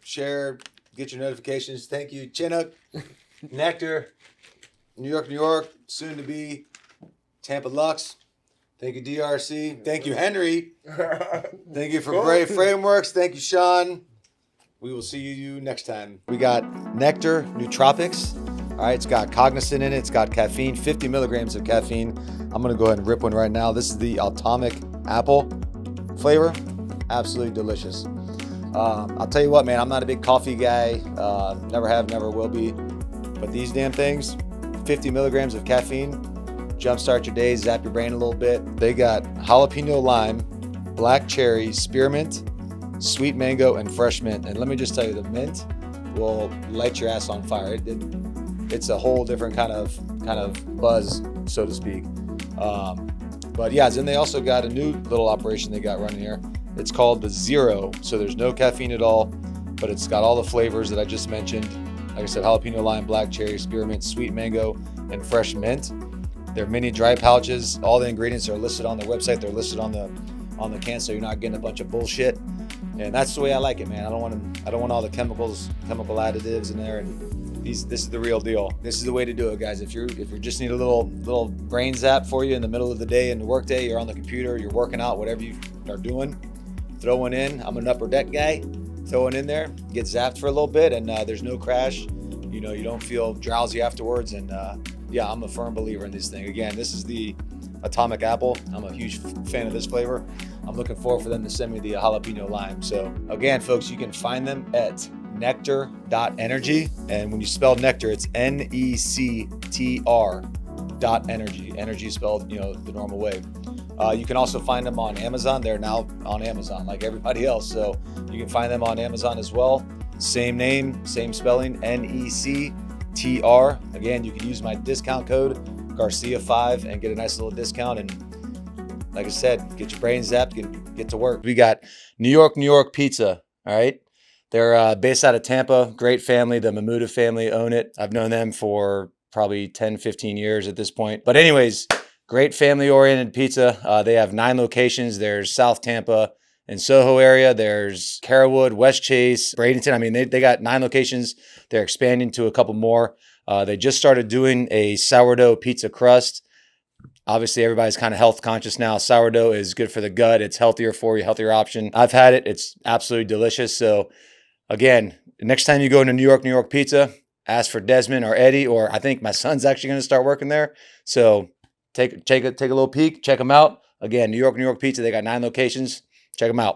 share, get your notifications. Thank you, Chinook, Nectar, New York, soon to be Tampa Lux. Thank you, DRC. Thank you, Henry. Thank you for Brave Frameworks. Thank you, Sean. We will see you next time. We got Nectar Nootropics. All right, it's got cognizant in it. It's got caffeine, 50 milligrams of caffeine. I'm going to go ahead and rip one right now. This is the Atomic Apple. flavor, absolutely delicious. I'll tell you what, man, I'm not a big coffee guy. Never have, never will be. But these damn things, 50 milligrams of caffeine, jumpstart your day, zap your brain a little bit. They got jalapeno lime, black cherry, spearmint, sweet mango, and fresh mint. And let me just tell you, the mint will light your ass on fire. It's a whole different kind of buzz, so to speak. But yeah, then they also got a new little operation they got running here. It's called the Zero. So there's no caffeine at all, but it's got all the flavors that I just mentioned. Like I said, jalapeno lime, black cherry, spearmint, sweet mango, and fresh mint. They're mini dry pouches. All the ingredients are listed on their website. They're listed on the can, so you're not getting a bunch of bullshit. And that's the way I like it, man. I don't want all the chemical additives in there. And this is the real deal. This is the way to do it, guys. If you just need a little brain zap for you in the middle of the day, in the work day, you're on the computer, you're working out, whatever you are doing, throw one in. I'm an upper deck guy. Throw one in there, get zapped for a little bit, and there's no crash. You know, you don't feel drowsy afterwards. And yeah, I'm a firm believer in this thing. Again, this is the Atomic Apple. I'm a huge fan of this flavor. I'm looking forward for them to send me the jalapeno lime. So again, folks, you can find them at nectar.energy. And when you spell nectar, it's NECTR.energy. Energy spelled, the normal way. You can also find them on Amazon. They're now on Amazon like everybody else. So you can find them on Amazon as well. Same name, same spelling, NECTR. Again, you can use my discount code Garcia5 and get a nice little discount. And like I said, get your brain zapped, get to work. We got New York Pizza. All right. They're based out of Tampa. Great family. The Mamuda family own it. I've known them for probably 10, 15 years at this point. But anyways, great family-oriented pizza. They have 9 locations. There's South Tampa and Soho area. There's Carrollwood, West Chase, Bradenton. I mean, they got 9 locations. They're expanding to a couple more. They just started doing a sourdough pizza crust. Obviously, everybody's kind of health conscious now. Sourdough is good for the gut. It's healthier for you, healthier option. I've had it. It's absolutely delicious. So again, next time you go into New York Pizza, ask for Desmond or Eddie, or I think my son's actually going to start working there. So take a little peek, check them out. Again, New York Pizza. They got 9 locations. Check them out.